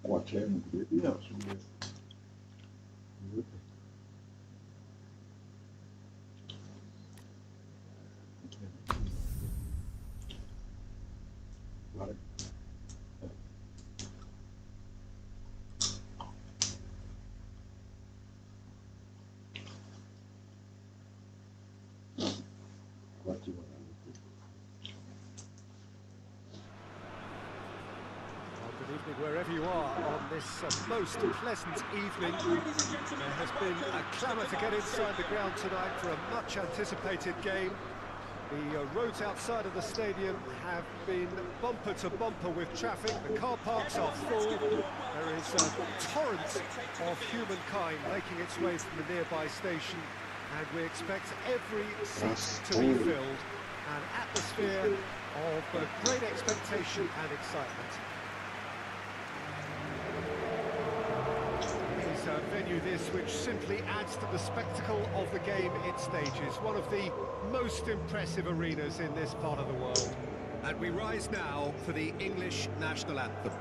Watching videos. Wherever you are on this most pleasant evening, there has been a clamour to get inside the ground tonight for a much anticipated game. The roads outside of the stadium have been bumper to bumper with traffic. The car parks are full. There is a torrent of humankind making its way from the nearby station, and we expect every seat to be filled. An atmosphere of great expectation and excitement. A venue this which simply adds to the spectacle of the game it stages. One of the most impressive arenas in this part of the world. And we rise now for the English national anthem.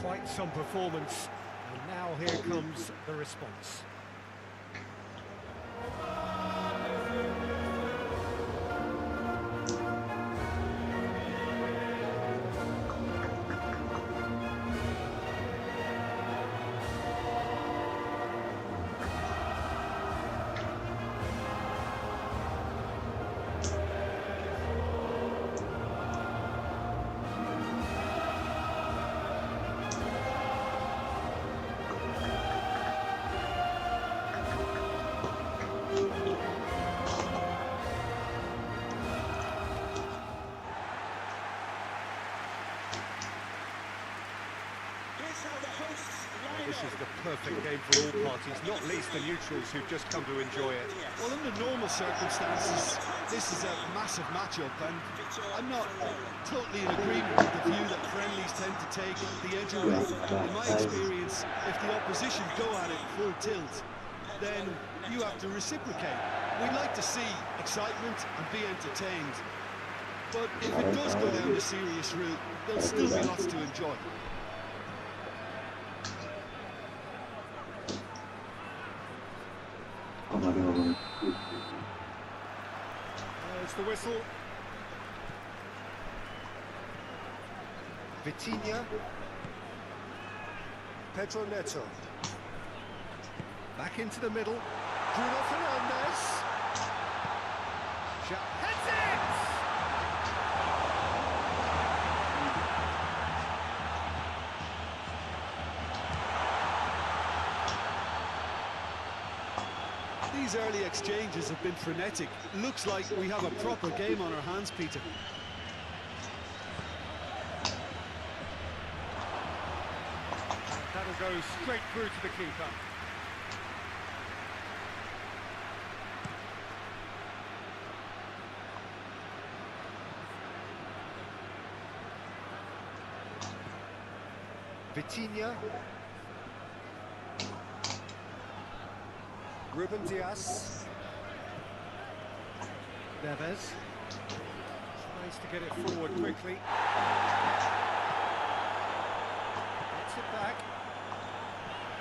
Quite some performance, and now here comes the response. This is the perfect game for all parties, not least the neutrals who've just come to enjoy it. Well, under normal circumstances, this is a massive matchup, and I'm not totally in agreement with the view that friendlies tend to take the edge away. In my experience, if the opposition go at it full tilt, then you have to reciprocate. We'd like to see excitement and be entertained. but if it does go down the serious route, there'll still be lots to enjoy. There's the whistle. Vitinha. Pedro Neto. Back into the middle. Bruno Fernandes. Heads it! These early exchanges have been frenetic. Looks like we have a proper game on our hands, Peter. That'll go straight through to the keeper. Vitinha. Ruben Dias. Neves. Tries to get it forward quickly. Gets it back.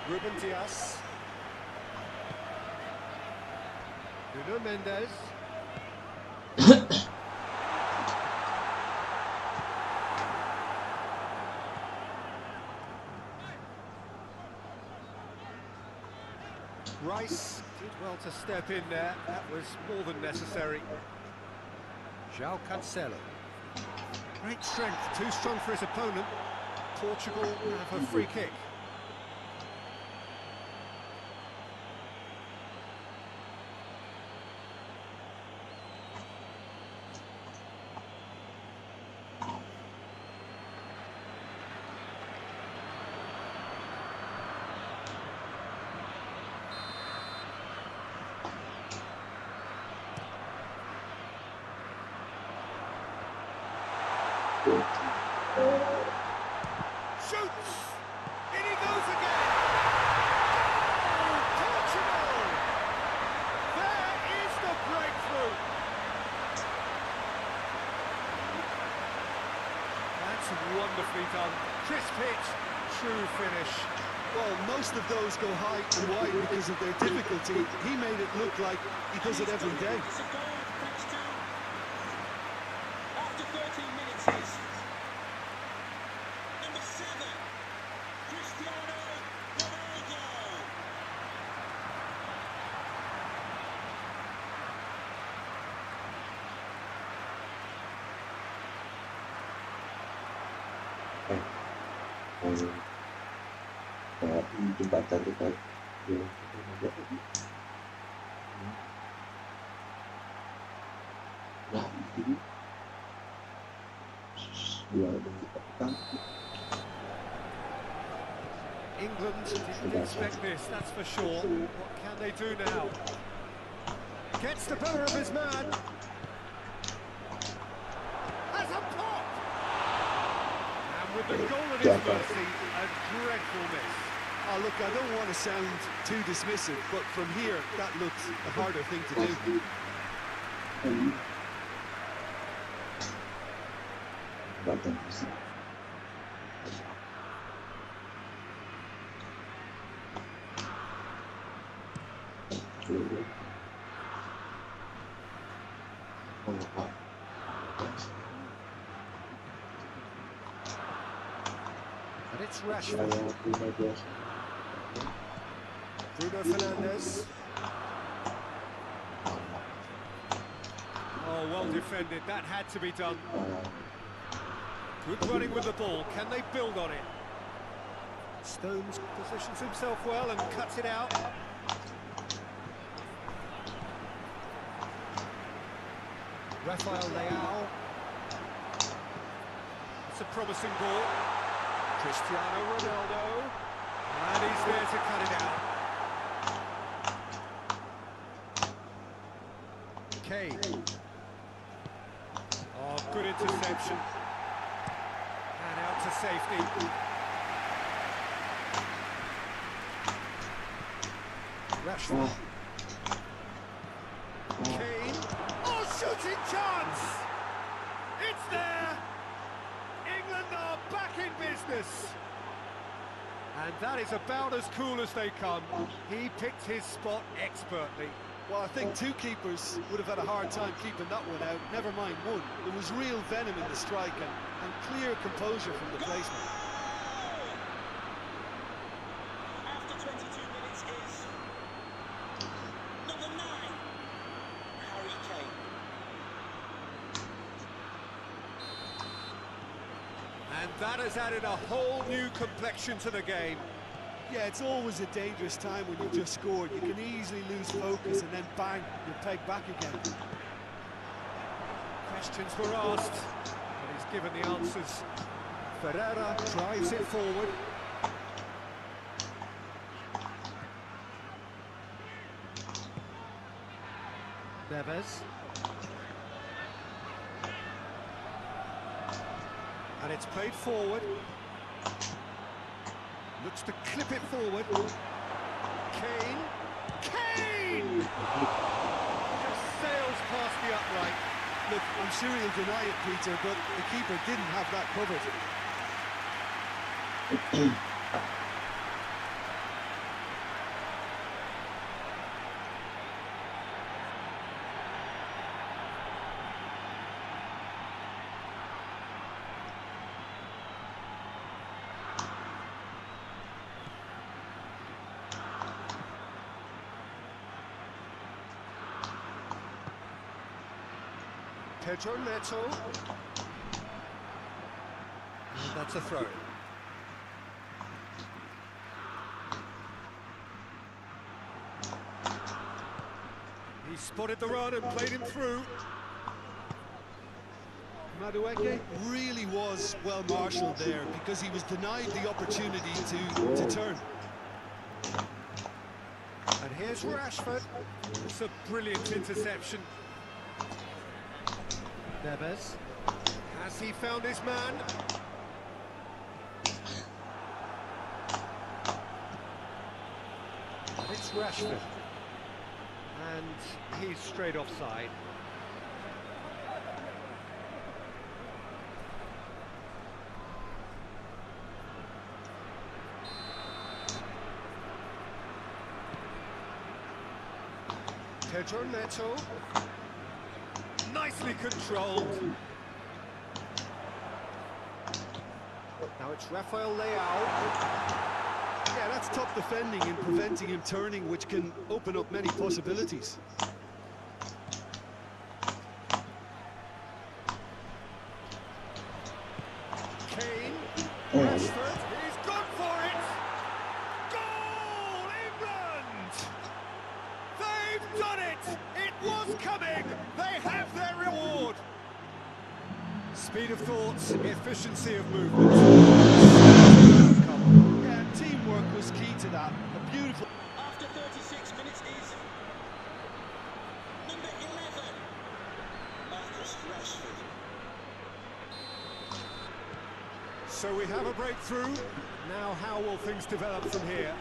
Ruben Dias. Nuno Mendes. Rice did well to step in there. That was more than necessary. João Cancelo. Great strength, too strong for his opponent. Portugal have a free kick. Shoots! In he goes again! Goal! Portugal! There is the breakthrough! That's wonderfully done. Crisp hit, true finish. Well, most of those go high and wide because of their difficulty. He made it look like he does it every day. After 13 minutes, it's number 7, Cristiano Ronaldo. Jembatan dekat England didn't expect this, that's for sure. What can they do now? Gets the better of his man. Has a pop! And with the goal at his mercy, a dreadful miss. Oh, look, I don't want to sound too dismissive, but from here, that looks a harder thing to do. And it's Rashford. Bruno Fernandes. Oh, well defended. That had to be done. Good running with the ball. Can they build on it? Stones positions himself well and cuts it out. Rafael Leao. It's a promising ball. Cristiano Ronaldo. And he's there to cut it out. Kane. Oh, good interception. And out to safety. Rashford. Kane. Oh, shooting chance! business. And that is about as cool as they come. He picked his spot expertly. Well, I think two keepers would have had a hard time keeping that one out, never mind one. There was real venom in the strike and clear composure from the placement. After 22 minutes is number 9, Harry Kane. And that has added a whole new complexion to the game. Yeah, it's always a dangerous time when you've just scored. You can easily lose focus and then bang, you're pegged back again. Questions were asked, and he's given the answers. Ferreira drives it forward. Neves. And it's played forward. Looks to clip it forward. Kane. Kane! Just sails past the upright. Look, I'm sure he'll deny it, Peter, but the keeper didn't have that covered. Pedro Neto. And that's a throw. He spotted the run and played him through. Madueke really was well marshalled there because he was denied the opportunity to turn. And here's Rashford. It's a brilliant interception. Neves. Has he found his man? And it's Rashford. And he's straight offside. Pedro Neto. Nicely controlled. Now it's Rafael Leao. Yeah, that's top defending and preventing him turning, which can open up many possibilities. Kane. Rashford. He's gone for it. Goal, England! They've done it! It was coming! They have their reward! Speed of thoughts, efficiency of movement. Yeah, teamwork was key to that. A beautiful... After 36 minutes is number 11, Marcus Rashford. So we have a breakthrough. Now how will things develop from here?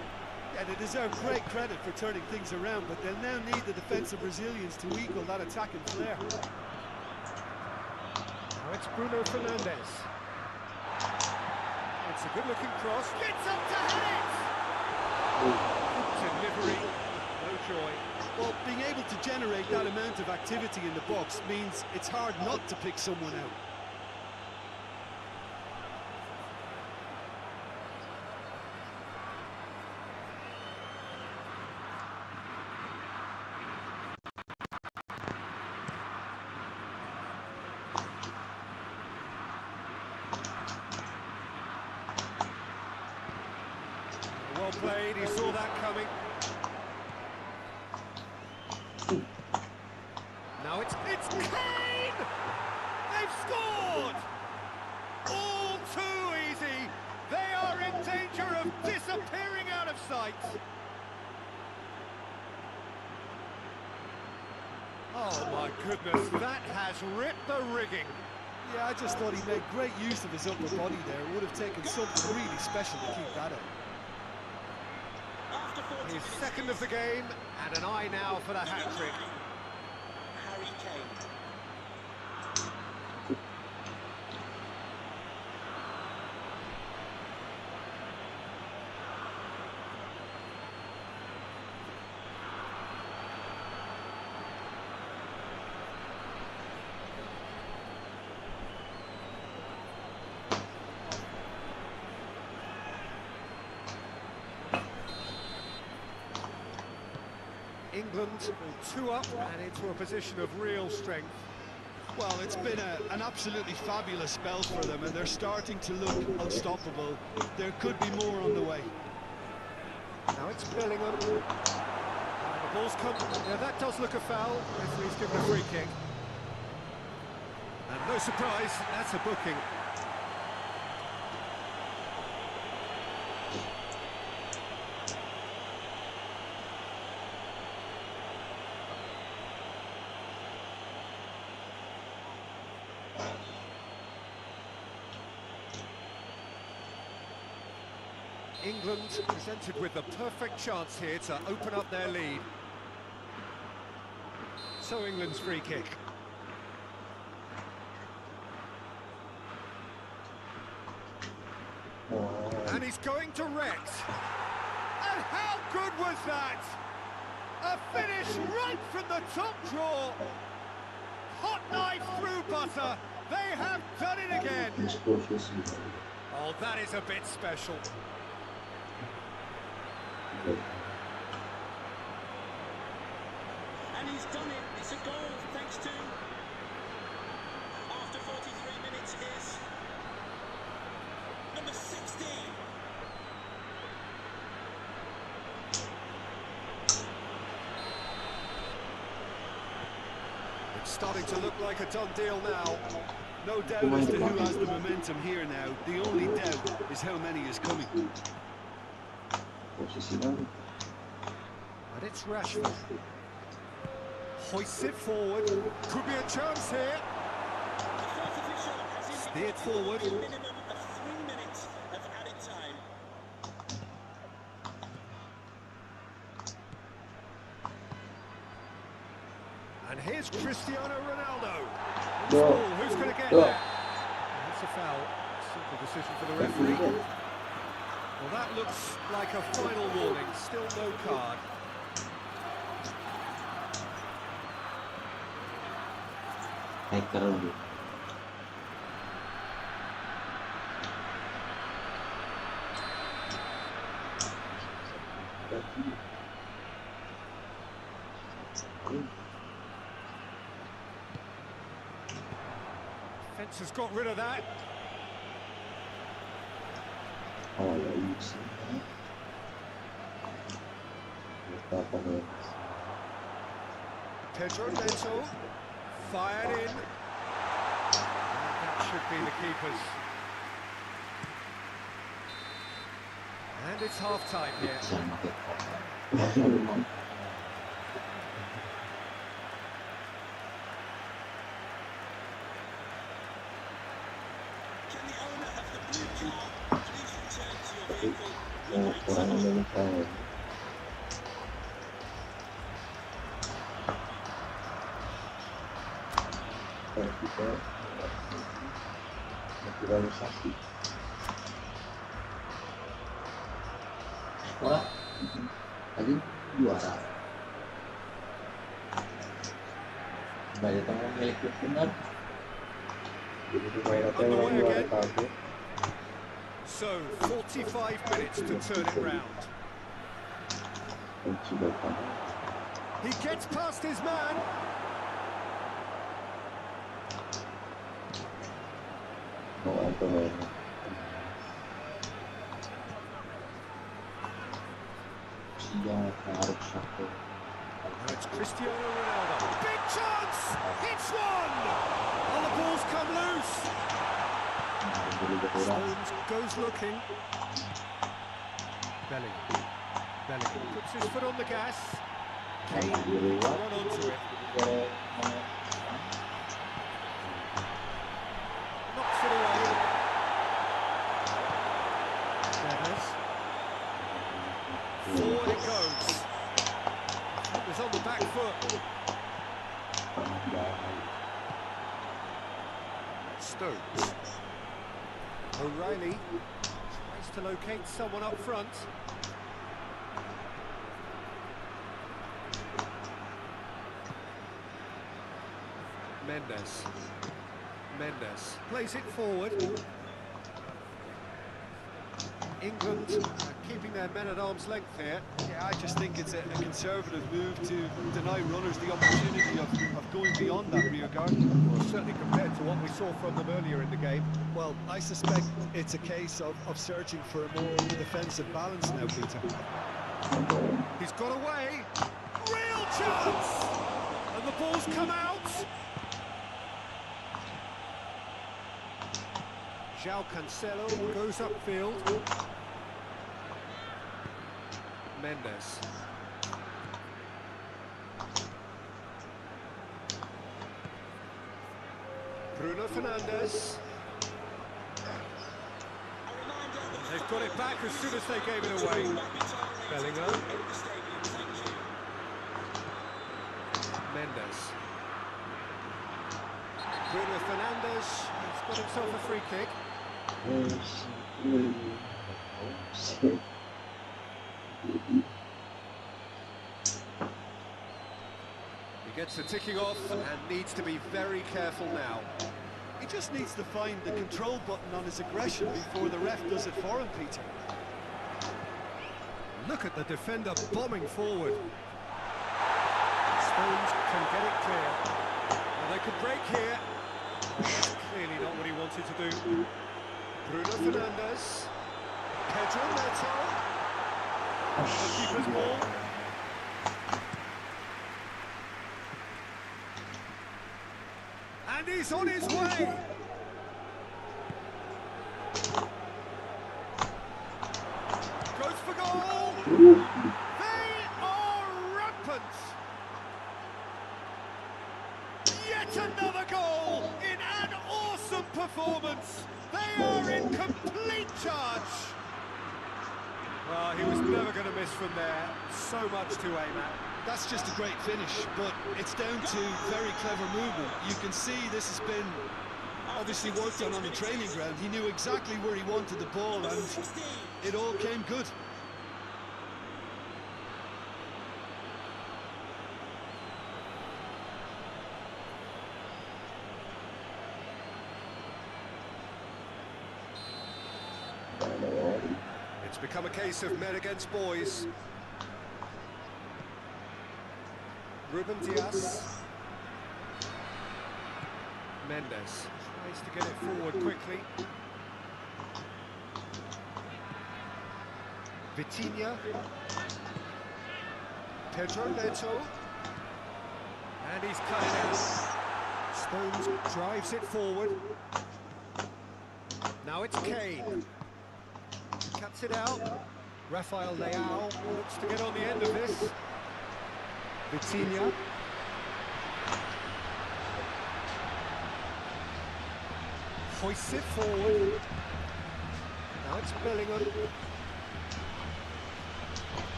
Yeah, they deserve great credit for turning things around, but they'll now need the defensive Brazilians to equal that attacking flair. Now it's Bruno Fernandes. It's a good-looking cross. Gets up to hit it! Delivery, no joy. Well, being able to generate that amount of activity in the box means it's hard not to pick someone out. Well played, he saw that coming. Now it's Kane! They've scored! All too easy. They are in danger of disappearing out of sight. Oh my goodness, that has ripped the rigging. Yeah, I just thought he made great use of his upper body there. It would have taken something really special to keep that out. His second of the game, and an eye now for the hat-trick. Harry Kane. England two up and into a position of real strength. Well, it's been an absolutely fabulous spell for them, and they're starting to look unstoppable. There could be more on the way. Now it's Bellingham. And the ball's come. Yeah, that does look a foul. Referee's given a free kick. And no surprise, that's a booking. England presented with the perfect chance here to open up their lead. So England's free kick. And he's going direct. And how good was that? A finish right from the top draw. Hot knife through butter. They have done it again. Oh, that is a bit special. And he's done it. It's a goal thanks to, after 43 minutes, is number 16. It's starting to look like a done deal now. No doubt as to who has the momentum here now. The only doubt is how many is coming. And it's Rashford. Hoists it forward. Could be a chance here. The fourth official has Steered forward. a minimum of 3 minutes of added time. And here's Cristiano Ronaldo. Who's going to get there? That's a foul. Simple decision for the referee. Well, that looks like a final warning. Still no card. Fence has got rid of that. Pedro Neto fired in. And that should be the keepers. And it's half-time here. Can the owner of the blue car please return to your vehicle with lights on? Underway again. So, 45 minutes to turn it round. He gets past his man. Now it's Cristiano Ronaldo. Big chance! Hits one! Oh, the ball's come loose. Stones goes looking. Bellingham puts his foot on the gas. Kane run onto it. Knocks it away. Neves. Forward it goes. It was on the back foot. Stones. O'Reilly tries to locate someone up front. Mendes plays it forward. England keeping their men at arm's length here. Yeah, I just think it's a conservative move to deny runners the opportunity of going beyond that rear guard. Well, certainly compared to what we saw from them earlier in the game. Well, I suspect it's a case of searching for a more defensive balance now, Peter. He's got away. Real chance! And the ball's come out. João Cancelo goes upfield. Mendes. Bruno Fernandes. They've got it back as soon as they gave it away. Bellingham. Mendes. Bruno Fernandes has got himself a free kick. He gets the ticking off and needs to be very careful now. He just needs to find the control button on his aggression before the ref does it for him, Peter. Look at the defender bombing forward. Stones can get it clear. Well, they could break here. That's clearly not what he wanted to do. Bruno Fernandes. Pedro Neto. The keeper's ball. And he's on his way. Goes for goal. They are rampant. Yet another goal in an awesome performance. They are in complete charge. Well, he was never going to miss from there. So much to aim at. That's just a great finish, but it's down to very clever movement. You can see this has been obviously worked on the training ground. He knew exactly where he wanted the ball, and it all came good. It's become a case of men against boys. Ruben Dias. Mendes tries to get it forward quickly. Vitinha. Pedro Neto. And he's cut it out. Stones drives it forward. Now it's Kane. Cuts it out. Rafael Leao looks to get on the end of this. Vitinha. Hoists it forward. Now it's Bellingham.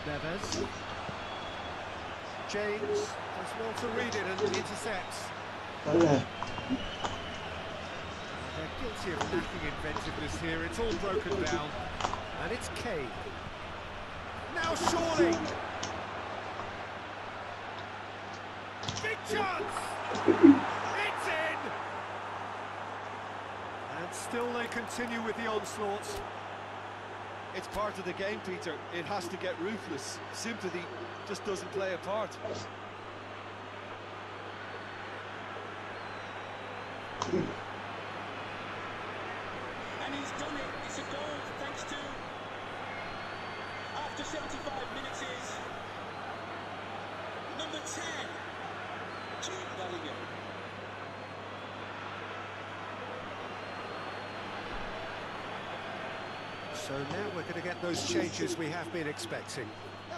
Neves. James does well to read it and intercepts. They're guilty of lacking inventiveness here. It's all broken down. And it's Kane. Now surely! Big chance! It's in! And still they continue with the onslaughts. It's part of the game, Peter. It has to get ruthless. Sympathy just doesn't play a part. And he's done it. It's a goal thanks to, after 75 minutes, is number 10, Jude Bellingham. So now we're going to get those changes we have been expecting.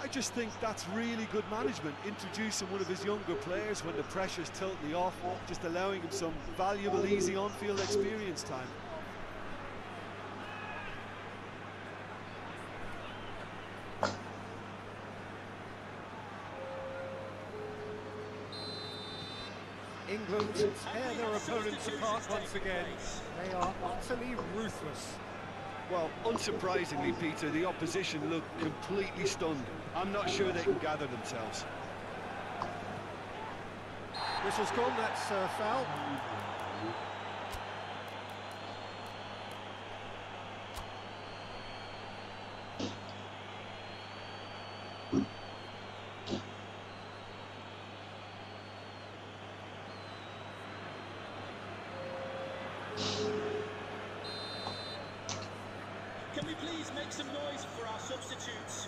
I just think that's really good management, introducing one of his younger players when the pressure's totally off, just allowing him some valuable, easy on-field experience time. England tear their opponents apart once again. They are utterly ruthless. Well, unsurprisingly, Peter, the opposition look completely stunned. I'm not sure they can gather themselves. Whistle's gone, that's foul. Can we please make some noise for our substitutes?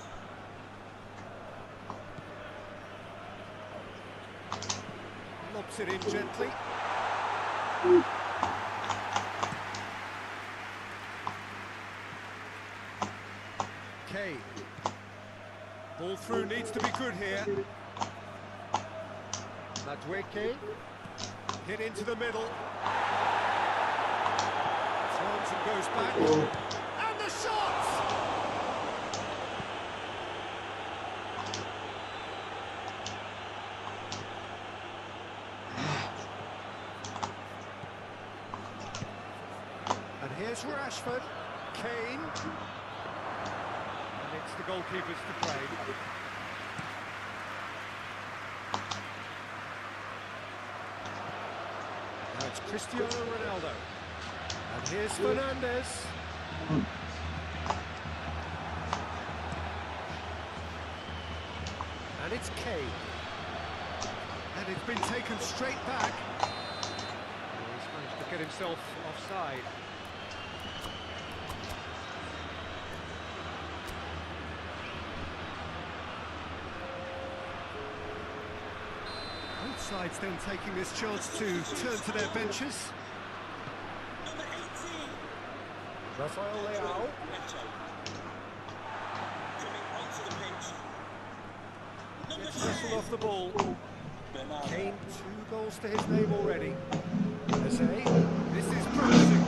Lobs it in gently. Kane. Ball through needs to be good here. Madueke. Hit into the middle. Turns and goes back. And the shot! And here's Rashford. Kane. And it's the goalkeepers to play. Now it's Cristiano Ronaldo. And here's Fernandes. And it's Kane. And it's been taken straight back. He's managed to get himself offside. Both sides then taking this chance to turn to their benches. Number 18. Rafael Leao. Neto. Coming onto the pitch. Number Gets whistled 10. off the ball. Bernardo. Kane, 2 goals to his name already. Eze, this is promising.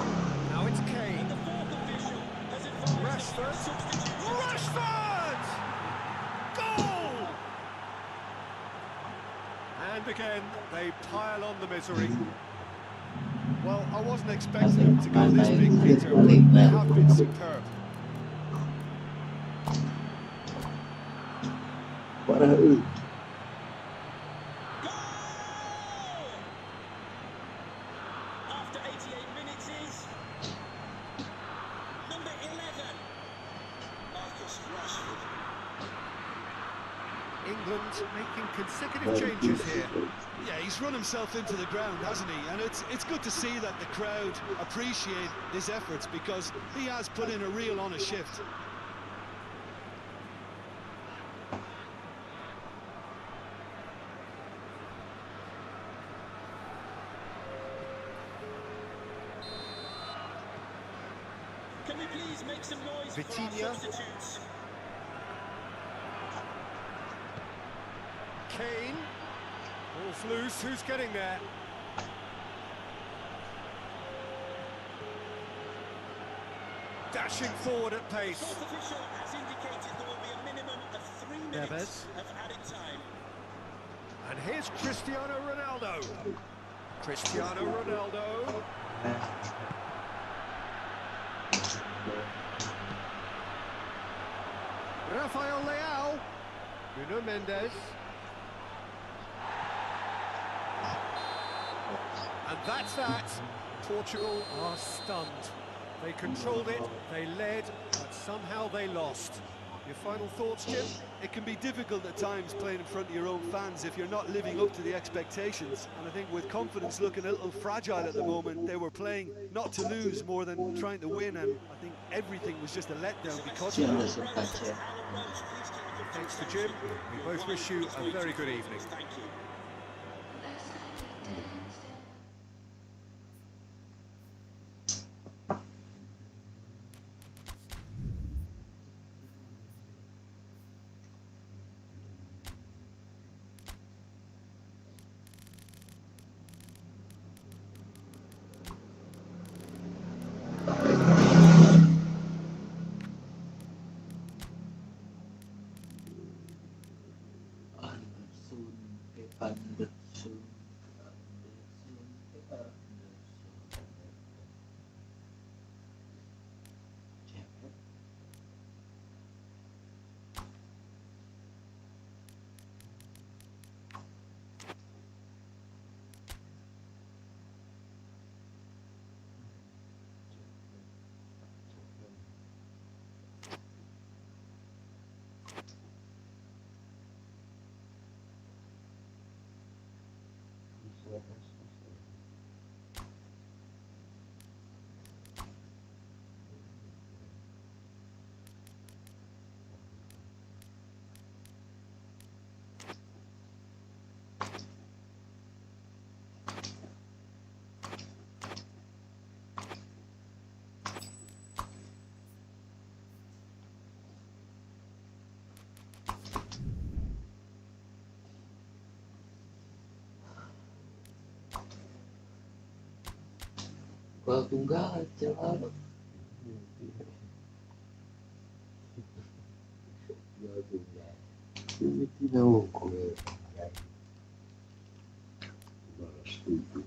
Now it's Kane. The fourth official has advised Rashford. substitution. Rashford! Goal! And again, they pile on the misery. Well, I wasn't expecting them to go this big, Peter, but they have been superb. Parah Goal! After 88 minutes is number 11. Marcus Rashford. England making consecutive changes here. Yeah, he's run himself into the ground, hasn't he? And it's good to see that the crowd appreciate his efforts because he has put in a real honest shift. Can we please make some noise for Vitinha. our substitutes? Kane. Ball's loose, who's getting there? Dashing forward at pace. Fourth official has indicated there will be a minimum of 3 minutes of added time. And here's Cristiano Ronaldo. Cristiano Ronaldo. Rafael Leao. Nuno Mendes. And that's that. Portugal are stunned. They controlled it, they led, but somehow they lost. Your final thoughts, Jim? It can be difficult at times playing in front of your own fans if you're not living up to the expectations. And I think with confidence looking a little fragile at the moment, they were playing not to lose more than trying to win. And I think everything was just a letdown because of Jangan that. sempat ya. Thanks to Jim. We both wish you a very good evening. Thank you. Sun Kalau tunggal jalan. Jual tunggal. Ini tidak ukur. Balas tujuh.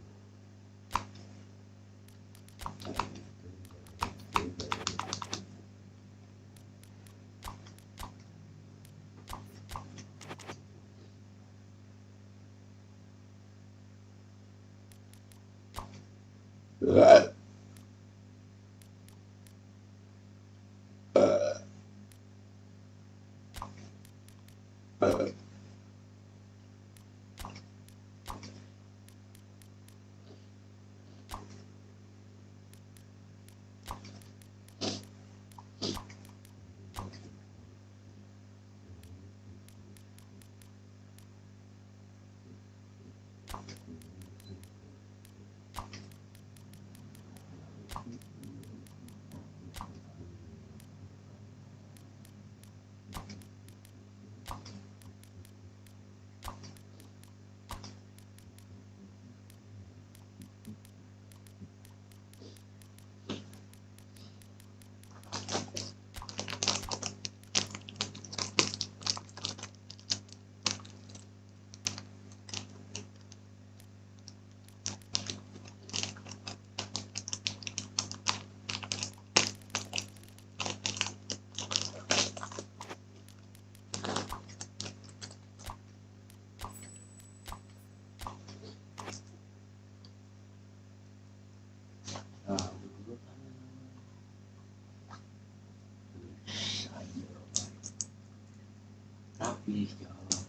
Rapi jalan.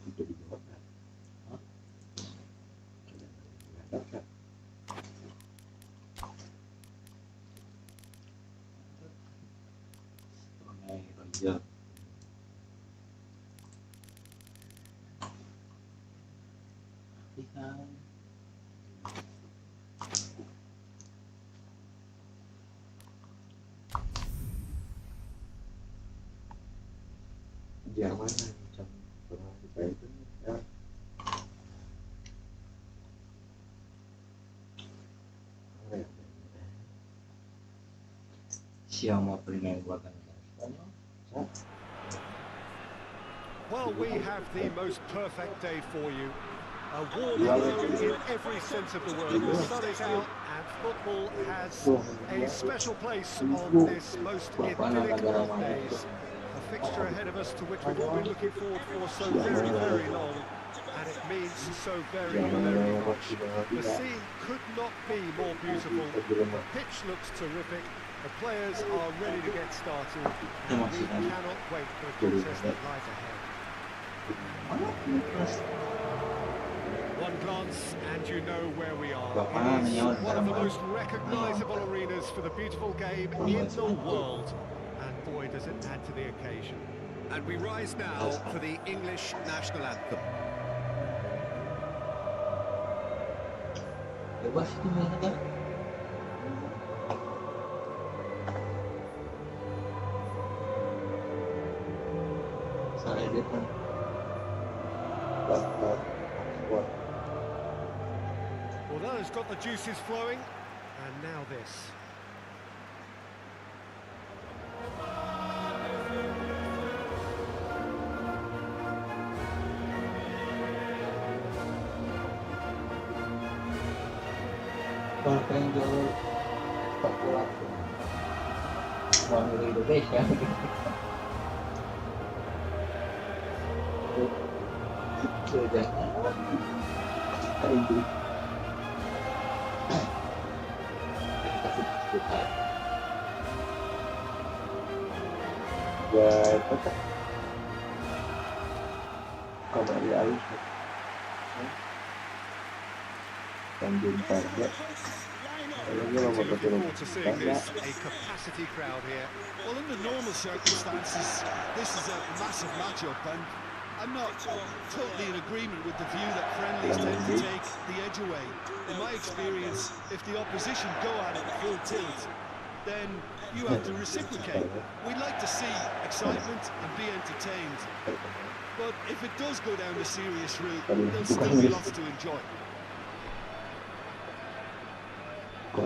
Udah dijawab kan? Hah? Ada kan? Raja. Ikan. Jangan macam pernah kita itu ya. Siapa pemain buatan Spanyol? Well, we have the most perfect day for you. A warm day in every sense of the word. The sun is out and football has a special place on this most idyllic of days. A fixture ahead of us to which we've all been looking forward for so very, very long. And it means so very, very much. The scene could not be more beautiful. The pitch looks terrific. The players are ready to get started. And we cannot wait for the contest that lies ahead. One glance and you know where we are. It is one of the most recognisable arenas for the beautiful game in the world. And boy, does it add to the occasion. And we rise now for the English national anthem. Bebas itu mainnya kan? Saya dia kan Well, that has got the juices flowing, and now this. Bahkan jauh populer orang Indonesia. Sudah itu buat apa? Kembali alus Tanjung Parga. Looking forward to seeing this, a capacity crowd here. Well, under normal circumstances, this is a massive match-up, and I'm not totally in agreement with the view that friendlies tend to take the edge away. In my experience, if the opposition go at it full tilt, then you have to reciprocate. We'd like to see excitement and be entertained. But if it does go down the serious route, there'll still be lots to enjoy. So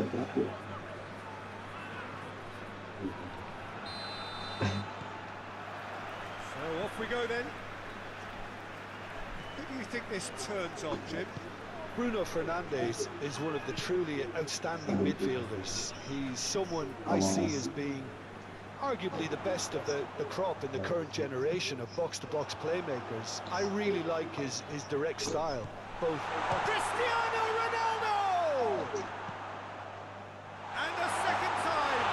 off we go then. Who do you think this turns on, Jim? Bruno Fernandes is one of the truly outstanding midfielders. He's someone I see as being arguably the best of the crop in the current generation of box-to-box playmakers. I really like his direct style. Both Cristiano Ronaldo! And a second time!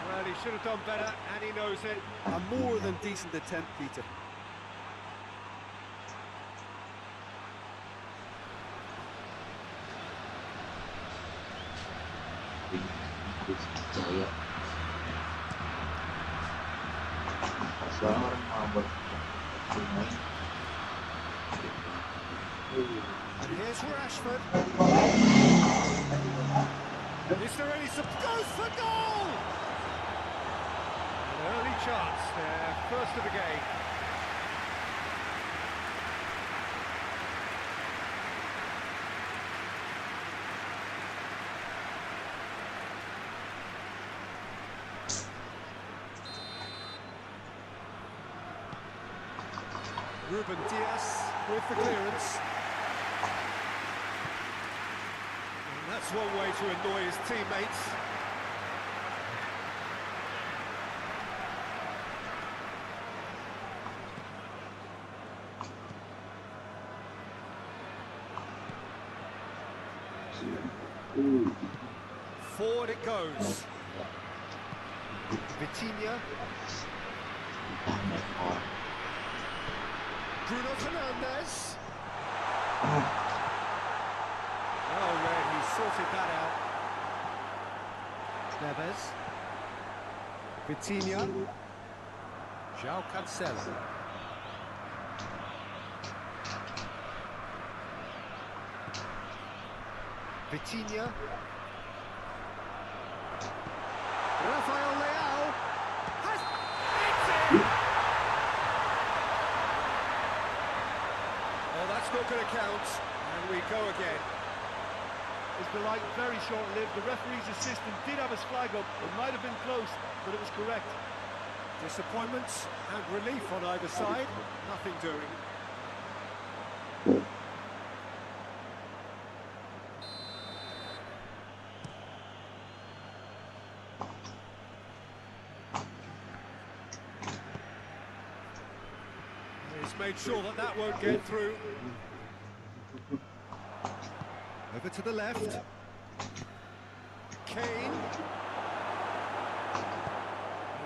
Well, he should have done better, and he knows it. a more than decent attempt, Peter. Sekarang orang mau buat main. And here's Rashford. Is there any goes for goal? An early chance there, first of the game. Ruben Dias with the clearance. And that's one way to annoy his teammates. Forward it goes. Vitinha. Bruno Fernandes. Oh, man, he sorted that out. Neves. Vitinha. João Cancelo. Vitinha. Rafael Leao. Has... It's in! Oh, that's not going to count. And we go again. His delight very short-lived. The referee's assistant did have his flag up. It might have been close, but it was correct. Disappointment and relief on either side. Nothing doing. He's made sure that that won't get through. Over to the left. Kane. You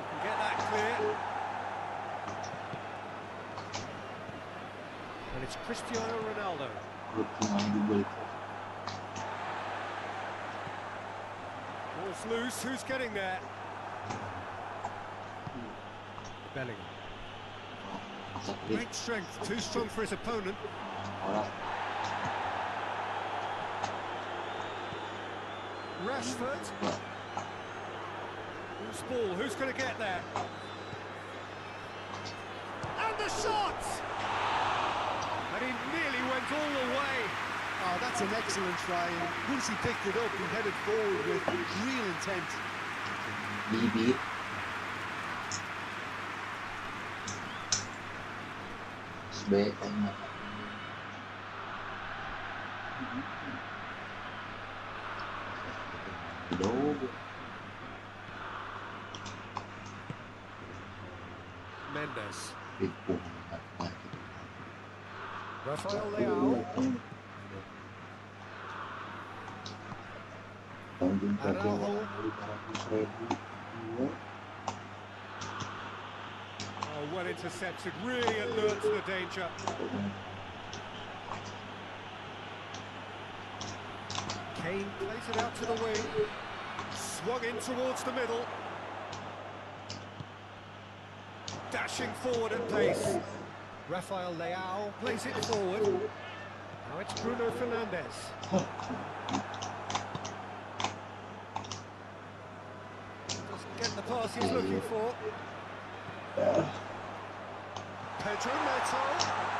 can get that clear. And it's Cristiano Ronaldo. Ball's loose. Who's getting there? Bellingham. Great strength. Too strong for his opponent. Rashford. Loose ball, who's going to get there? And the shot! And he nearly went all the way. Oh, that's an excellent try. And once he picked it up, he headed forward with real intent. Bibit. Sebaiknya. Mendes. Rafael Leao. Araujo. Oh, well intercepted, really alert to the danger. Kane plays it out to the wing. Swung in towards the middle. Dashing forward at pace. Rafael Leao plays it forward. Now it's Bruno Fernandes. the pass he's looking for. Pedro Neto.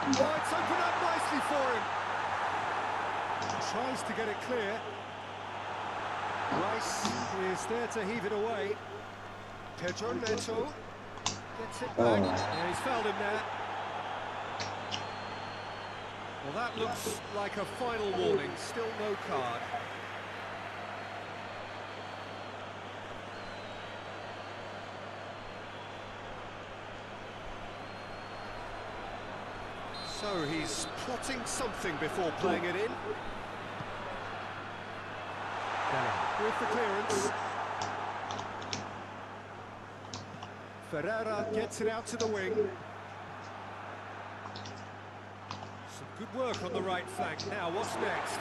Oh, it's opened up nicely for him. Tries to get it clear. Rice is there to heave it away. Pedro Neto gets it back. Yeah, he's fouled him there. Well, that looks like a final warning. Still no card. So he's plotting something before playing it in. With the clearance. Ferreira gets it out to the wing. Some good work on the right flank. Now, what's next?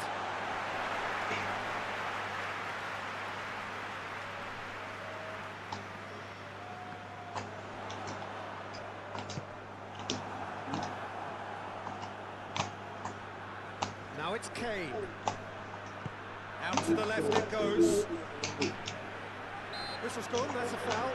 Now it's Kane. Out to the left it goes. Whistle's gone, that's a foul.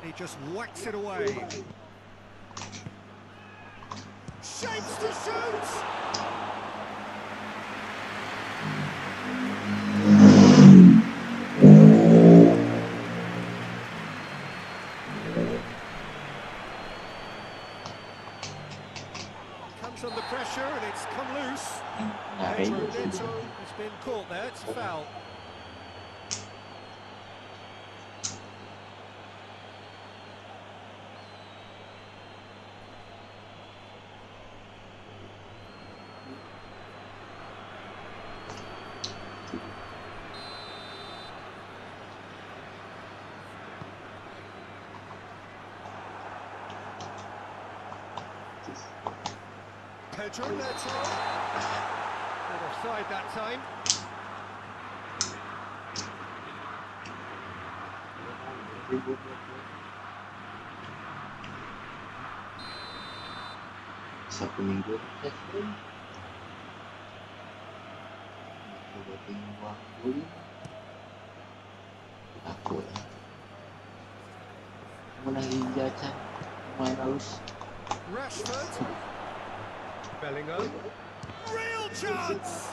He just whacks it away. Shapes to shoot! Comes under pressure and it's come loose. Pedro Neto has been caught there, it's a foul. Pedro Neto. Not offside that time. Satu minggu aku menangin jajan main halus. Rashford. Bellingham. Real chance!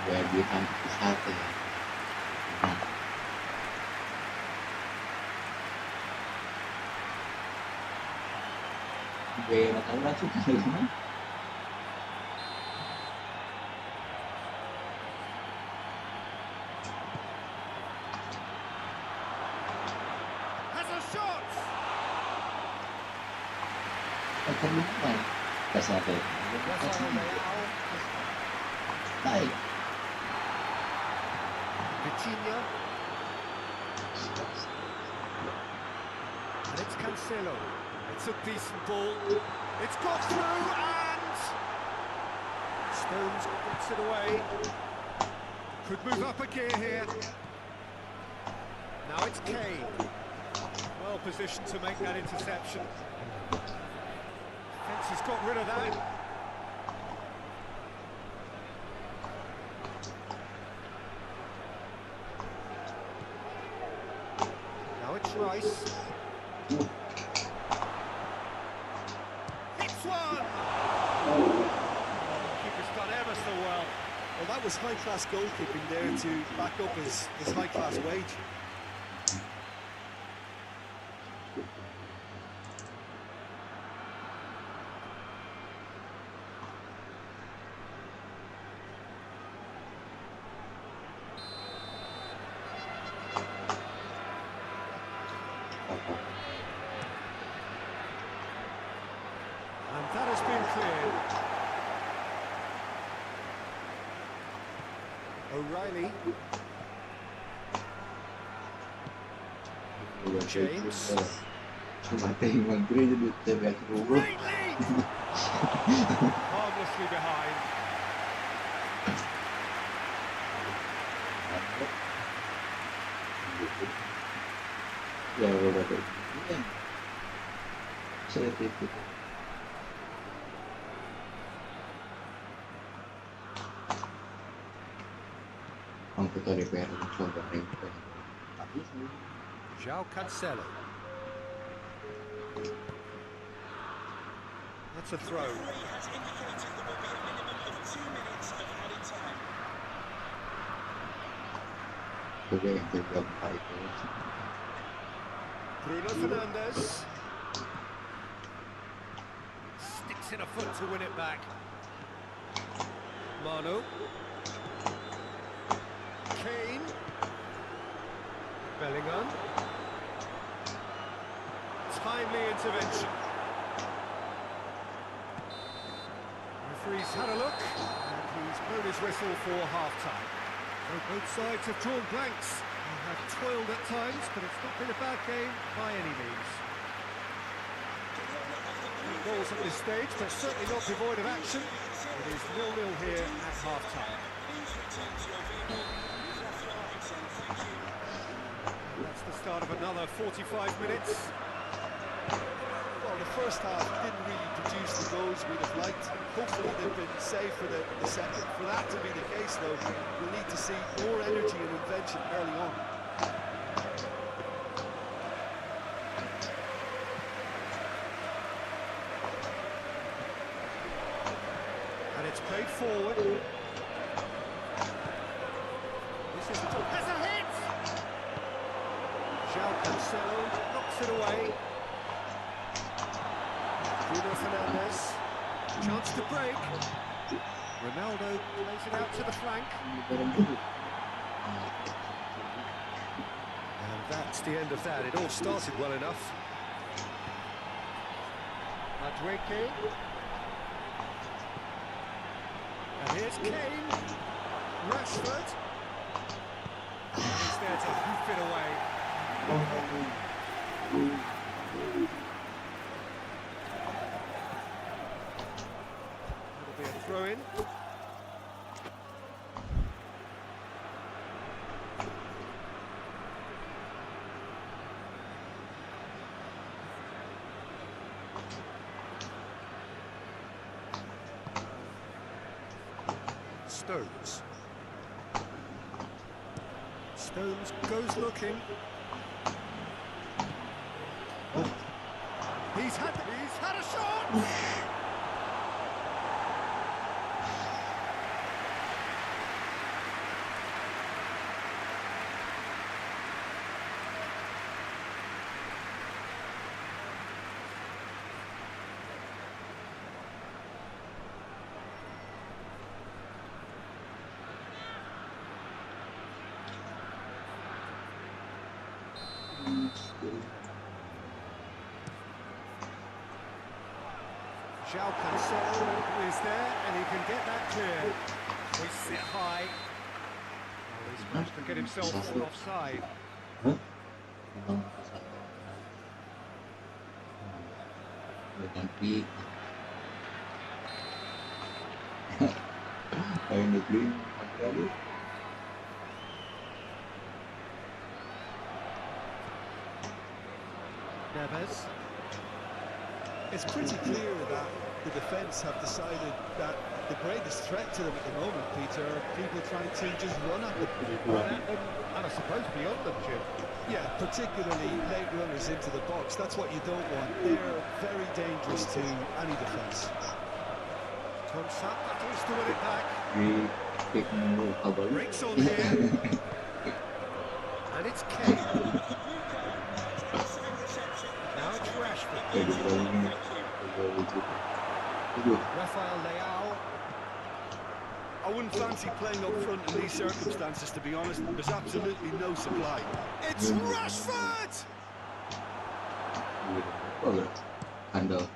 Biar dia tampil satu ya. Về mà thắng ra chút thì nữa. Has a shot! Kan lupa kasar deh. Baik. Vitinha. And it's Cancelo. It's a decent ball. It's got through and Stones gets it away. Could move up a gear here. Now it's Kane. Well positioned to make that interception. Defence has got rid of that. Now it's Rice. Hits one! Keeper's done ever so well. Well, that was high-class goalkeeping there to back up his high-class wage. And that has been cleared. O'Reilly. James. Matay mag-grade dito sa Vancouver. Great lead! Harmlessly behind. Ya, betul. Saya tipu. Ang kita repair ng shoulder ring ko. João Cancelo. That's a throw. Has indicated there will be a minimum of 2 minutes of added time. Juga yang tergabung itu. Bruno Fernandes. Sticks in a foot to win it back. Manu. Kane. Bellingham. Timely intervention. Referee's had a look, and he's blown his whistle for half-time. So both sides have drawn blanks. They have toiled at times, but it's not been a bad game by any means. Goals at this stage, but certainly not devoid of action. It is 0-0 here at half-time. That's the start of another 45 minutes. Well, the first half didn't really produce the goals we'd have liked. Hopefully they've been saved for the second. For that to be the case, though, we'll need to see more energy and invention early on. And it's played forward. This is has a hit! João Cancelo knocks it away. Bruno Fernandes, chance to break. Ronaldo plays it out to the flank. And that's the end of that. It all started well enough. Madueke. And here's Kane. Rashford. And he's there to hoof it away. It'll be a throw-in. Stones. Stones goes looking. Oh. He's had a shot! João Cancelo is there, and he can get that clear. Hoists it high. Well, he's managed to get himself offside. Neves. It's pretty clear that the defence have decided that the greatest threat to them at the moment, Peter, are people trying to just run at them. And I suppose beyond them, Jim. Yeah, particularly late runners into the box. That's what you don't want. They're very dangerous to any defence. Thompson battles to win it back. Breaks Breaks on here. And it's Kane. Now it's Rashford. Rafael Leao. I wouldn't fancy playing up front in these circumstances, to be honest. There's absolutely no supply. It's Rashford! Handle.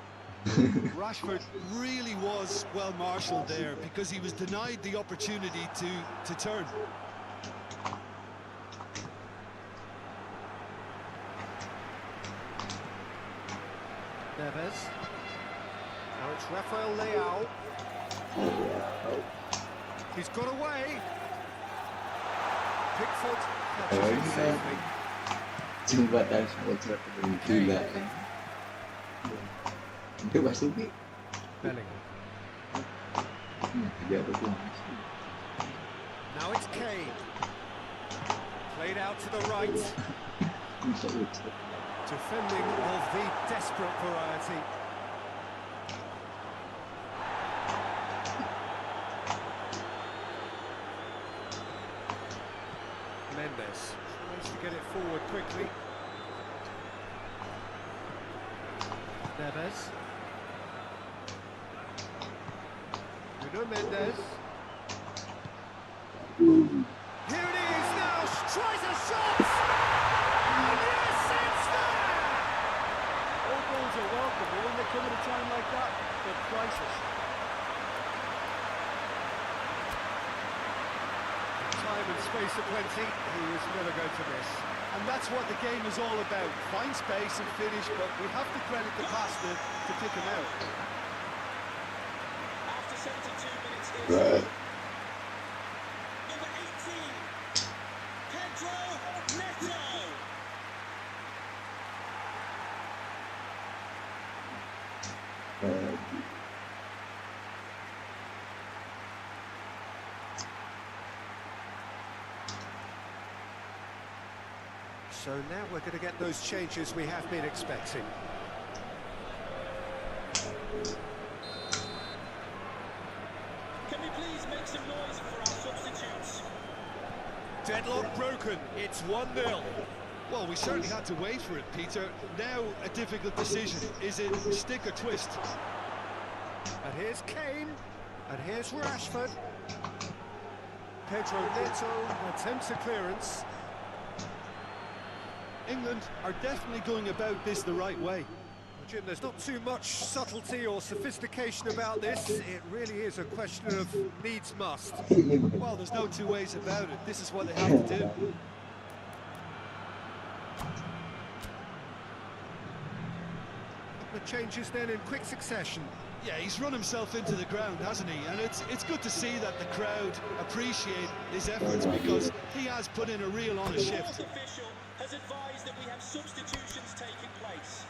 Rashford really was well marshalled there because he was denied the opportunity to turn. Neves. Now it's Rafael Leao. He's got away. Pickford catches it safely. Jembatan sponsor gila kan. Itu pasti nih. Bellingham. Tidak betul. Now it's Kane. Played out to the right. Bisa lucu. Defending of the desperate variety. Mendes tries to get it forward quickly. Neves. Nuno Mendes. Here it is now, tries a shot! And yes, it's there! All goals are welcome, but when they come at a time like that, they're priceless. Time and space aplenty, he was never going to miss. And that's what the game is all about. Find space and finish, but we have to credit the passer to pick him out. After 72 minutes, Right. number 18, Pedro Neto. So now we're going to get those changes we have been expecting. Can we please make some noise for our substitutes? Deadlock broken, it's 1-0. Well, we certainly had to wait for it, Peter. Now a difficult decision. Is it stick or twist? And here's Kane, and here's Rashford. Pedro Neto attempts a clearance. England are definitely going about this the right way. Jim, there's not too much subtlety or sophistication about this. It really is a question of needs must. Well, there's no two ways about it. This is what they have to do. The changes then in quick succession. Yeah, he's run himself into the ground, hasn't he? And it's good to see that the crowd appreciate his efforts because he has put in a real honest The shift. fourth official has advised that we have substitutions taking place.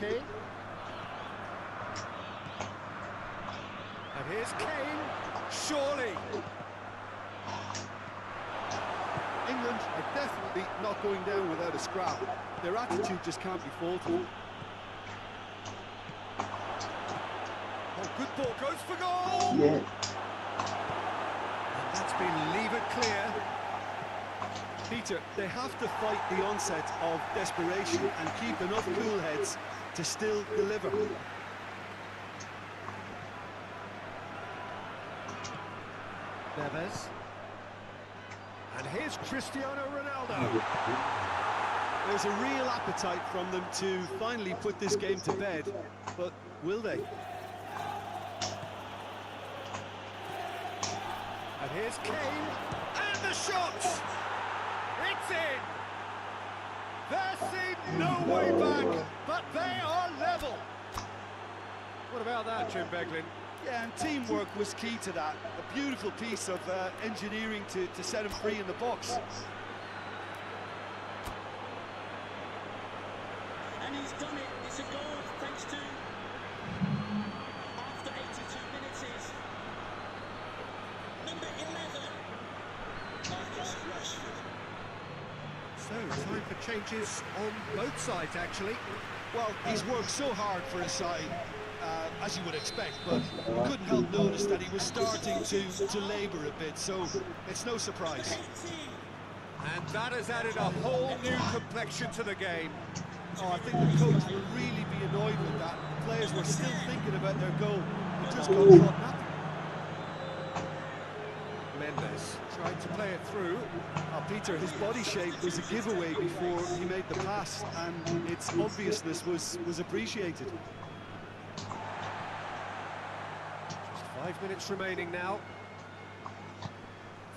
Kane. And here's Kane. Surely. England are definitely not going down without a scrap. Their attitude just can't be faulted. Oh, good ball, goes for goal! Yeah. And that's been levered clear. Peter, they have to fight the onset of desperation and keep enough cool heads to still deliver. Neves. And here's Cristiano Ronaldo. There's a real appetite from them to finally put this game to bed, but will they? And here's Kane. And the shot! It's in! There seemed no way back, but they are level. What about that, Jim Beglin? Yeah, and teamwork was key to that. A beautiful piece of engineering to set him free in the box. And he's done it. It's a goal thanks to changes on both sides, actually. Well, he's worked so hard for his side, as you would expect, but couldn't help notice that he was starting to labour a bit, so it's no surprise. And that has added a whole new complexion to the game. Oh, I think the coach will really be annoyed with that. The players were still thinking about their goal. It just got caught napping. Mendes tried to play it through. Peter, his body shape was a giveaway before he made the pass, and its obviousness was appreciated. Just 5 minutes remaining now.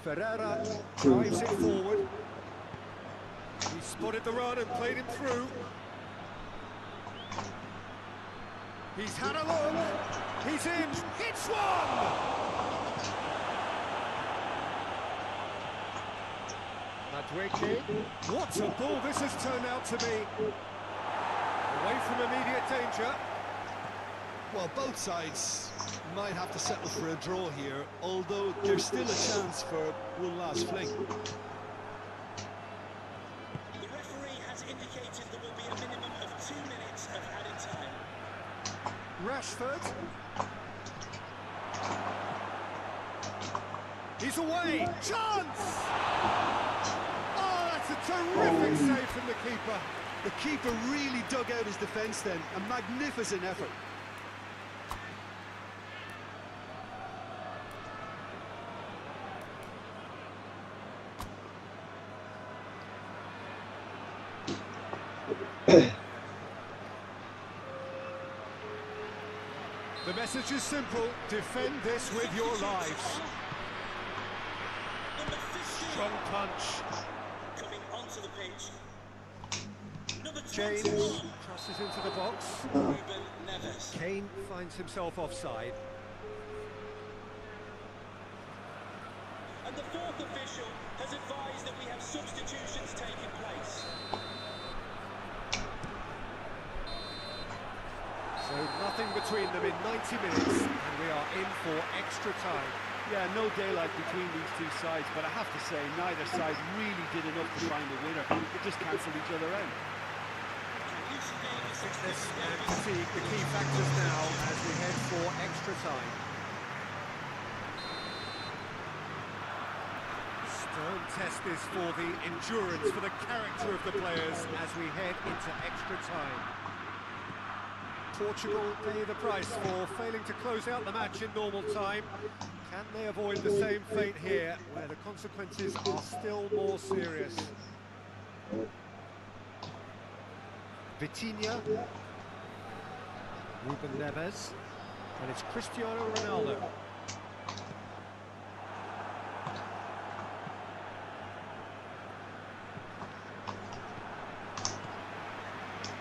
Ferreira drives it forward. He spotted the run and played him through. He's had a look. He's in. Hits one! What a ball this has turned out to be. Away from immediate danger. Well, both sides might have to settle for a draw here, although there's still a chance for one last fling. The referee has indicated there will be a minimum of 2 minutes of added time. Rashford. He's away. Chance! Oh, that's a terrific save from the keeper. The keeper really dug out his defence then. A magnificent effort. The message is simple. Defend this with your lives. Number 15. Strong punch. Coming onto the pitch. Number 21. James crosses into the box. Ruben Neves. Kane finds himself offside. And the fourth official has advised that we have substitutions taking place. So nothing between them in 90 minutes, and we are in for extra time. Yeah, no daylight between these two sides, but I have to say, neither side really did enough to find a winner. They just cancelled each other out. Fitness and fatigue, the key factors now as we head for extra time. Stern test this for the endurance, for the character of the players as we head into extra time. Portugal pay the price for failing to close out the match in normal time. Can they avoid the same fate here, where the consequences are still more serious? Vitinha, Ruben Neves, and it's Cristiano Ronaldo.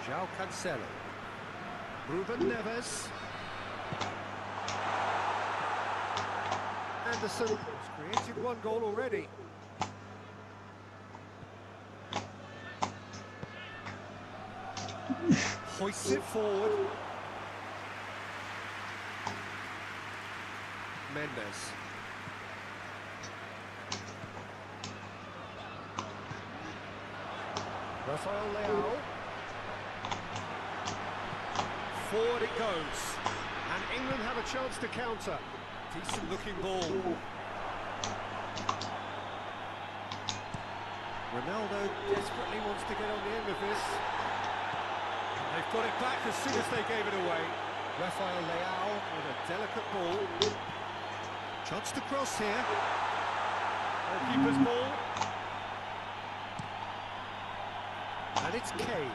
João Cancelo, Ruben Neves, Anderson has created one goal already. Hoists it forward. Mendes. Rafael Leao. Forward it goes. And England have a chance to counter. Decent looking ball. Ronaldo desperately wants to get on the end of this. They've got it back as soon as they gave it away. Rafael Leao with a delicate ball. Chance to cross here. Goalkeeper's ball. And it's Kane.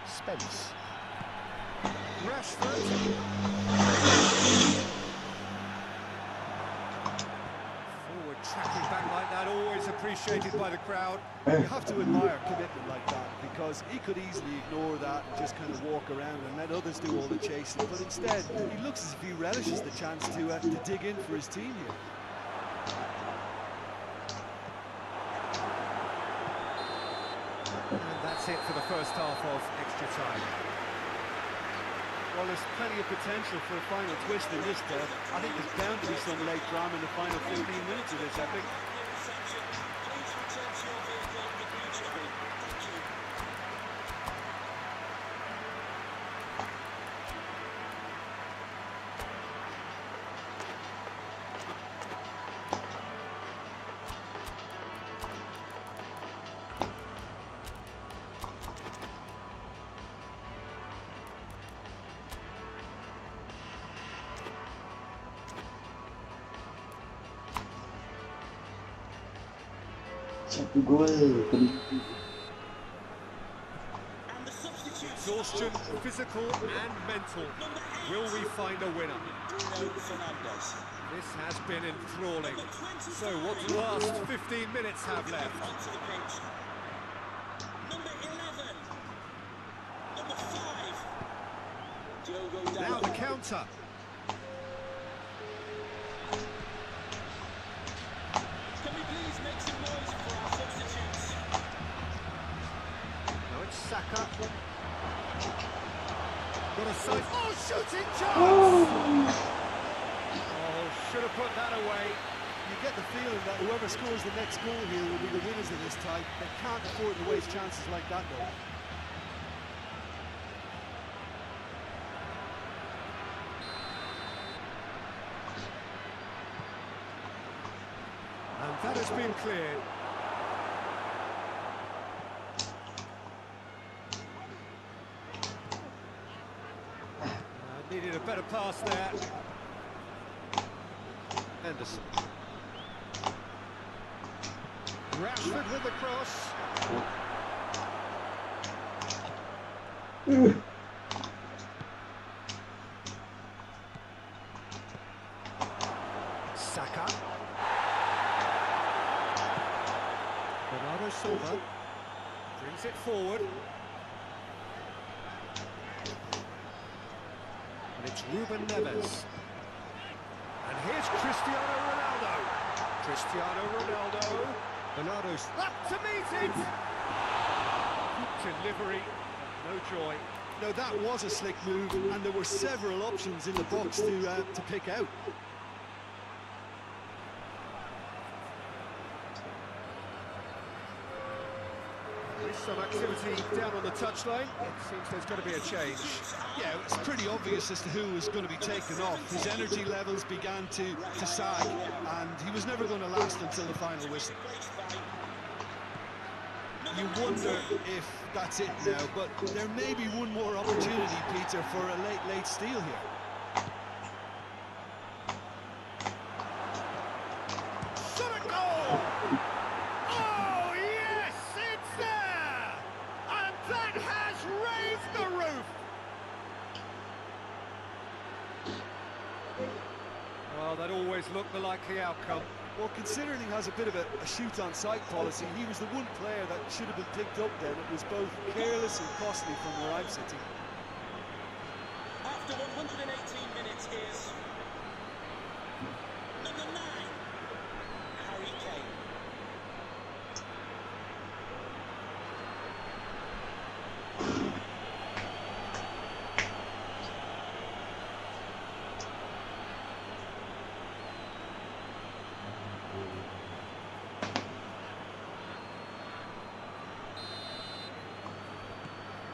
Spence. Rashford. Forward tracking back like that, always appreciated by the crowd. You have to admire commitment like that, because he could easily ignore that and just kind of walk around and let others do all the chasing, but instead he looks as if he relishes the chance to dig in for his team here. And that's it for the first half of extra time. Well, there's plenty of potential for a final twist in this, Dev. I think there's bound to be some late drama in the final 15 minutes of this epic. Please return to your vehicle Satu gol. And the substitutes Exhaustion, physical and mental. Will we find a winner? Bruno Fernandes. This has been enthralling. So what do the last 15 minutes have left? Onto the pitch. Number 11. Number 5. Diogo Now Dalot. the counter. Can we please make some noise for our substitutes? Now it's Saka. Got a sight. Oh, shooting chance! Oh, should have put that away. You get the feeling that whoever scores the next goal here will be the winners of this tie. They can't afford to waste chances like that, though. And that has been cleared. Needed a better pass there. Henderson. Rashford with the cross. Saka. Bernardo Silva brings it forward. And it's Ruben Neves. And here's Cristiano Ronaldo. Cristiano Ronaldo. Bernardo's up to meet it. Good delivery, no joy. No, that was a slick move, and there were several options in the box to pick out. There's some activity down on the touchline. It seems there's going to be a change. Yeah, it's pretty obvious as to who was going to be taken off. His energy levels began to sag, and he was never going to last until the final whistle. You wonder if that's it now, but there may be one more opportunity, Peter, for a late steal here. Shot a goal! Oh, yes, it's there! And that has raised the roof! Well, that always looked the likely outcome. Well, considering he has a bit of a shoot-on-sight policy, he was the one player that should have been picked up then. It was both careless and costly from where I'm sitting. After 118 minutes is number 9, Harry Kane.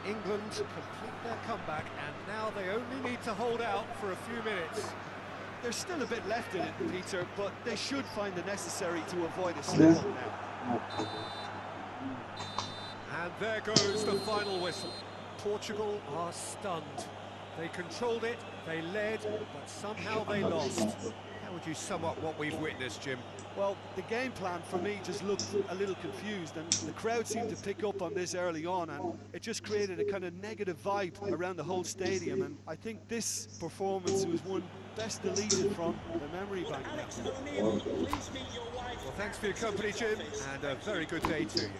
England complete their comeback, and now they only need to hold out for a few minutes. There's still a bit left in it, Peter, but they should find the necessary to avoid a slip-up now. And there goes the final whistle. Portugal are stunned. They controlled it, they led, but somehow they lost. How would you sum up what we've witnessed, Jim? Well, the game plan for me just looked a little confused, and the crowd seemed to pick up on this early on, and it just created a kind of negative vibe around the whole stadium, and I think this performance was one best deleted from the memory bank now. Alex O'Neill, please meet your wife. Well, thanks for your company, Jim, and a very good day to you.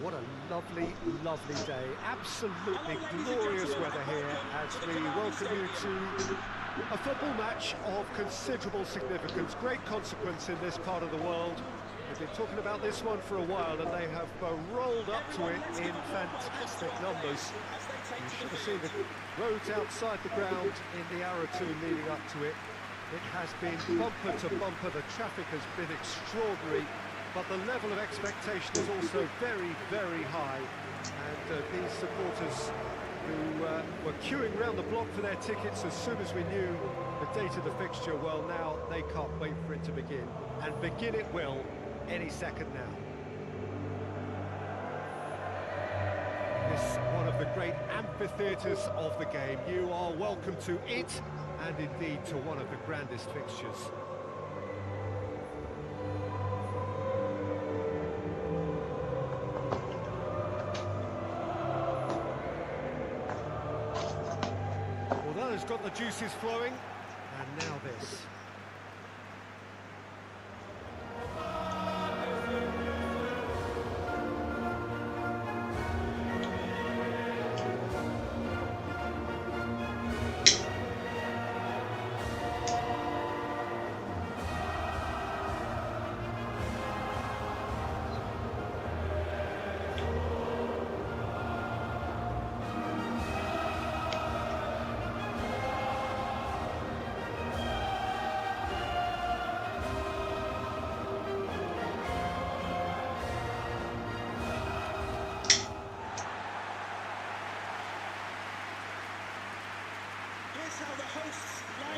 What a lovely, lovely day. Absolutely glorious weather here as we welcome you to a football match of considerable significance, great consequence in this part of the world. We've been talking about this one for a while and they have rolled up to it in fantastic numbers. You should have seen the roads outside the ground in the hour or two leading up to it. It has been bumper to bumper, the traffic has been extraordinary. But the level of expectation is also very, very high. And these supporters who were queuing round the block for their tickets as soon as we knew the date of the fixture, well, now they can't wait for it to begin. And begin it will any second now. This one of the great amphitheatres of the game. You are welcome to it, and indeed to one of the grandest fixtures. Has got the juices flowing, and now this.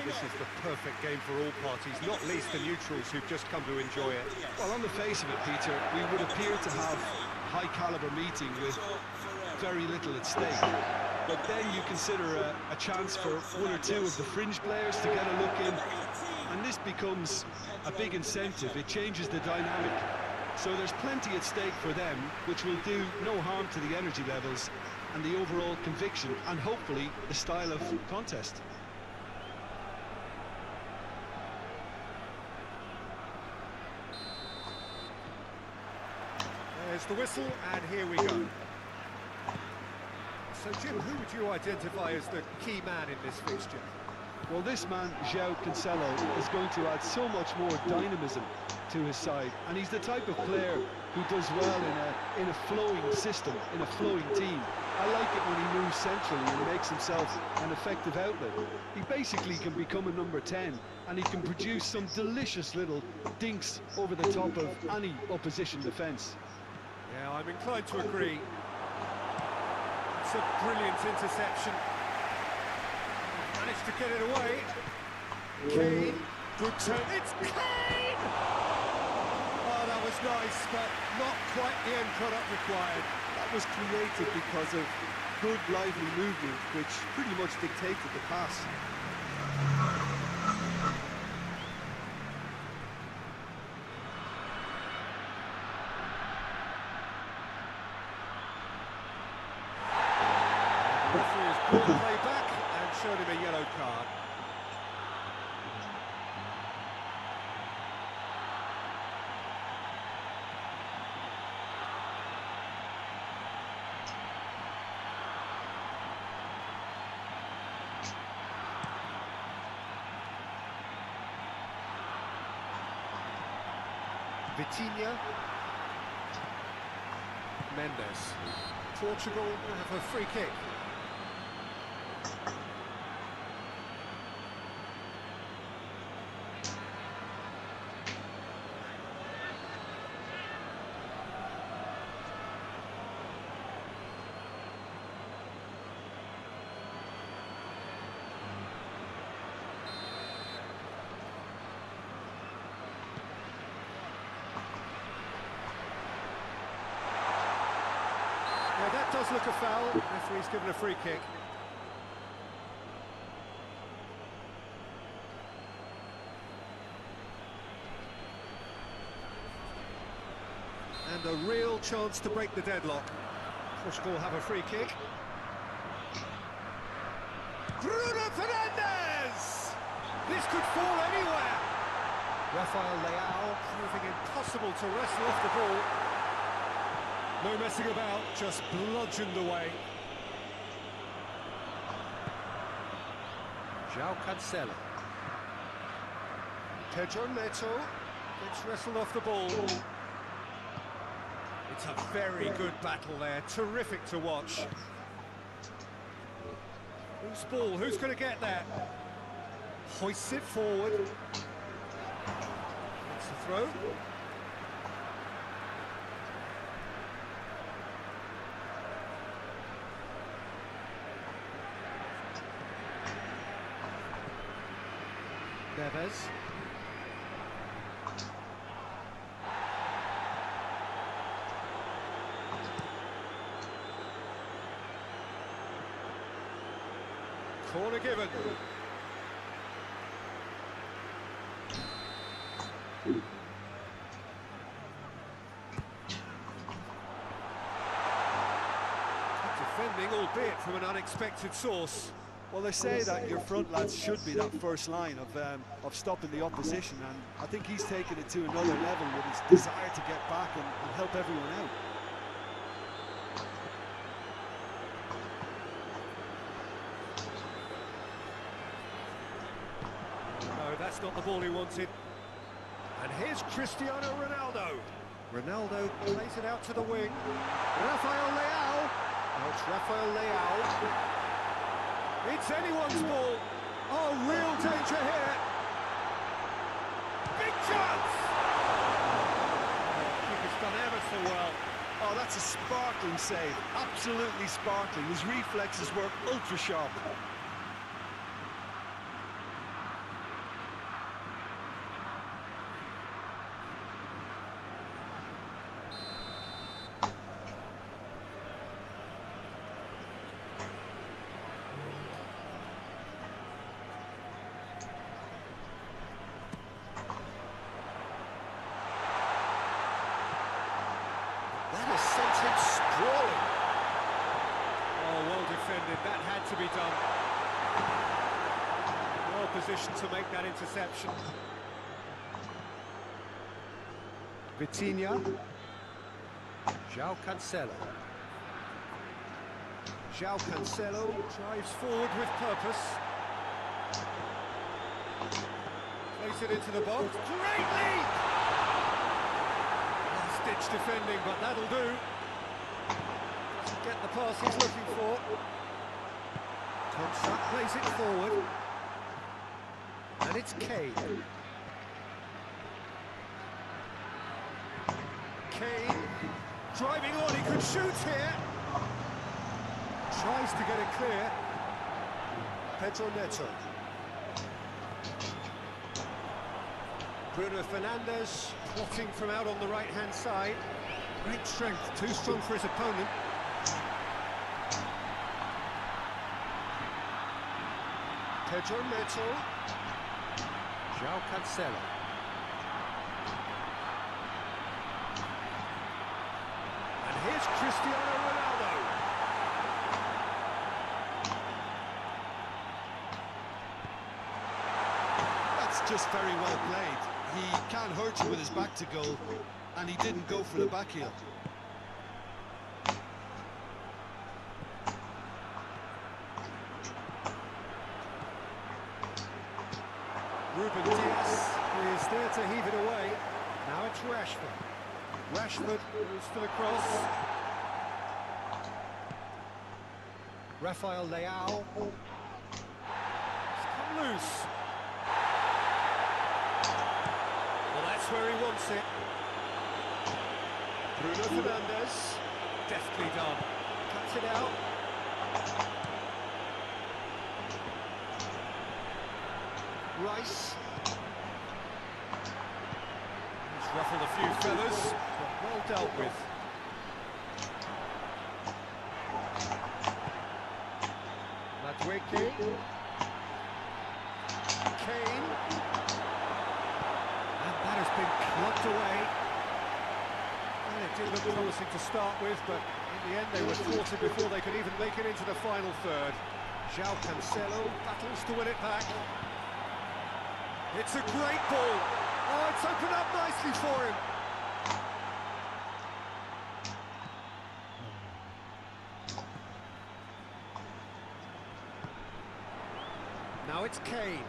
This is the perfect game for all parties, not least the neutrals who've just come to enjoy it. Well, on the face of it, Peter, we would appear to have high-caliber meeting with very little at stake. But then you consider a chance for one or two of the fringe players to get a look in, and this becomes a big incentive. It changes the dynamic. So there's plenty at stake for them, which will do no harm to the energy levels and the overall conviction, and hopefully the style of contest. There's the whistle, and here we go. So, Jim, who would you identify as the key man in this fixture? Well, this man, João Cancelo, is going to add so much more dynamism to his side, and he's the type of player who does well in a flowing system, in a flowing team. I like it when he moves centrally and makes himself an effective outlet. He basically can become a number 10, and he can produce some delicious little dinks over the top of any opposition defence. Yeah, I'm inclined to agree. It's a brilliant interception. Managed to get it away. Kane, good turn. It's Kane! Oh, that was nice, but not quite the end product required. That was created because of good, lively movement, which pretty much dictated the pass. The referee has brought the play back and showed him a yellow card. Vitinha. Mendes. Portugal have a free kick. Well, that does look a foul. Referee's given a free kick. And a real chance to break the deadlock. Portugal have a free kick. Bruno Fernandes! This could fall anywhere. Rafael Leao proving impossible to wrestle off the ball. No messing about, just bludgeoned away. João Cancelo. Pedro Neto gets wrestled off the ball. It's a very good battle there, terrific to watch. Whose ball, who's going to get that? Hoists it forward. It's a throw. Neves. Corner given. Defending, albeit from an unexpected source. Well, they say that your front lads should be that first line of stopping the opposition, and I think he's taken it to another level with his desire to get back and help everyone out. No, that's not the ball he wanted. And here's Cristiano Ronaldo. Ronaldo plays it out to the wing. Rafael Leao. Now it's Rafael Leao. It's anyone's ball. Oh, real danger here. Big chance! Keeper's done ever so well. Oh, that's a sparkling save. Absolutely sparkling. His reflexes work ultra sharp. That has sent him sprawling. Oh, well defended. That had to be done. Well positioned to make that interception. Vitinha. João Cancelo. João Cancelo drives forward with purpose. Plays it into the box. Great lead! Ditch defending, but that'll do. Doesn't get the pass he's looking for. Thompson plays it forward. And it's Kane. Kane driving on, he could shoot here. Tries to get it clear. Pedro Neto. Bruno Fernandes plotting from out on the right-hand side. Great strength, too strong for his opponent. Pedro Neto. João Cancelo. And here's Cristiano Ronaldo. That's just very well played. He can't hurt you with his back to goal, and he didn't go for the back heel. Ruben Dias is there to heave it away. Now it's Rashford. Rashford moves to the cross. Rafael Leao. It's come loose. Well, that's where he wants it. Bruno Fernandes. Deftly done. Cuts it out. Rice. He's ruffled a few feathers, but well dealt with. Madueke. Kane. And that has been clubbed away. And it did look promising to start with, but in the end they were thwarted before they could even make it into the final third. João Cancelo battles to win it back. It's a great ball. Oh, it's opened up nicely for him. Now it's Kane.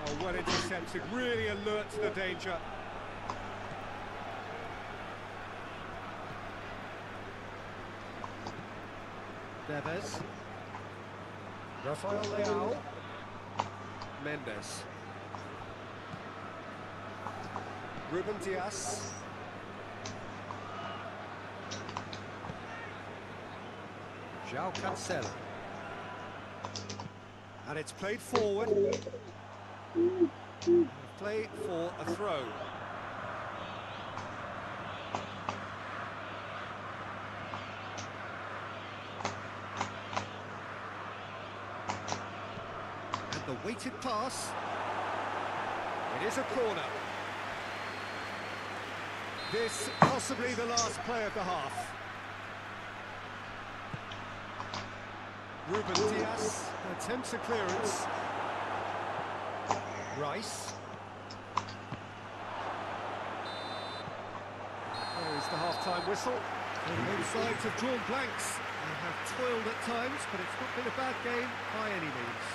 Oh, well intercepted, really alert to the danger. Neves. Rafael Leao. Mendes. Ruben Dias. João Cancelo. And it's played forward. Play for a throw. And the weighted pass. It is a corner. This possibly the last play of the half. Ruben Dias attempts a clearance. Rice. There is the half-time whistle. And both sides have drawn blanks. They have toiled at times, but it's not been a bad game by any means.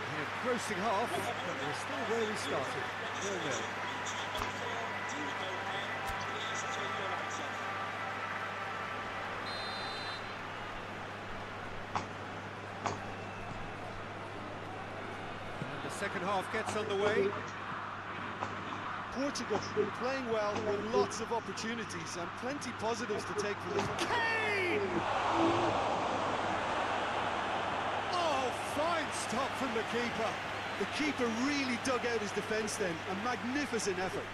An engrossing half, but we're still where we started. 0-0. Second half gets underway. Portugal playing well with lots of opportunities and plenty positives to take from this. Kane! Oh, fine stop from the keeper. The keeper really dug out his defence then. A magnificent effort.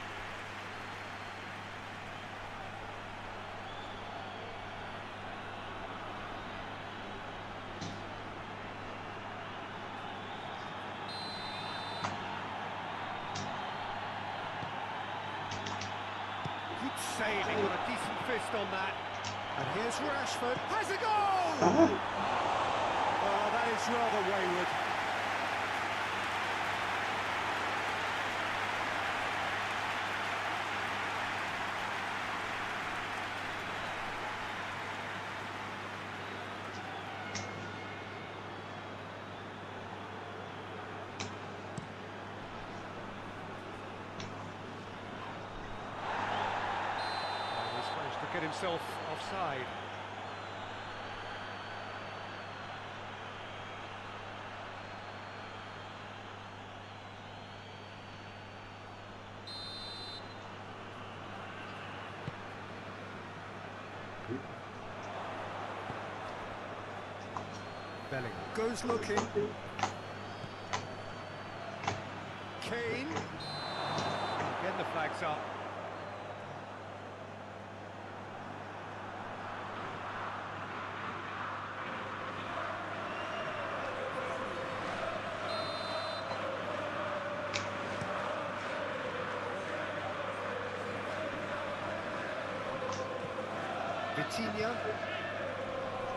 Saving, got a decent fist on that. And here's Rashford. Has a goal! Oh, that is rather wayward. Get himself offside. Bellingham goes looking. Kane. Again the flag's up. Vitinha,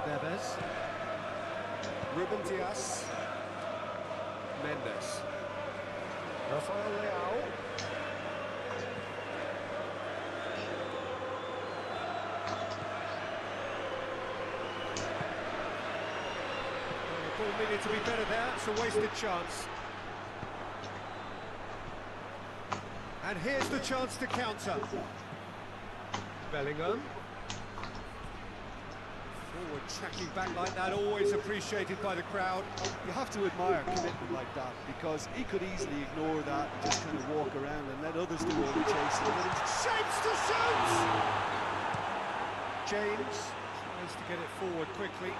Neves, Ruben Dias, Mendes, Rafael Leao, the ball needed to be better there, it's a wasted chance. And here's the chance to counter. Bellingham. Forward tracking back like that, always appreciated by the crowd. You have to admire commitment like that, because he could easily ignore that and just kind of walk around and let others do all the chasing. But it's Shapes to shoot! James tries to get it forward quickly.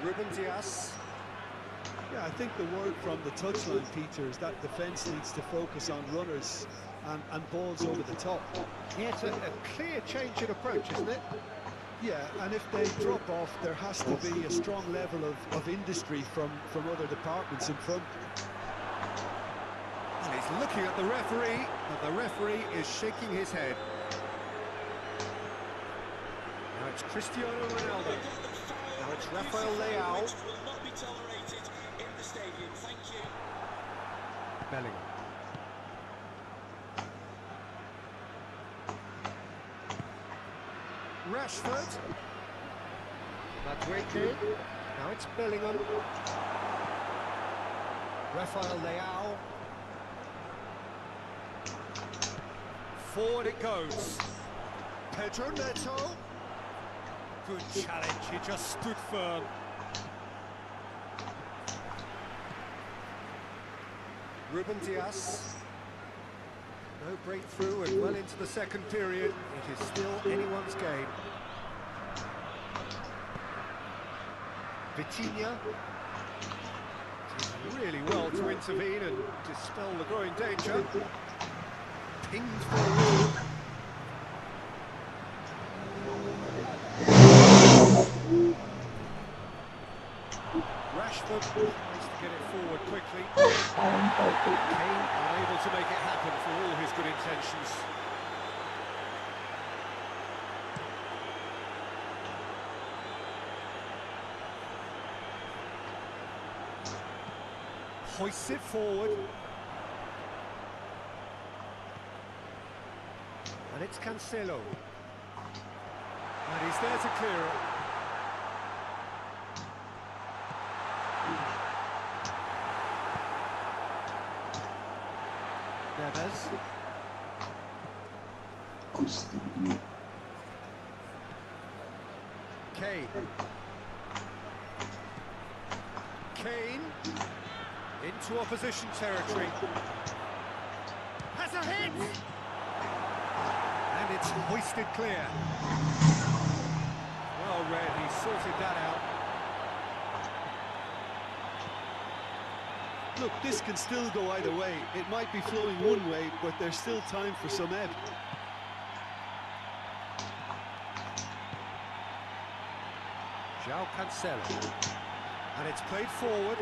Ruben Dias. Yeah, I think the word from the touchline, Peter, is that defence needs to focus on runners and balls over the top. Yeah, it's a clear change in approach, isn't it? Yeah, and if they drop off, there has to be a strong level of industry from other departments in front. And he's looking at the referee, but the referee is shaking his head. Now it's Cristiano Ronaldo. Now it's Rafael Leao. Will not be tolerated in the stadium. Thank you. Bellingham. Rashford. That's Wake. Now it's Bellingham. Rafael Leao. Forward it goes. Pedro Neto. Good challenge, he just stood firm. Ruben Dias. No breakthrough and well into the second period. It is still anyone's game. Vitinha. Did really well to intervene and dispel the growing danger. Pinged forward. Rashford tries to get it forward quickly. Kane unable to make it happen for all his good intentions. Hoists it forward. And it's Cancelo. And he's there to clear it. Neves. Kane into opposition territory. Has a hit! And it's hoisted clear. Well read, he sorted that out. Look, this can still go either way. It might be flowing one way, but there's still time for some ebb. João Cancelo. And it's played forward.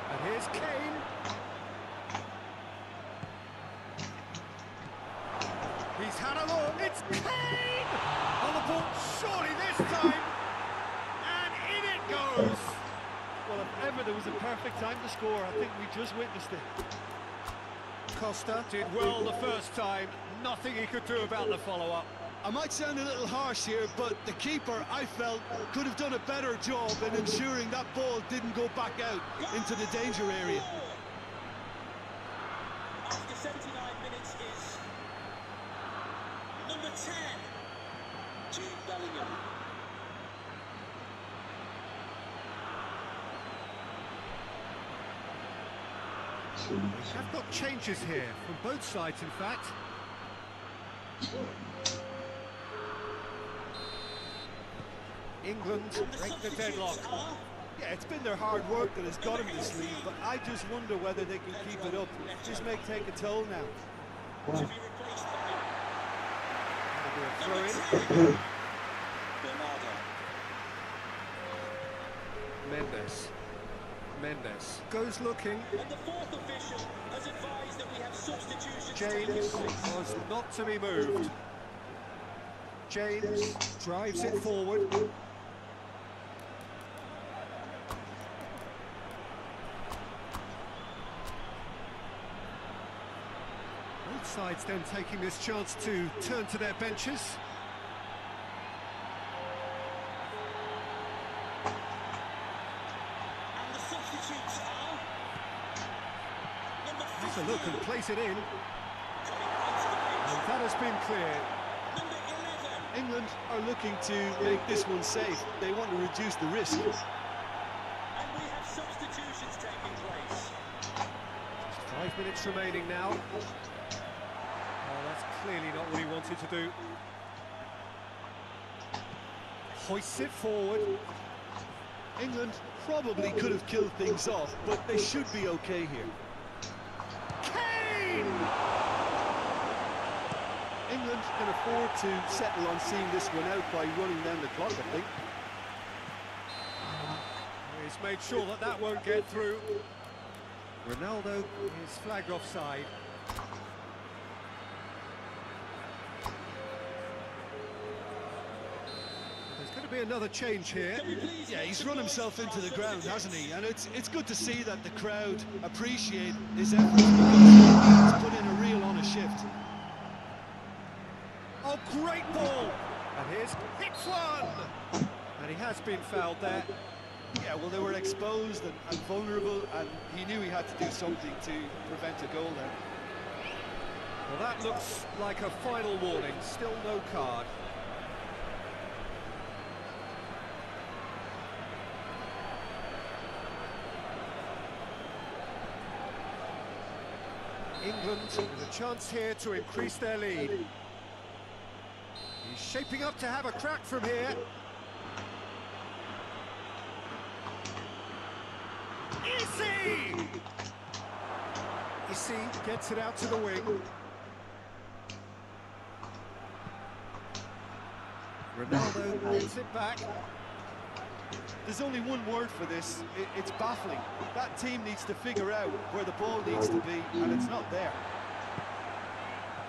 And here's Kane. He's had a look. It's Kane! On the ball, surely this time. And in it goes. Well, if ever there was a perfect time to score, I think we just witnessed it. Costa did well the first time. Nothing he could do about the follow-up. I might sound a little harsh here, but the keeper, I felt, could have done a better job in ensuring that ball didn't go back out into the danger area. After 79 minutes is number 10, Jude Bellingham. I've got changes here from both sides, in fact. England break the deadlock. Yeah, it's been their hard work that has got them this lead, but I just wonder whether they can keep it up. This may take a toll now. To be replaced by Throw in. Bernardo. Mendes goes looking. And the fourth official has advised that we have substitutions James taking place. was not to be moved. James drives it forward. Both sides then taking this chance to turn to their benches. And the substitutes are number Has a look and 15, place it in. coming onto the pitch, And that has been cleared. number 11. England are looking to make this one safe. They want to reduce the risk. And we have substitutions taking place. Just 5 minutes remaining now. Oh, that's clearly not what he wanted to do. hoists it forward. England probably could have killed things off, but they should be okay here. Kane! England can afford to settle on seeing this one out by running down the clock, I think. He's made sure that that won't get through. Ronaldo is flagged offside. There's going to be another change here. Yeah, he's run himself into the ground, hasn't he? And it's good to see that the crowd appreciate his efforts because he's put in a real honest shift. Oh, great ball! And here's hits one! And he has been fouled there. Yeah, well, they were exposed and vulnerable, and he knew he had to do something to prevent a goal there. Well, that looks like a final warning. Still no card. England with a chance here to increase their lead. He's shaping up to have a crack from here. Issy gets it out to the wing. Ronaldo wins it back. There's only one word for this, it's baffling. That team needs to figure out where the ball needs to be, and it's not there.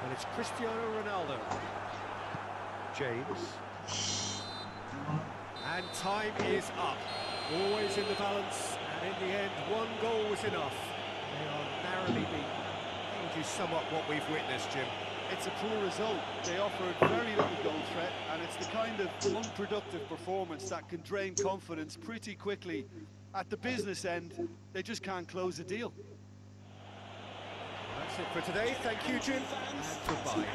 And it's Cristiano Ronaldo. James. And time is up. Always in the balance, and in the end, one goal was enough. They are narrowly beaten. How would you sum up what we've witnessed, Jim? It's a poor result. They offered very little goal threat, and it's the kind of unproductive performance that can drain confidence pretty quickly. At the business end, they just can't close a deal. That's it for today. Thank you, Jim, and goodbye.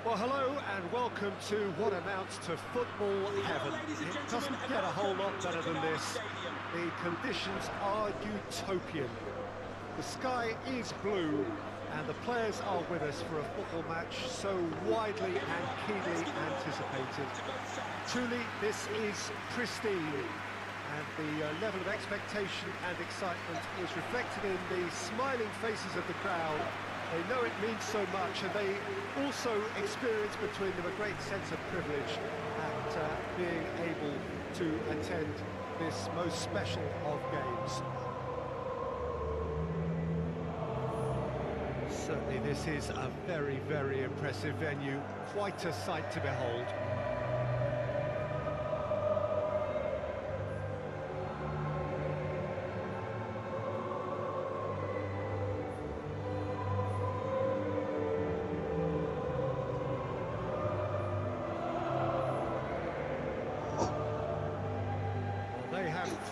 Well, hello and welcome to what amounts to football heaven. It doesn't get a whole lot better than this. The conditions are utopian. The sky is blue and the players are with us for a football match so widely and keenly anticipated. Truly, this is pristine, and the level of expectation and excitement is reflected in the smiling faces of the crowd. They know it means so much, and they also experience between them a great sense of privilege at being able to attend this most special of games. Certainly this is a very, very impressive venue, quite a sight to behold.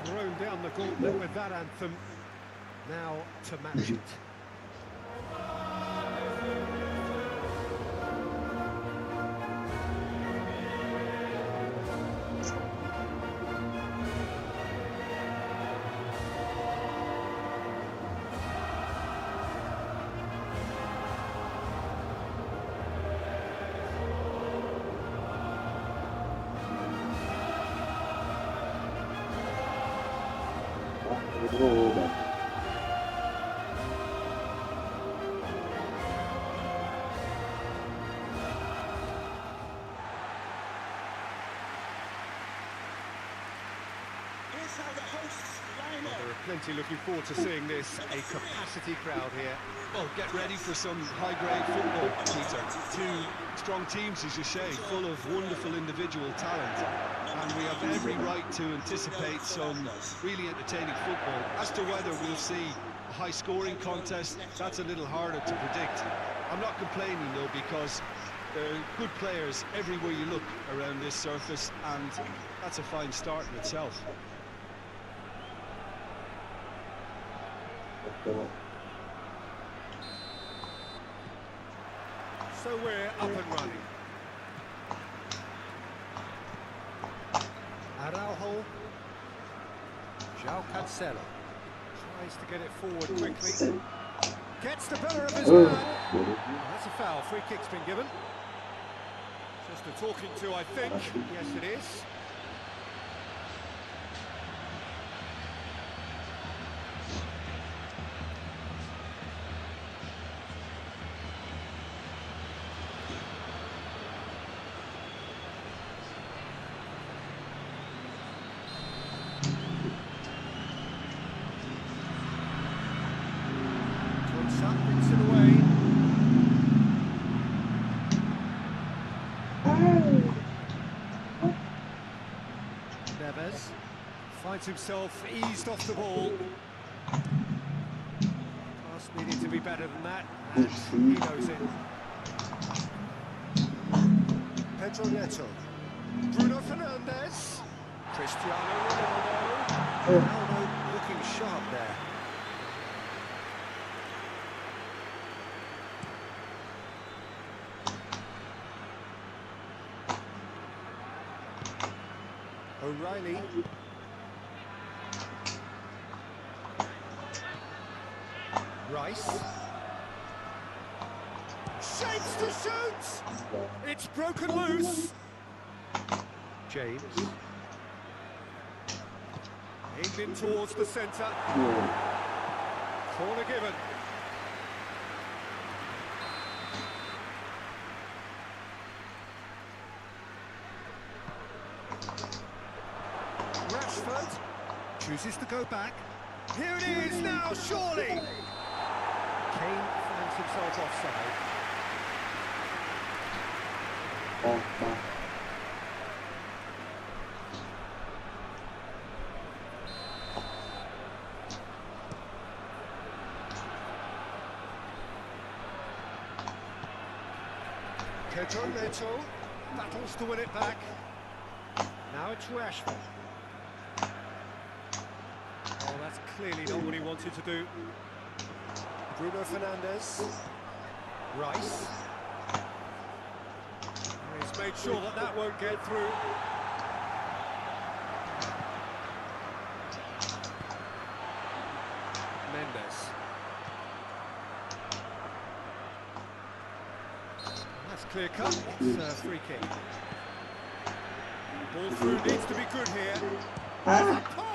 Thrown down the gauntlet with that anthem. Now to match it. There are plenty looking forward to seeing this. A capacity crowd here. Well, get ready for some high-grade football, Peter. Two strong teams, as you say, full of wonderful individual talent. and we have every right to anticipate some really entertaining football. As to whether we'll see a high-scoring contest, that's a little harder to predict. I'm not complaining though, because there are good players everywhere you look around this surface, and that's a fine start in itself. So we're up and running. Araujo. João Cancelo tries to get it forward quickly. Gets the better of his man. That's a foul. Free kick's been given. Just a talking to, I think. Yes, it is. Brings it away. Neves finds himself eased off the ball. Pass needed to be better than that, and he knows it. Pedro Neto. Bruno Fernandes. Cristiano Ronaldo. Ronaldo looking sharp there. O'Reilly. Rice. Shapes to shoot! It's broken loose. James. Aimed in towards the centre. Corner given. Rashford chooses to go back. Here it is now, surely! Kane finds himself offside. Pedro Neto battles to win it back. Now it's Rashford. Oh, that's clearly not what he wanted to do. Bruno Fernandes. Rice. He's made sure that that won't get through. Mendes. That's clear cut. It's a free kick. Ball through needs to be good here. Pop! Goal!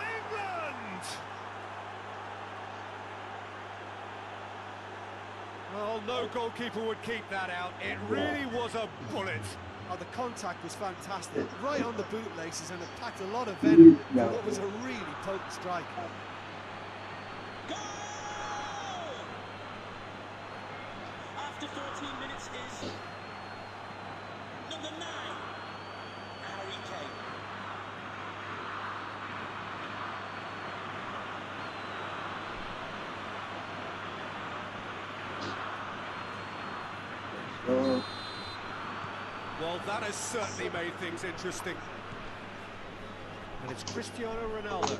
England! Well, no goalkeeper would keep that out. It really was a bullet. Oh, the contact was fantastic, right on the bootlaces, and it packed a lot of venom for what was a really potent strike. Goal! After 14 minutes is number 9, Harry Kane. Well, that has certainly made things interesting. And it's Cristiano Ronaldo.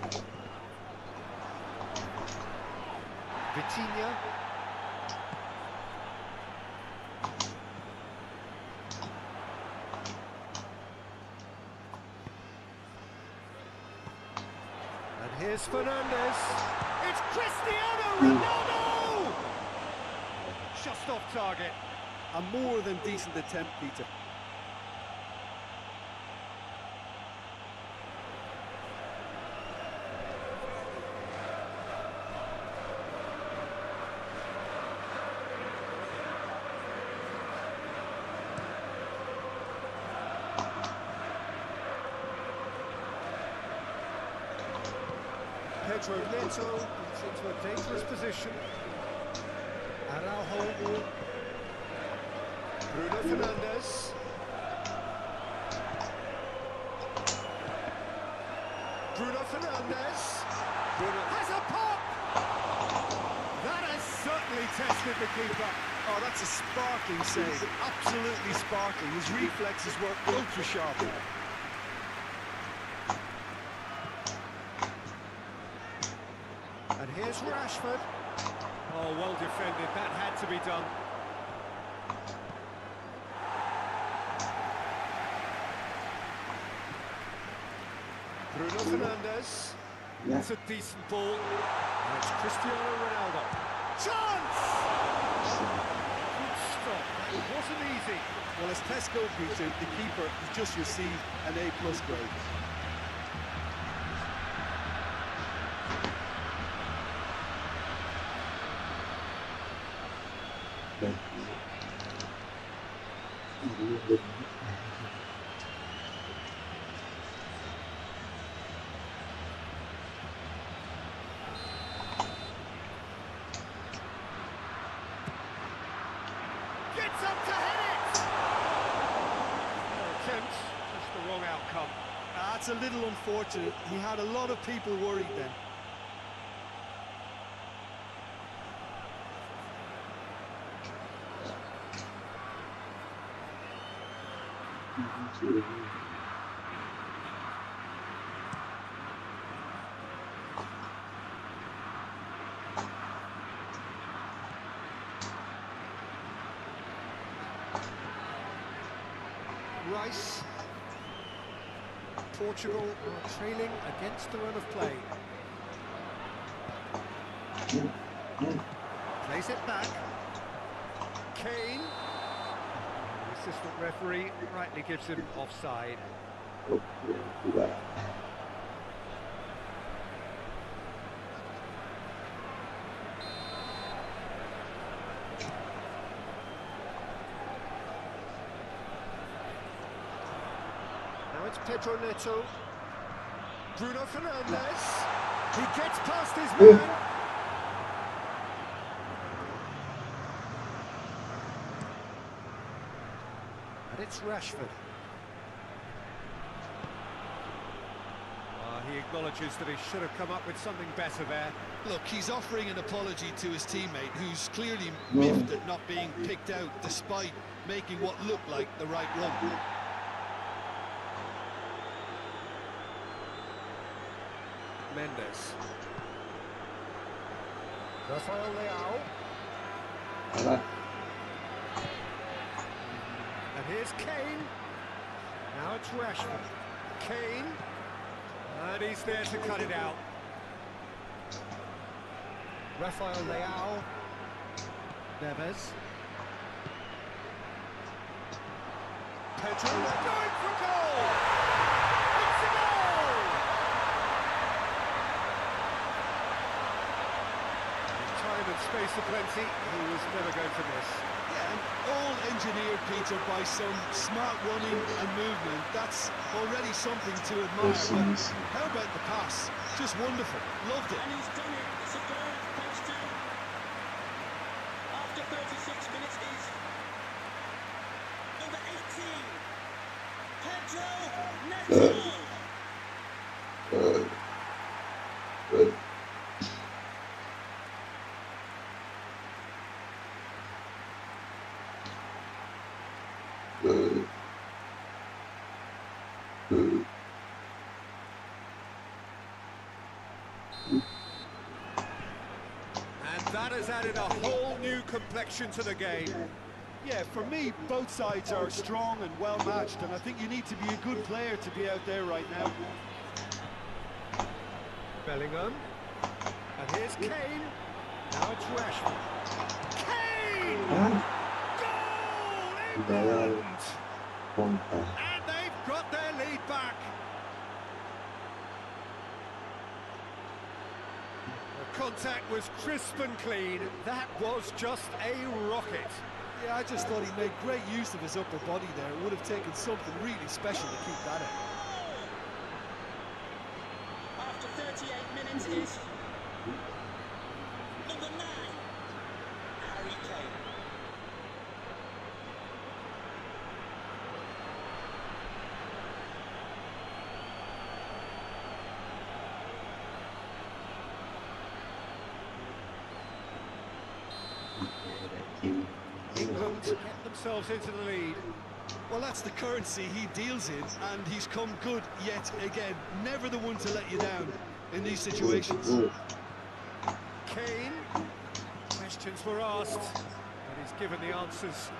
Vitinha. And here's Fernandes. It's Cristiano Ronaldo! Just off target. A more than decent attempt, Peter. Pedro Neto gets into a dangerous position. Araujo. Bruno Fernandes. Bruno Fernandes. Bruno has a pop! That has certainly tested the keeper. Oh, that's a sparkling save. Absolutely sparkling. His reflexes were ultra sharp. And here's Rashford. Oh, well defended. That had to be done. Bruno Fernandes. Yeah. That's a decent ball. And it's Cristiano Ronaldo. Chance! Good stop. That wasn't easy. Well, as Tesco Peter, the keeper has just received an A+ grade. Gets up to hit it! No attempt, just the wrong outcome. That's a little unfortunate. He had a lot of people worried then. Rice. Portugal are trailing against the run of play. Plays it back. Kane. The assistant referee rightly gives him offside. Now it's Pedro Neto. Bruno Fernandes. He gets past his man. And it's Rashford. He acknowledges that he should have come up with something better there. Look, he's offering an apology to his teammate, who's clearly miffed at not being picked out despite making what looked like the right run. Mendes. Rafael Leao. And here's Kane. Now it's Rashford. Kane. And he's there to cut it out. Rafael Leao. Neves. Pedro. They're going for goal! It's a goal! Time and space aplenty, he was never going to miss. Yeah, and all engineered, Peter, by some smart running and movement. That's already something to admire. But how about the pass? Just wonderful. Loved it. And he's done it. It's a goal for Pes 2. After 36 minutes is number 18, Pedro Neto. And that has added a whole new complexion to the game. Yeah, for me, both sides are strong and well matched, and I think you need to be a good player to be out there right now. Bellingham. And here's Kane. Now it's Rashford. Kane! Goal! England! And they've got their lead back. The contact was crisp and clean. That was just a rocket. Yeah, I just thought he made great use of his upper body there. It would have taken something really special to keep that out. After 38 minutes is number 9, Harry Kane. themselves into the lead. Well, that's the currency he deals in, and he's come good yet again. Never the one to let you down in these situations. Kane. Questions were asked, but he's given the answers.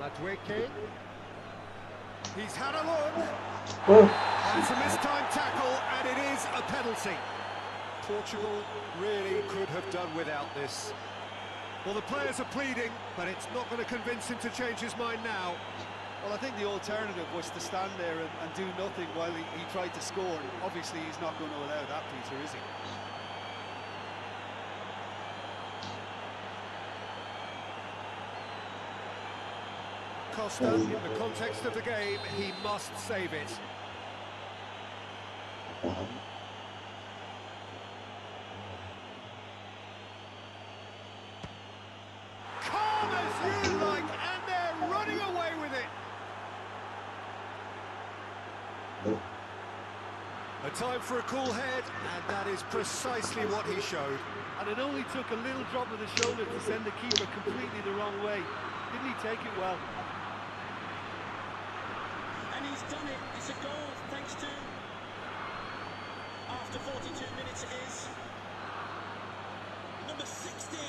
Madueke. He's had a look. That's a mistimed tackle, and it is a penalty. Portugal really could have done without this. Well, the players are pleading, but it's not going to convince him to change his mind now. Well, I think the alternative was to stand there and do nothing while he tried to score. Obviously, he's not going to allow that, Peter, is he? Costa, in the context of the game, he must save it. Calm as you like, and they're running away with it. A time for a cool head, and that is precisely what he showed. And it only took a little drop of the shoulder to send the keeper completely the wrong way. Didn't he take it well? And he's done it. It's a goal thanks to, after 42 minutes it is, number 16.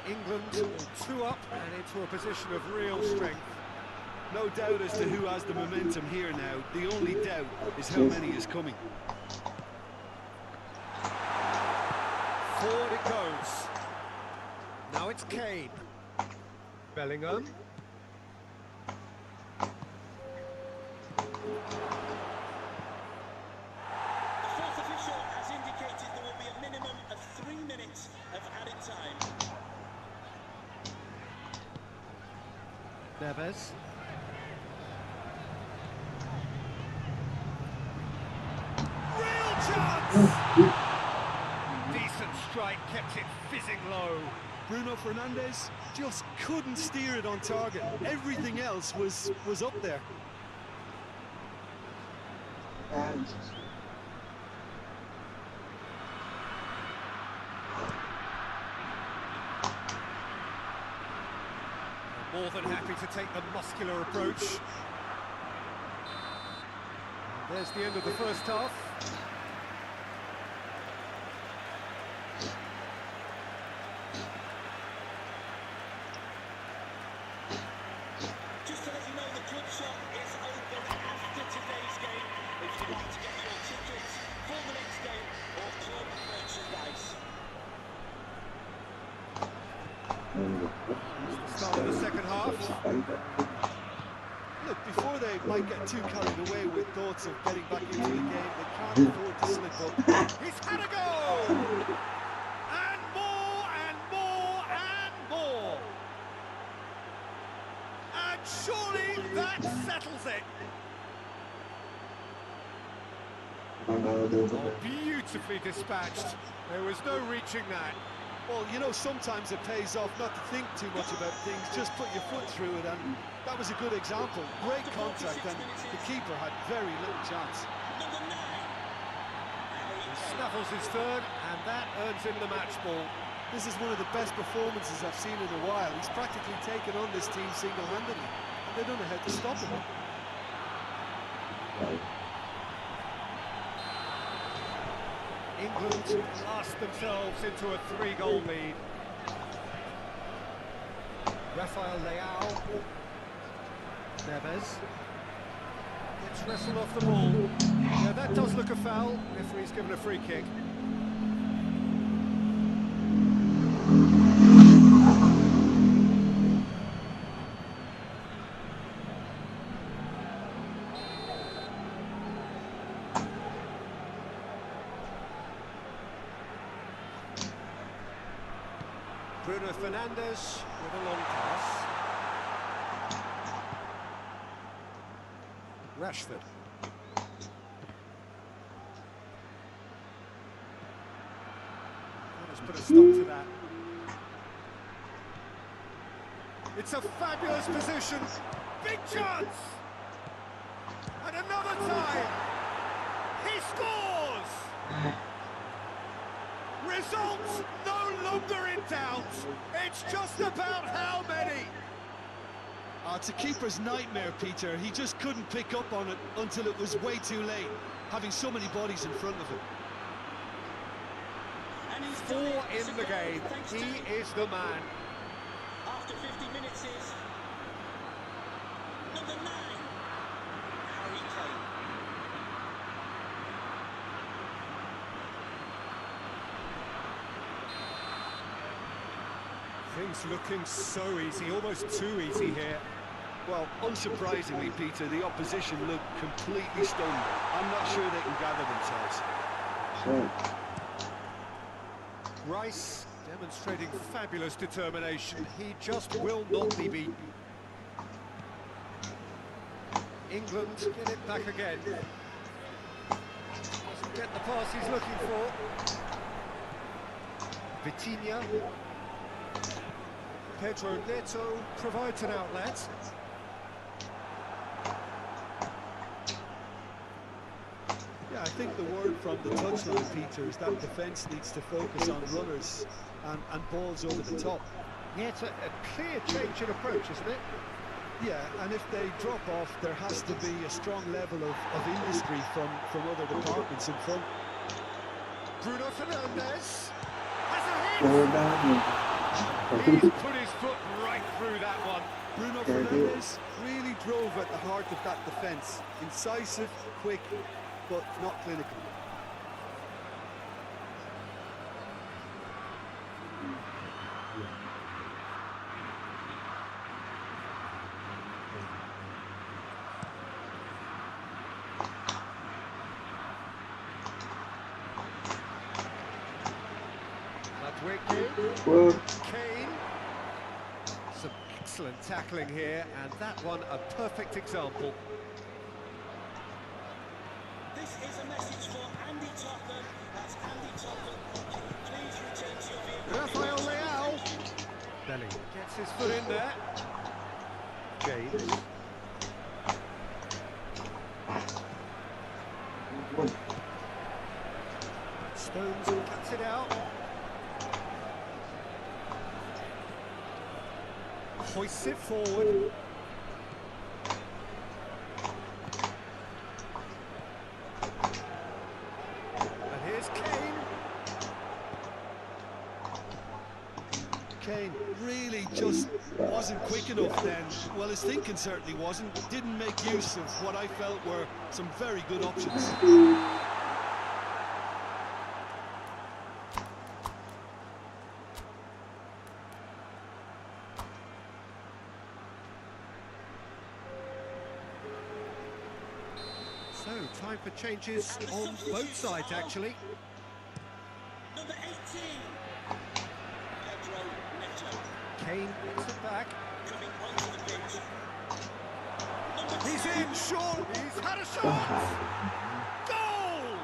England will 2 up and into a position of real strength. No doubt as to who has the momentum here now. The only doubt is how many is coming. Forward it goes. Now it's Kane. Bellingham. The fourth official has indicated there will be a minimum of 3 minutes of added time. Neves. Real chance! Decent strike, kept it fizzing low. Bruno Fernandes just couldn't steer it on target. Everything else was up there. More than happy to take the muscular approach. And there's the end of the first half. Just to let you know, the club shop is open after today's game if you'd like to get your tickets for the next game or club merchandise. Start of the second half. Look, before they might get too carried away with thoughts of getting back into the game, they can't afford to slip up. He's had a go! And more, and more, and more! And surely that settles it! Oh, beautifully dispatched. There was no reaching that. Well, you know, sometimes it pays off not to think too much about things, just put your foot through it, and that was a good example. Great contact, and the keeper had very little chance. Number 9. He snuffles his third, and that earns him the match ball. This is one of the best performances I've seen in a while. He's practically taken on this team single-handedly, and they don't know how to stop him. England blast themselves into a 3-goal lead. Rafael Leao. Neves. Gets wrestled off the ball. Yeah, that does look a foul. Referee's given a free kick. Bruno Fernandes with a long pass. Rashford. Let's put a stop to that. It's a fabulous position. Big chance! And another time! He scores! Results no longer in doubt. It's just about how many. It's a keeper's nightmare, Peter. He just couldn't pick up on it until it was way too late, having so many bodies in front of him. And he's 4 done it. in the game. He is the man. After 50 minutes is number 9, Harry Kane. Things looking so easy, almost too easy here. Well, unsurprisingly, Peter, the opposition look completely stunned. I'm not sure they can gather themselves. So, Rice demonstrating fabulous determination. He just will not be beaten. England get it back again. Doesn't get the pass he's looking for. Vitinha. Pedro Neto provides an outlet. Yeah, I think the word from the touchline, Peter, is that defence needs to focus on runners and balls over the top. Yeah, it's a clear change in approach, isn't it? Yeah, and if they drop off, there has to be a strong level of industry from other departments in front. Bruno Fernandes has a four hit! down. He's put his foot right through that one. Bruno Very good. Fernandes really drove at the heart of that defence. Incisive, quick, but not clinical. Whoa. Kane. Some excellent tackling here, and that one a perfect example. This is a message for Andy Tottenham. That's Andy Tottenham. Please return to your vehicle. Rafael Leao. Belly gets his foot in there. James. Stones cuts it out. Hoists it forward. And here's Kane. Kane really just wasn't quick enough then. Well, his thinking certainly wasn't. Didn't make use of what I felt were some very good options. So, time for changes on both sides, actually. Number 18, Pedro Neto. Kane gets it back. Coming onto the pitch. Number He's 2, in, Sean. He's had a shot. Goal!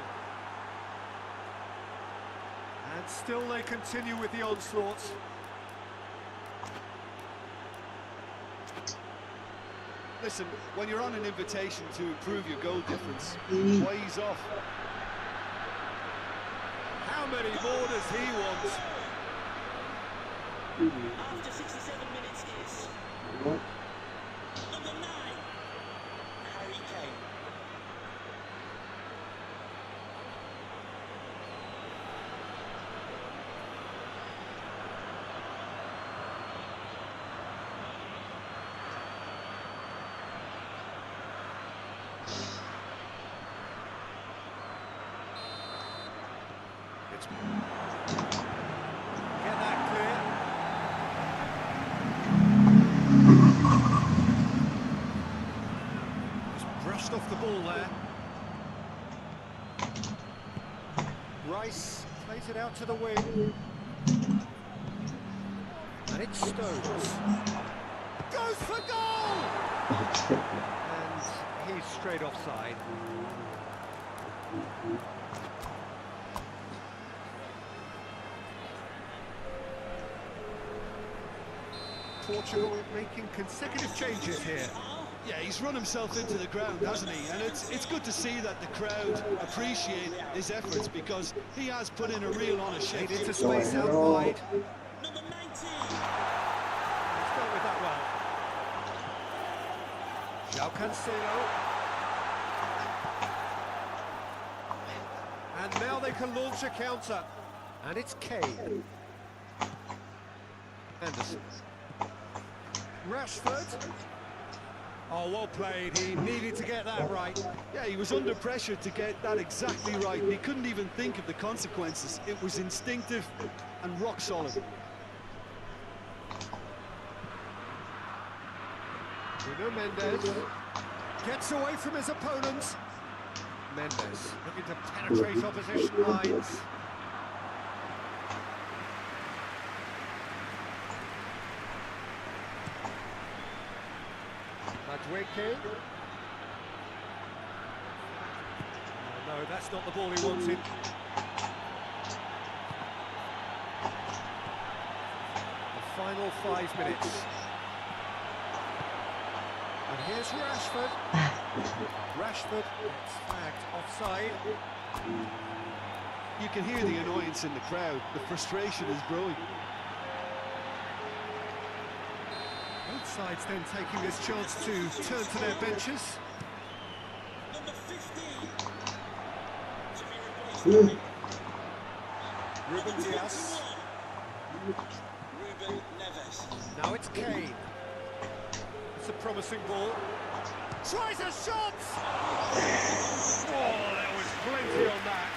And still they continue with the onslaught. Listen, when you're on an invitation to improve your goal difference, why ease off? How many more does he want? after 67 minutes is What? number 9, Harry Kane. It's... Get that clear. Just brushed off the ball there. Rice plays it out to the wing. And it's Stones. Goes for goal! And he's straight offside. Portugal making consecutive changes here. Yeah, he's run himself into the ground, hasn't he? And it's good to see that the crowd appreciate his efforts, because he has put in a real honest Made shift. into space out wide. Number 19. He's dealt with that well. João Cancelo. And now they can launch a counter. And it's Kane. Anderson. Rashford. Oh, well played. He needed to get that right. Yeah, he was under pressure to get that exactly right, and he couldn't even think of the consequences. It was instinctive and rock solid. Bruno Mendes gets away from his opponents. Mendes looking to penetrate opposition lines. Madueke. Oh, no, that's not the ball he wanted. The final 5 minutes. And here's Rashford. Rashford gets flagged offside. You can hear the annoyance in the crowd. The frustration is growing. Both sides then taking this chance to turn to their benches. Number 15. To be replaced by Ruben Dias. Ruben Neves. Now it's Kane. It's a promising ball. Tries a shot! Oh, there was plenty on that.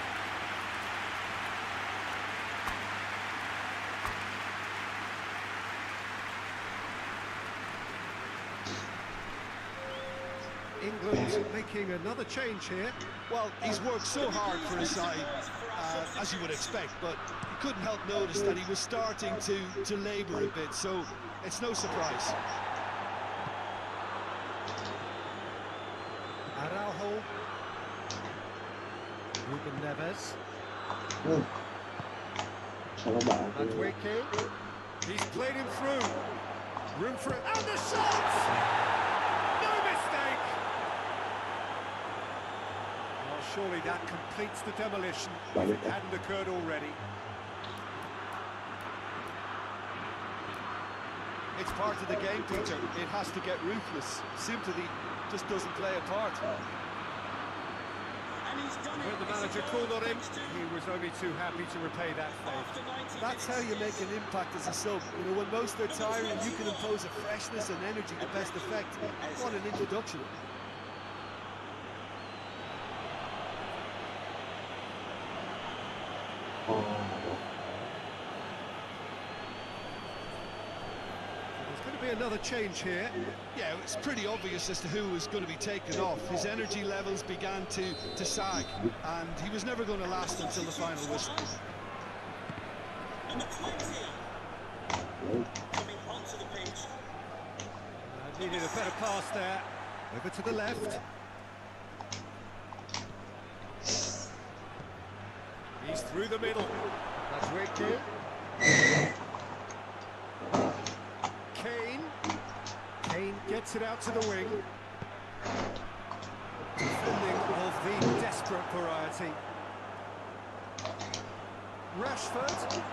England making another change here. Well, he's worked so hard for his side, as you would expect, but you couldn't help notice that he was starting to labour a bit, so it's no surprise. Araujo. Ruben Neves. Madueke. He's played him through. Room for it. And the shot! No mistake! Well, surely that completes the demolition if it hadn't occurred already. It's part of the game, Peter. It has to get ruthless. Sympathy just doesn't play a part. And he's done it. When the manager called on him, he was only too happy to repay that favour. That's how you make an impact as a sub. You know, when most are tiring, you can impose a freshness and energy to best effect. What an introduction. There's going to be another change here. Yeah, it's pretty obvious as to who was going to be taken off. His energy levels began to sag, and he was never going to last until the final whistle. Number 20. Coming onto the pitch. Needed a better pass there. Over to the left. He's through the middle. That's Wicked. Kane gets it out to the wing. Defending of the desperate variety. Rashford.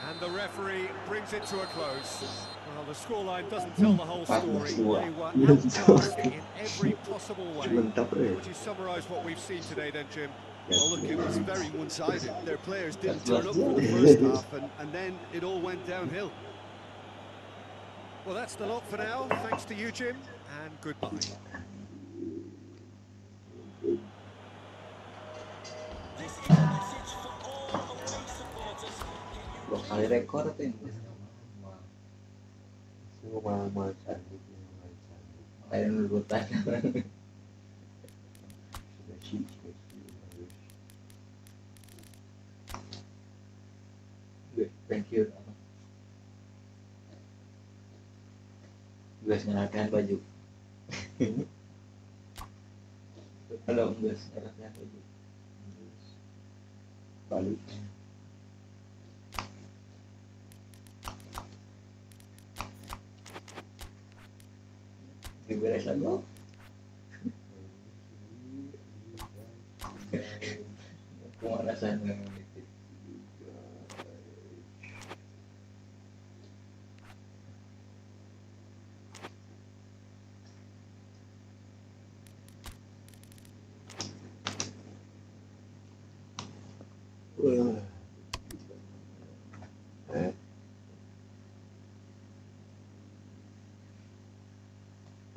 And the referee brings it to a close. Well, the scoreline doesn't tell the whole story. They were outclassed in every possible way. Would you summarise what we've seen today then, Jim? Well, look, it was very one-sided. Their players didn't turn up for the first half, and then it all went downhill. Well, that's the lot for now. Thanks to you, Jim, and goodbye. This is a message for all away supporters. Kali rekor atau ini? Semua mal cantik, kayak nurutan. Thank you. Guys ngelatihan baju. Halo guys, ngelatihan baju. Balik. beres lagu. Pemanasan.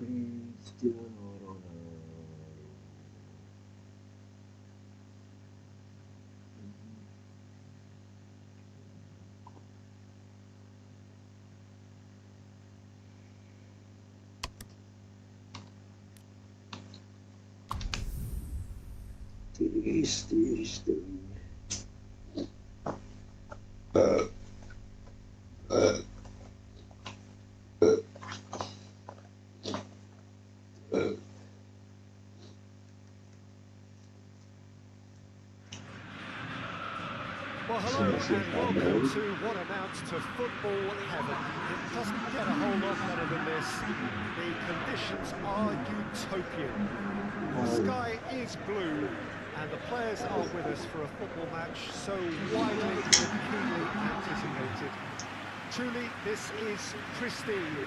Cristiano Ronaldo. Tiris. Well, hello and welcome to what amounts to football heaven. It doesn't get a whole lot better than this. The conditions are utopian. The sky is blue and the players are with us for a football match so widely and keenly anticipated. Truly, this is pristine.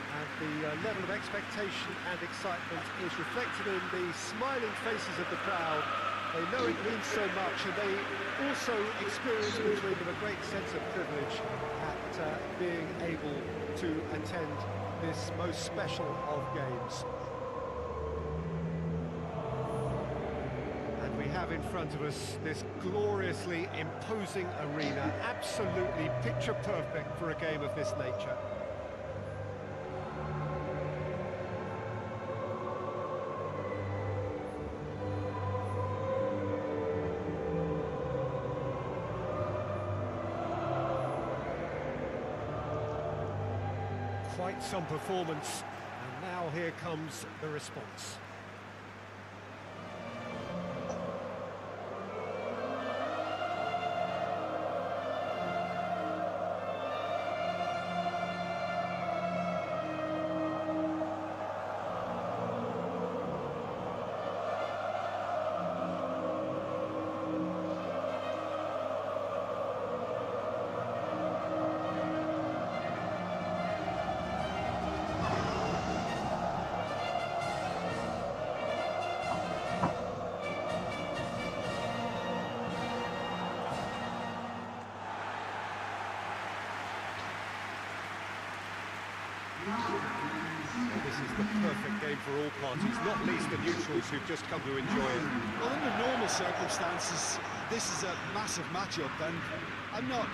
And the level of expectation and excitement is reflected in the smiling faces of the crowd. They know it means so much, and they also experience between them a great sense of privilege at being able to attend this most special of games. And we have in front of us this gloriously imposing arena, absolutely picture perfect for a game of this nature. Quite some performance, and now here comes the response. This is the perfect game for all parties, not least the neutrals who've just come to enjoy it. Well, under normal circumstances, this is a massive matchup, and I'm not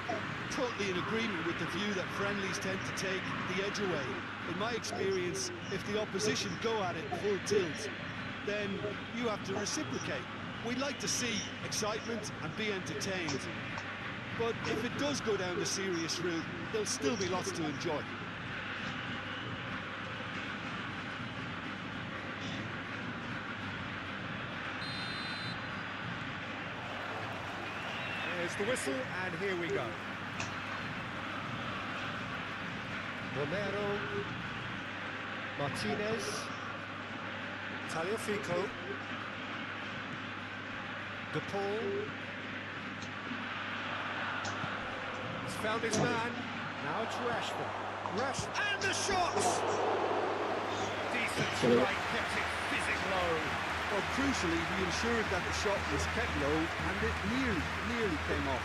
totally in agreement with the view that friendlies tend to take the edge away. In my experience, if the opposition go at it full tilt, then you have to reciprocate. We'd like to see excitement and be entertained, but if it does go down the serious route, there'll still be lots to enjoy. There's the whistle, and here we go. Romero, Martinez, Tagliafico, De Paul. He's found his man. Now it's Rashford. And the shots! Decent strike, kept it fizzing low. Well, crucially, he ensured that the shot was kept low and it nearly came off.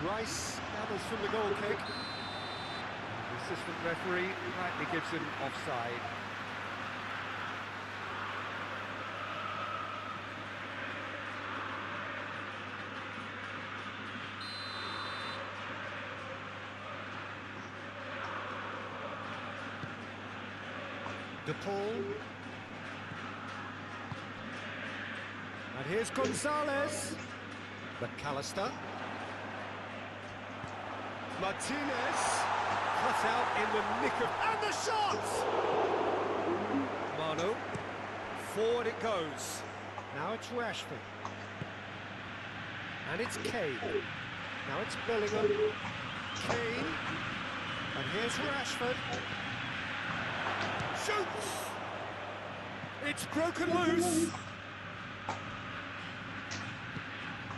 Rice gathers from the goal kick. The assistant referee rightly gives him offside. De Paul. And here's Gonzalez. McAllister. Martinez. cut out in the nick of... And the shot! Manu. Forward it goes. Now it's Rashford. And it's Kane. Now it's Bellingham. Kane. And here's Rashford. Shoots! It's broken loose.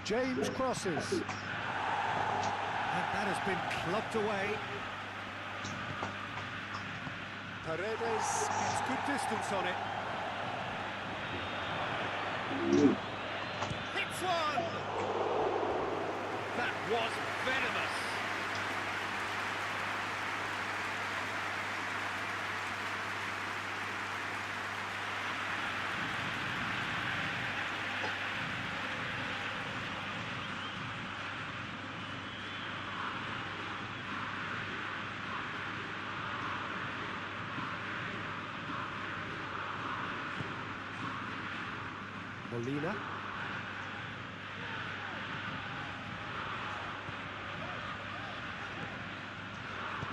James crosses. And that has been clubbed away. Paredes gets good distance on it. Hits one! That was venomous. Molina.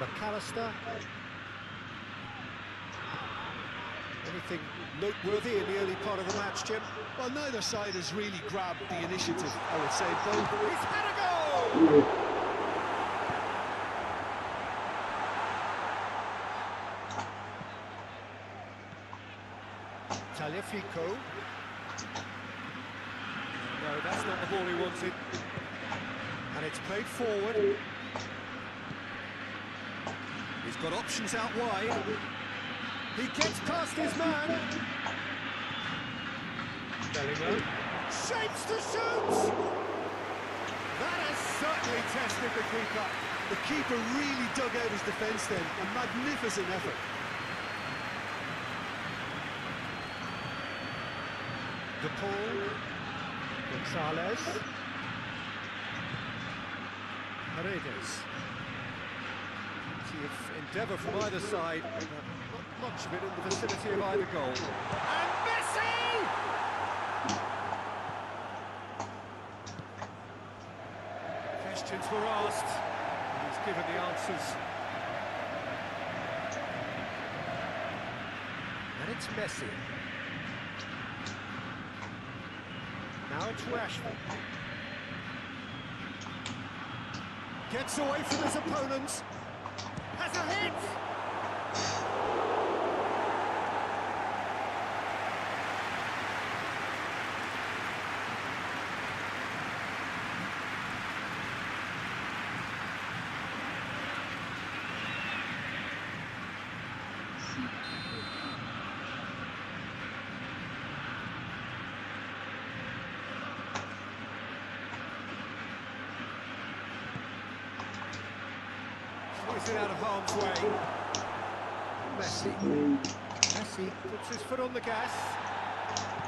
McAllister. Anything noteworthy in the early part of the match, Jim? Well, neither side has really grabbed the initiative, I would say. Both. He's had a goal! Tagliafico. No, that's not the ball he wanted. And it's played forward. He's got options out wide. He gets past his man. Bellingham. Shapes to shoot! That has certainly tested the keeper. The keeper really dug out his defence then. A magnificent effort. De Paul. Gonzalez. Paredes. See if endeavour from either side, but not much of it in the vicinity of either goal. And Messi! Questions were asked, and he's given the answers. And it's Messi. Now it's Rashford. Gets away from his opponents. Has a hit! Is it out of harm's way? Messi. Messi puts his foot on the gas.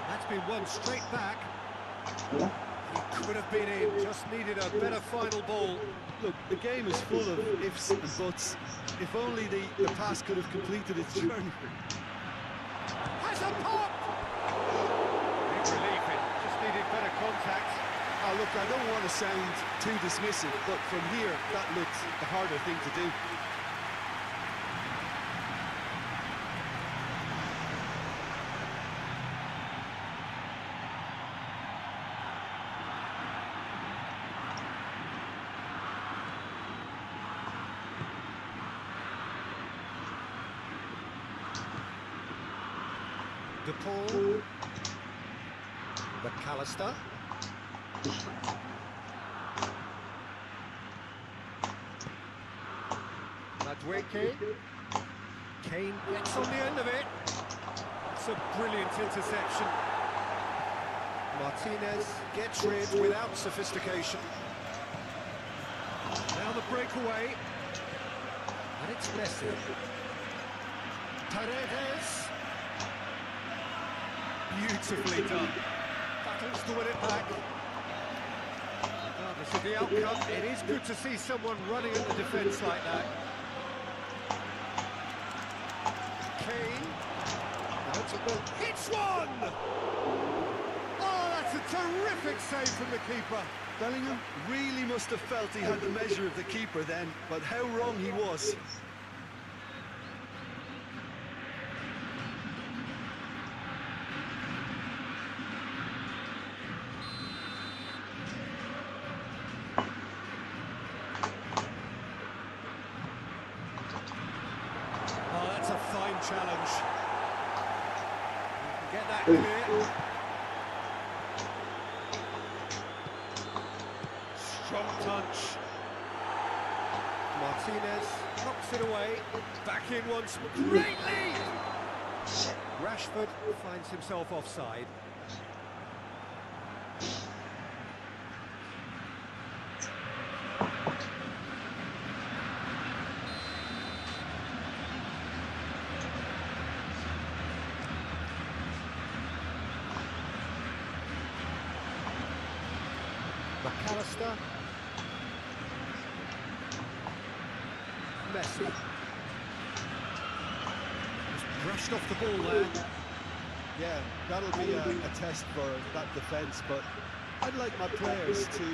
That's been one straight back. He could have been in, just needed a better final ball. Look, the game is full of ifs and buts. If only the pass could have completed its journey. Has a pop! Big relief, it just needed better contact. Oh, look, I don't want to sound too dismissive, but from here, that looks the harder thing to do. De Paul. McAllister. Madueke. Kane gets on the end of it. It's a brilliant interception. Martinez gets rid without sophistication. Now the breakaway. And it's Messi. Paredes. Beautifully done. Battles to win it back. Regardless of the outcome, it is good to see someone running at the defence like that. Kane. That's a goal. Hits one! Oh, that's a terrific save from the keeper. Bellingham really must have felt he had the measure of the keeper then, but how wrong he was. challenge. You can get that clear. Strong touch. Martinez knocks it away. Back in once more. Great lead! Rashford finds himself offside. McAllister. Messi. Just brushed off the ball there. Yeah, that'll be a test for that defence, but I'd like my players to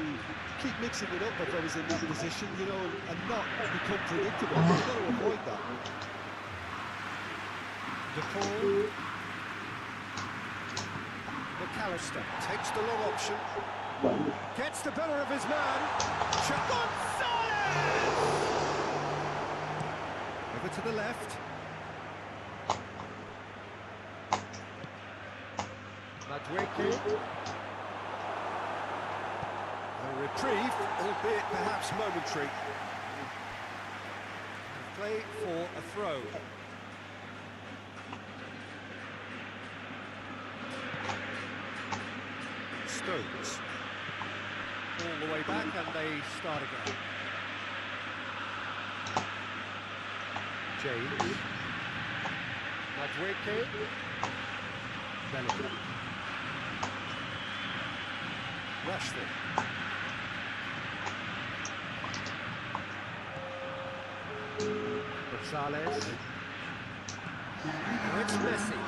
keep mixing it up if I was in that position, you know, and not become predictable. You've got to avoid that. DePaul. McAllister takes the long option. Gets the better of his man. Gonzalez! Over to the left. Madueke. A reprieve, albeit perhaps momentary. Play for a throw. Stones. All the way back and they start again. James. Madueke. Bellingham. Rashford. Gonzalez. Now it's Messi.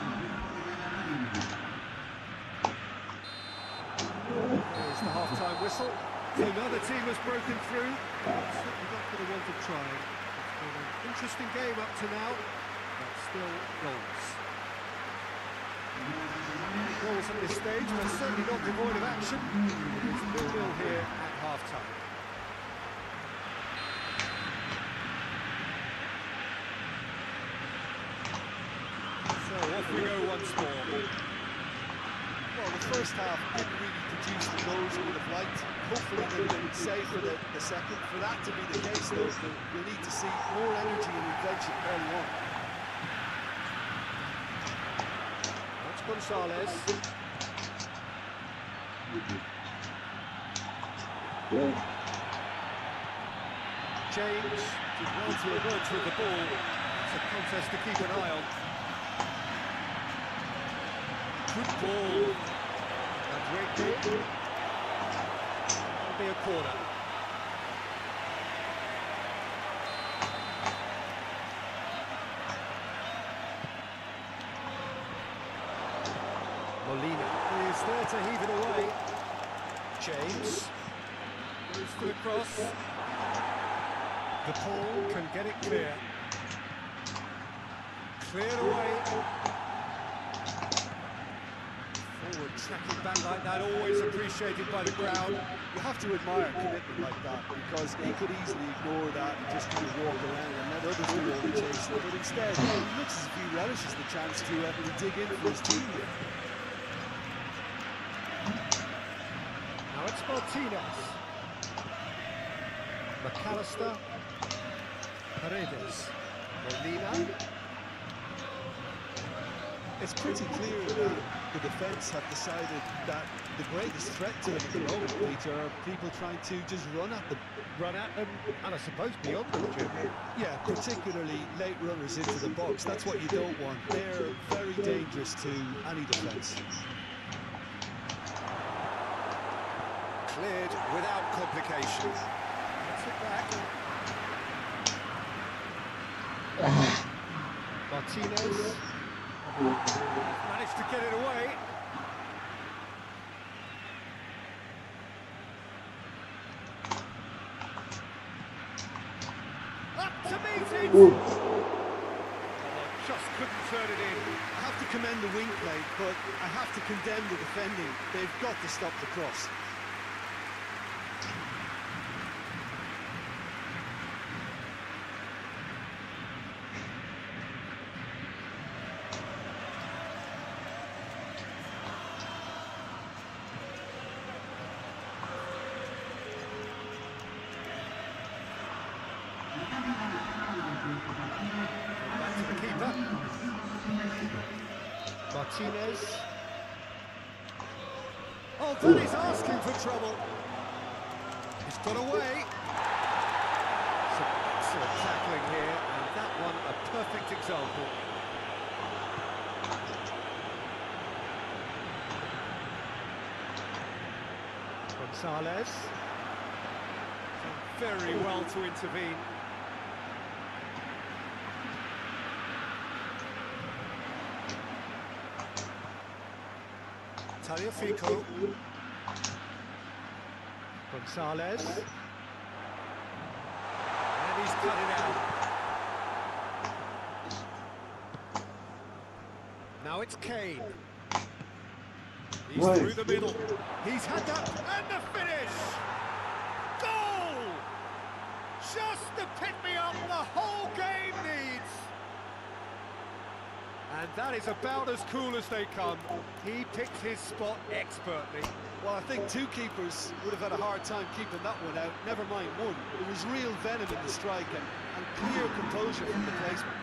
There's the half-time whistle. So another team has broken through. Certainly not going to want to try. It's been an interesting game up to now, but still goals. Goals at this stage, but certainly not devoid of action. It's 0-0 here at half-time. So off we go once more. Well, the first half didn't really produce the goals we would have liked. Hopefully they've been safe for the second. For that to be the case, though, you'll need to see more energy and invention early on. That's Gonzalez. James did well to emerge with the ball. It's a contest to keep an eye on. Good ball. Madueke. That'll be a corner. Molina is there to heave it away. James goes for the cross. DePaul can get it clear. Cleared away. Forward tracking back like that, always appreciated by the crowd. You have to admire commitment like that, because he could easily ignore that and just kind of walk around and let others do all the chasing. But instead, he looks as if he relishes the chance to dig in for his team here. Now it's Martinez. McAllister. Paredes. Molina. It's pretty clear that the defence have decided that the greatest threat to them at the moment, Peter, are people trying to just run at them. Run at them, and I suppose beyond them, Jim. Yeah, particularly late runners into the box. That's what you don't want. They're very dangerous to any defence. Cleared without complication. That's it back. Martinez. Managed to get it away. Up to meet it! Oh, just couldn't turn it in. I have to commend the wing play, but I have to condemn the defending. They've got to stop the cross. Martinez. Oh, that is asking for trouble. He's got away. Some excellent tackling here, and that one a perfect example. Gonzalez. Done very well to intervene. Tagliafico. Gonzalez. And he's cut it out. Now it's Kane. He's Right. through the middle. He's had that, and the finish! Goal! Just the pick-me-up the whole game needs. And that is about as cool as they come. He picked his spot expertly. Well, I think two keepers would have had a hard time keeping that one out, never mind one. There was real venom in the strike and clear composure from the placement.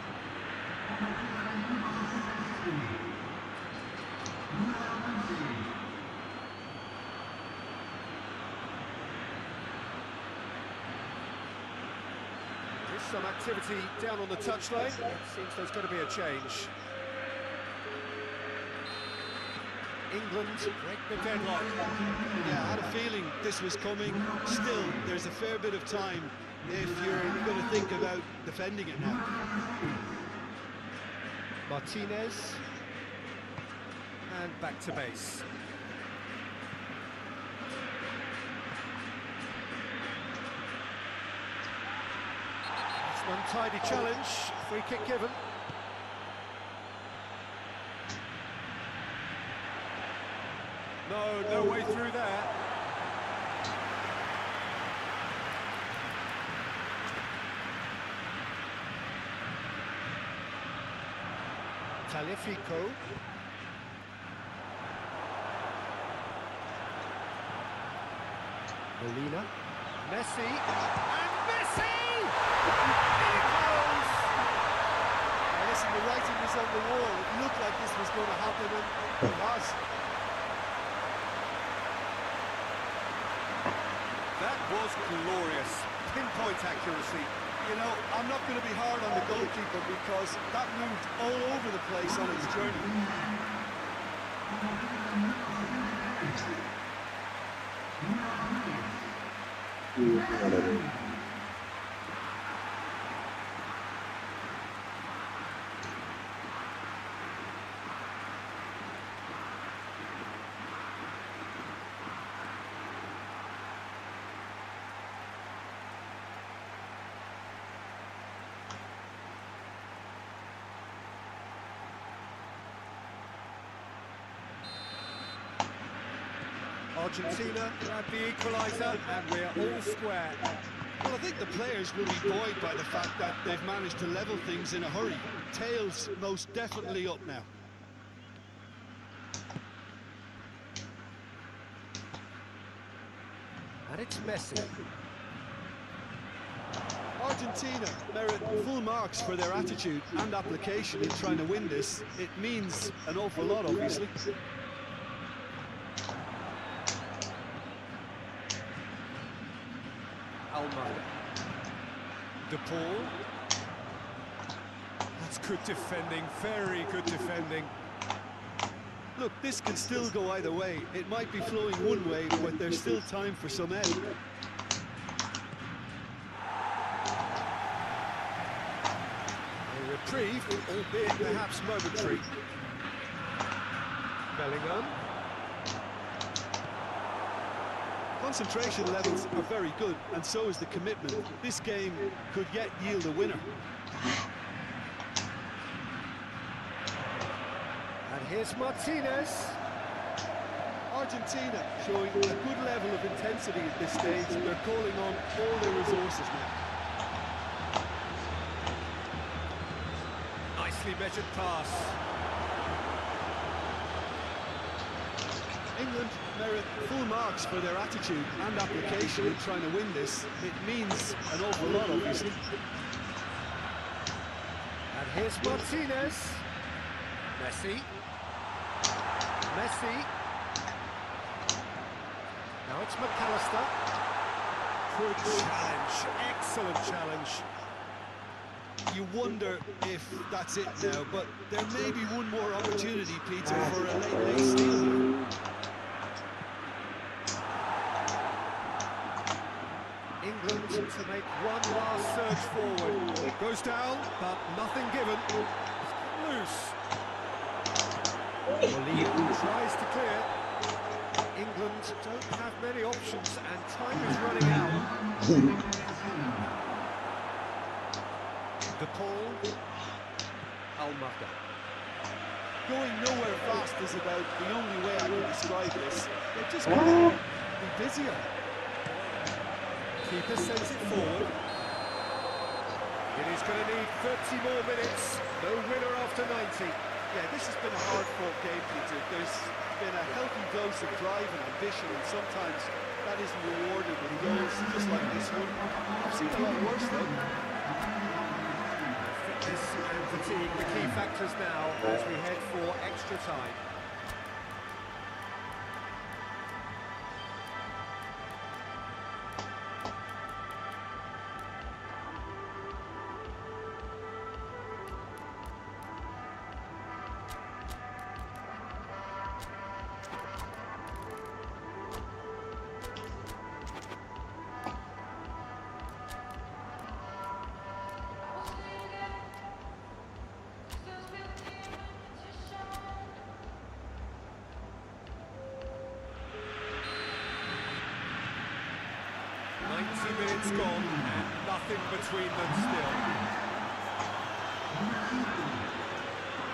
There's some activity down on the touchline. It seems there's going to be a change. England break the deadlock. Yeah, I had a feeling this was coming. Still, there's a fair bit of time if you're going to think about defending it now. Martinez. And back to base. It's an untidy challenge. Free kick given. No way through there. Tagliafico. Molina. Messi. And Messi! In it goes! Listen, the writing was on the wall. It looked like this was going to happen, and it has. That was glorious. Pinpoint accuracy. You know, I'm not going to be hard on the goalkeeper because that moved all over the place on its journey. Argentina grab the equaliser, and we're all square. Well, I think the players will be buoyed by the fact that they've managed to level things in a hurry. Tails most definitely up now. And it's Messi. Argentina merit full marks for their attitude and application in trying to win this. It means an awful lot, obviously. Almeida. De Paul. That's good defending, very good defending. Look, this can still go either way. It might be flowing one way, but there's still time for some end. A reprieve, albeit perhaps momentary. Bellingham. Concentration levels are very good, and so is the commitment. This game could yet yield a winner. And here's Martinez. Argentina showing a good level of intensity at this stage. They're calling on all their resources now. Nicely measured pass. England merit full marks for their attitude and application in trying to win this. It means an awful lot, obviously. And here's Martinez. Messi. Messi. Now it's McAllister. Good challenge, excellent challenge. You wonder if that's it now, but there may be one more opportunity, Peter, for a late steal here. England to make one last surge forward. Goes down, but nothing given. Loose. Molina tries to clear. England don't have many options, and time is running out. De Paul. Almada. Going nowhere fast is about the only way I can describe this. They've just got to be busier. Keeper sends it forward. It is going to need 30 more minutes. No winner after 90. Yeah, this has been a hard-fought game, Peter. There's been a healthy dose of drive and ambition, and sometimes that isn't rewarded with goals, just like this one. I've seen a lot worse, though. Fitness and fatigue, the key factors now as we head for extra time. Minutes gone and nothing between them still.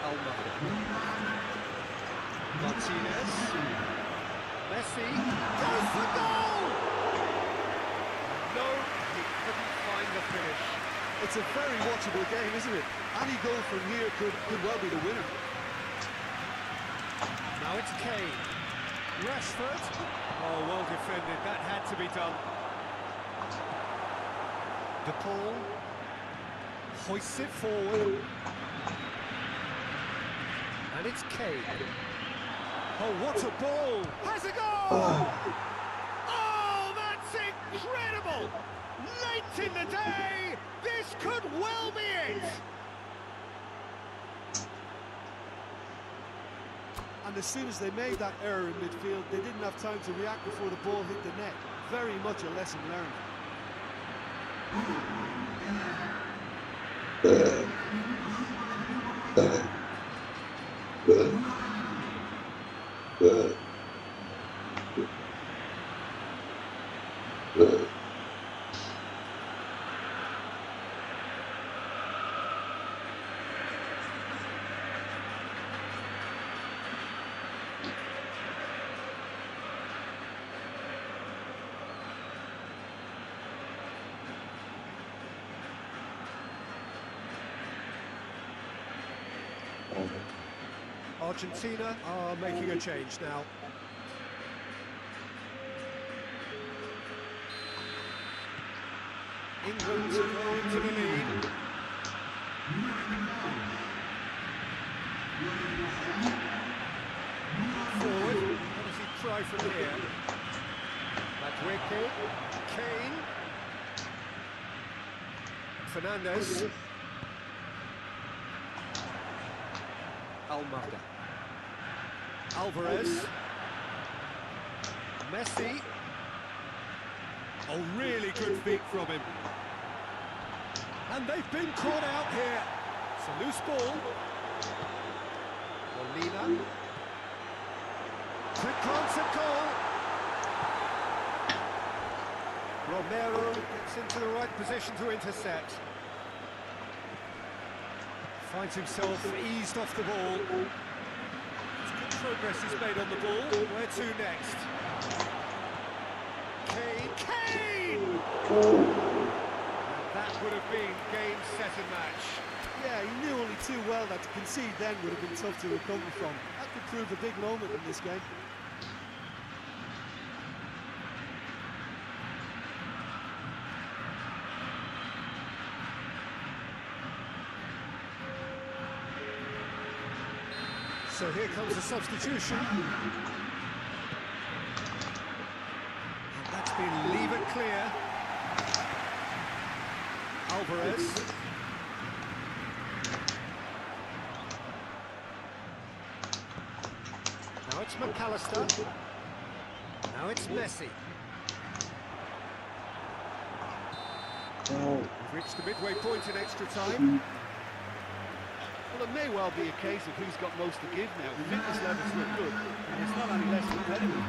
Almada. Martinez. Messi goes for goal! No, he couldn't find the finish. It's a very watchable game, isn't it? Any goal from here could well be the winner. Now it's Kane. Rashford. Oh, well defended. That had to be done. De Paul hoists it forward, and it's Kane. Oh, what a ball! Has a goal! Oh, that's incredible! Late in the day, this could well be it! And as soon as they made that error in midfield, they didn't have time to react before the ball hit the net. Very much a lesson learned. Argentina are making a change now. England go into the lead. Forward, what does he try from here? Madueke, Kane, Fernandez, Almada, Alvarez, Messi. Oh, really good feet from him. And they've been caught out here. It's a loose ball. Molina. Quick glance at goal. Romero gets into the right position to intercept. Finds himself eased off the ball. Good progress is made on the ball. Where to next? Kane! And that would have been game, set and match. Yeah, he knew only too well that to concede then would have been tough to recover from. That could prove a big moment in this game. So here comes the substitution. And that's been leave it clear. Alvarez. Now it's McAllister. Now it's Messi. Oh, We've reached the midway point in extra time. Well, it may well be a case of who's got most to give now. The fitness levels look good, and it's not any less competitive.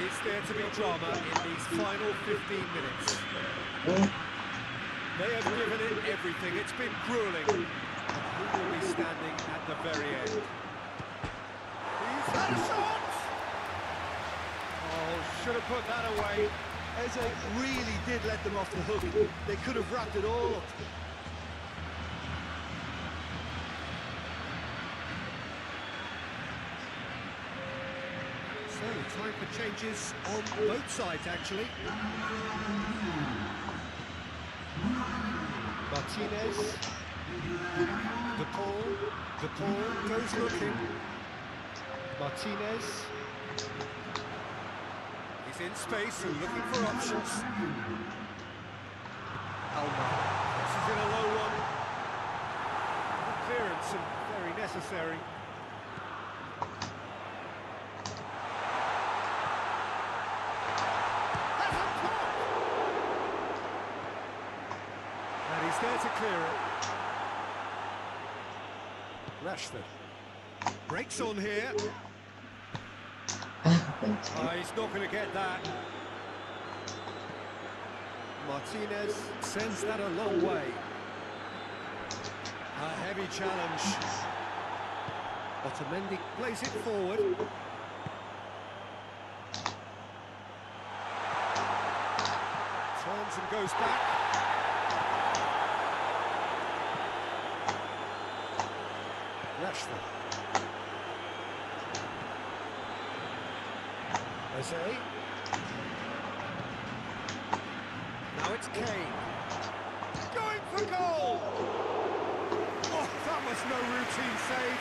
Is there to be drama in these final 15 minutes? oh, They have given it everything. It's been grueling. But who will be standing at the very end? He's had a shot! Oh, should have put that away. Eze really did let them off the hook. They could have wrapped it all up. So, time for changes on both sides, actually. Martinez. De Paul goes looking. Martinez. He's in space and looking for options. Alma. This is in a low one. Good clearance and very necessary. And he's there to clear it. Rashford. Breaks on here. He's not going to get that. Martinez sends that a long way. A heavy challenge. Otamendi plays it forward. Turns and goes back. Rashford. Eze. Now it's Kane. Going for goal! Oh, that was no routine save.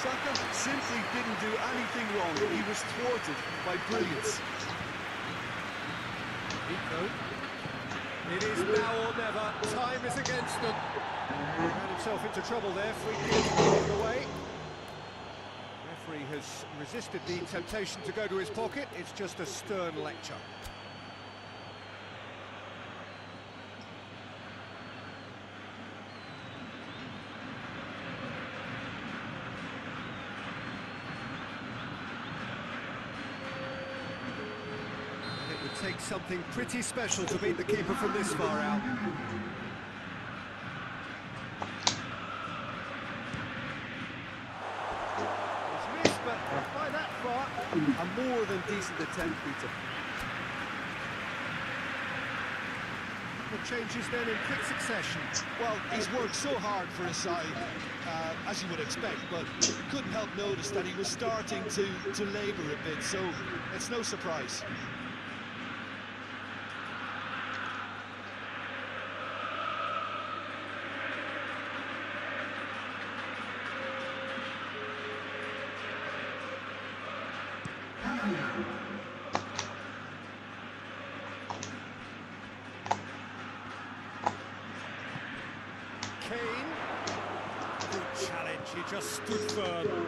Saka simply didn't do anything wrong. He was thwarted by brilliance. Nico. It is now or never. Time is against them. He ran himself into trouble there. Free kick taken away. Referee has resisted the temptation to go to his pocket. It's just a stern lecture. It would take something pretty special to beat the keeper from this far out. It's missed, but not by that far. A more than decent attempt, Peter. The changes then in quick succession. Well, he's worked so hard for his side, as you would expect, but couldn't help notice that he was starting to labour a bit, so it's no surprise. Kane. Good challenge, he just stood firm.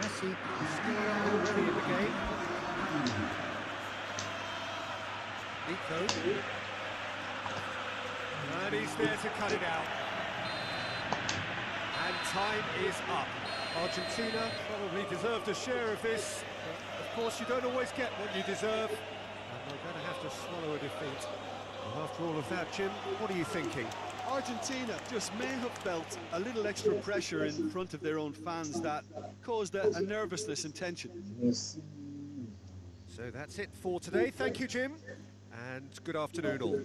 Messi still already in the game. Nico. And he's there to cut it out. And time is up. Argentina probably deserved a share of this, but of course you don't always get what you deserve, and they're going to have to swallow a defeat. Well, after all of that, Jim, what are you thinking? Argentina just may have felt a little extra pressure in front of their own fans that caused a nervousness and tension. yes. So that's it for today. Thank you, Jim, and good afternoon all.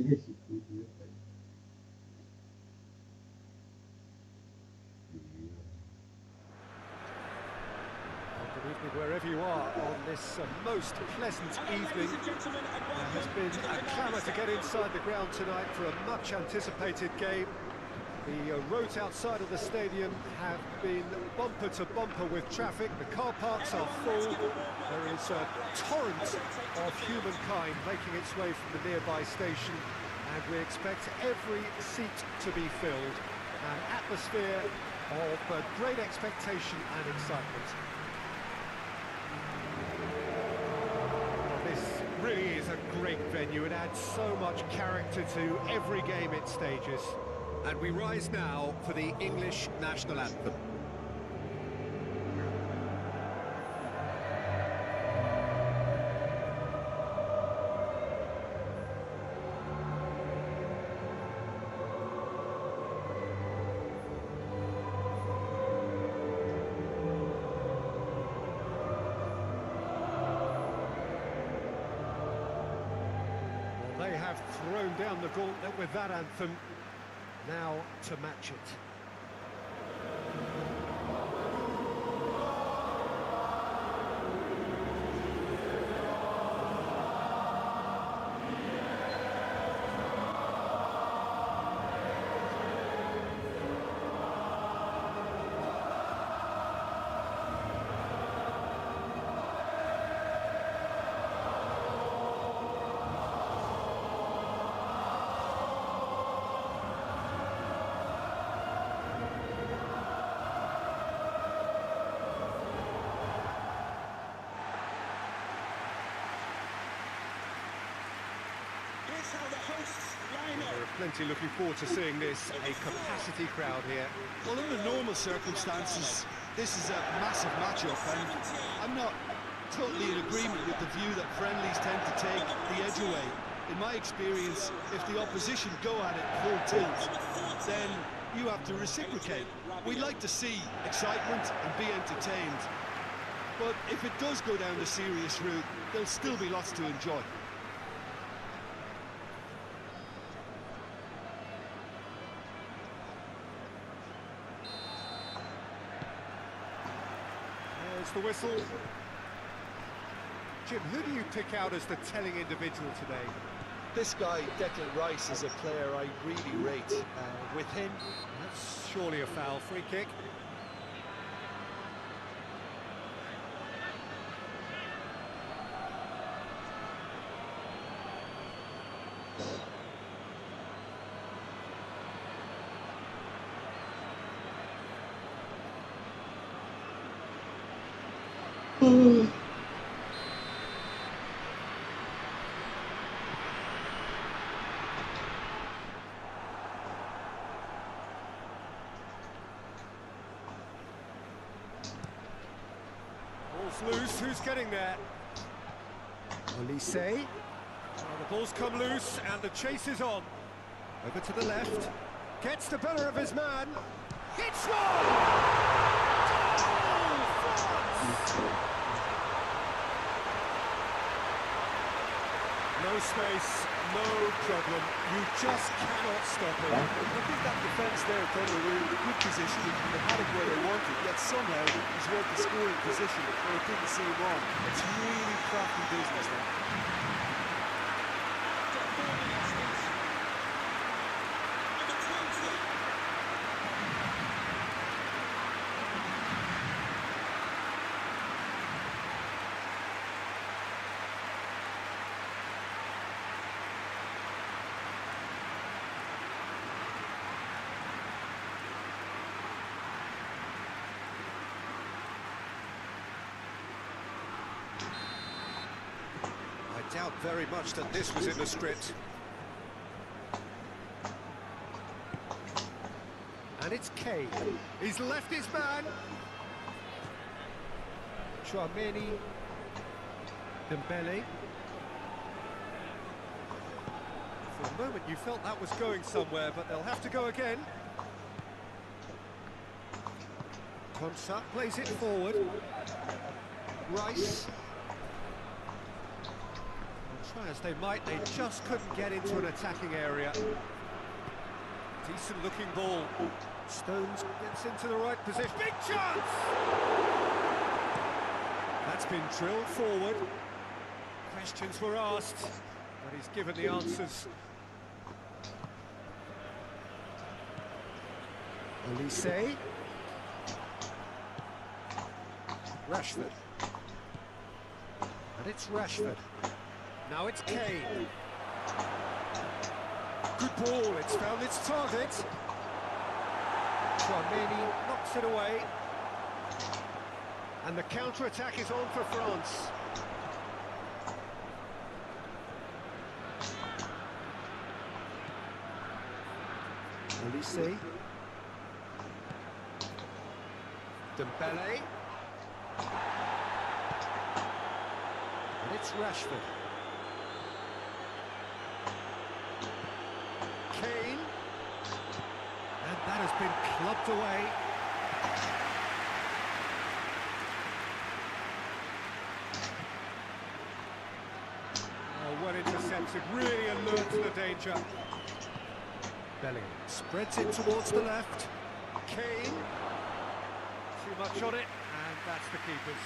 Good evening wherever you are on this most pleasant evening. There has been a clamour to get inside the ground tonight for a much anticipated game. The roads outside of the stadium have been bumper to bumper with traffic. The car parks are full. There is a torrent of humankind making its way from the nearby station, and we expect every seat to be filled. An atmosphere of great expectation and excitement. This really is a great venue. It adds so much character to every game it stages. And we rise now for the English national anthem. Well, they have thrown down the gauntlet with that anthem. Now to match it. There are plenty looking forward to seeing this, a capacity crowd here. Well, under normal circumstances, this is a massive matchup, and I'm not totally in agreement with the view that friendlies tend to take the edge away. In my experience, if the opposition go at it full tilt, then you have to reciprocate. We'd like to see excitement and be entertained, but if it does go down the serious route, there'll still be lots to enjoy. There's the whistle. Jim, who do you pick out as the telling individual today? This guy, Declan Rice, is a player I really rate. With him, That's surely a foul. Free kick. Ball's loose. Who's getting there? Olise. The ball's come loose and the chase is on. Over to the left. Gets the better of his man. Hits one! No space, no problem. You just cannot stop him. I think that defence there, Tony, were in a good position. They had it where they wanted, yet somehow he's worked the scoring position where it didn't seem wrong. It's really crafty business now. I doubt very much that this was in the script. And it's Kane. He's left his man. Chouameni. Dembele. For a moment you felt that was going somewhere, but they'll have to go again. Konsa plays it forward. Rice. Try as they might, they just couldn't get into an attacking area. Decent looking ball. Stones gets into the right position. Big chance! That's been drilled forward. Questions were asked, but he's given the answers. Olise. Rashford. And it's Rashford. Now it's Kane. Good ball, it's found its target. Chouameni knocks it away. And the counter-attack is on for France. Olise. Dembele. And it's Rashford. Kane. And that has been clubbed away. Oh, well intercepted, really alert to the danger. Bellingham spreads it towards the left. Kane. Too much on it, and that's the keeper's.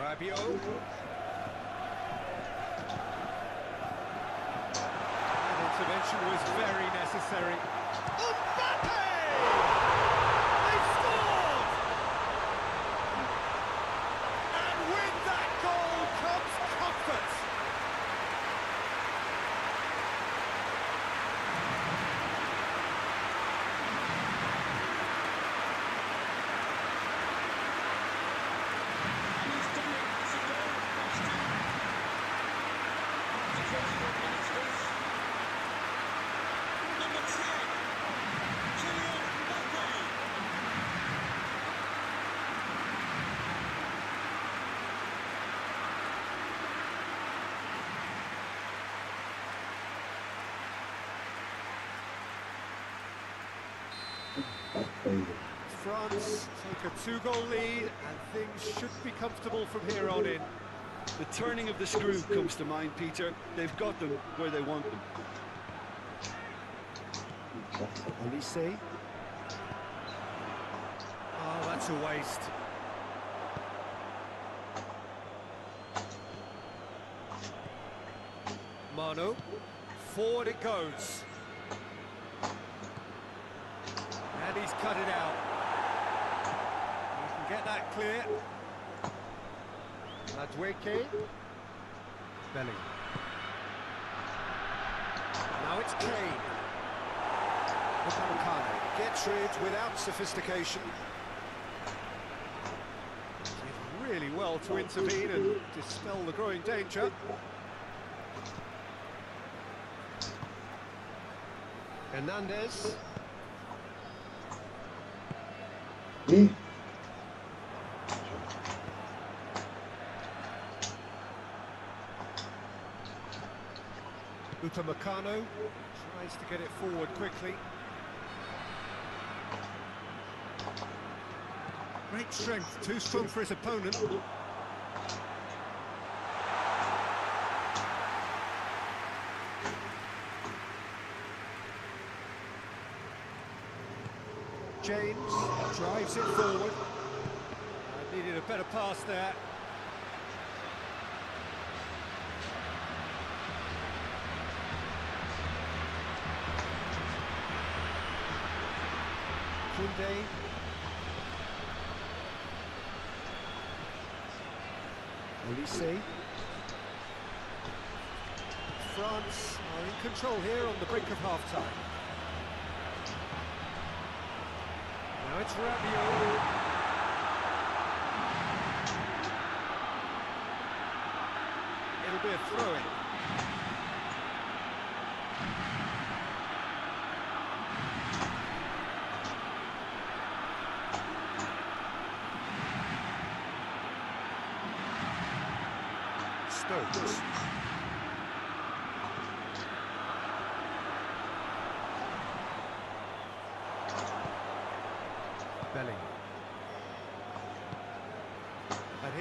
Rabiot. That intervention was very necessary. Mbappe! They scored! And with that goal comes comfort. France take a 2-goal lead and things should be comfortable from here on in. The turning of the screw comes to mind, Peter. They've got them where they want them. Olise. Oh, that's a waste. Mano. Forward it goes. And he's cut it out. You can get that clear. Adweke. Bellingham. Now it's Kane. Upamecano gets rid without sophistication. Did really well to intervene and dispel the growing danger. Hernandez. Upamecano tries to get it forward quickly. Great strength, too strong for his opponent. James drives it forward. Needed a better pass there. Koundé. Olise. France are in control here on the brink of half-time. Now it's Rabiot. It'll be a throw-in. Stones.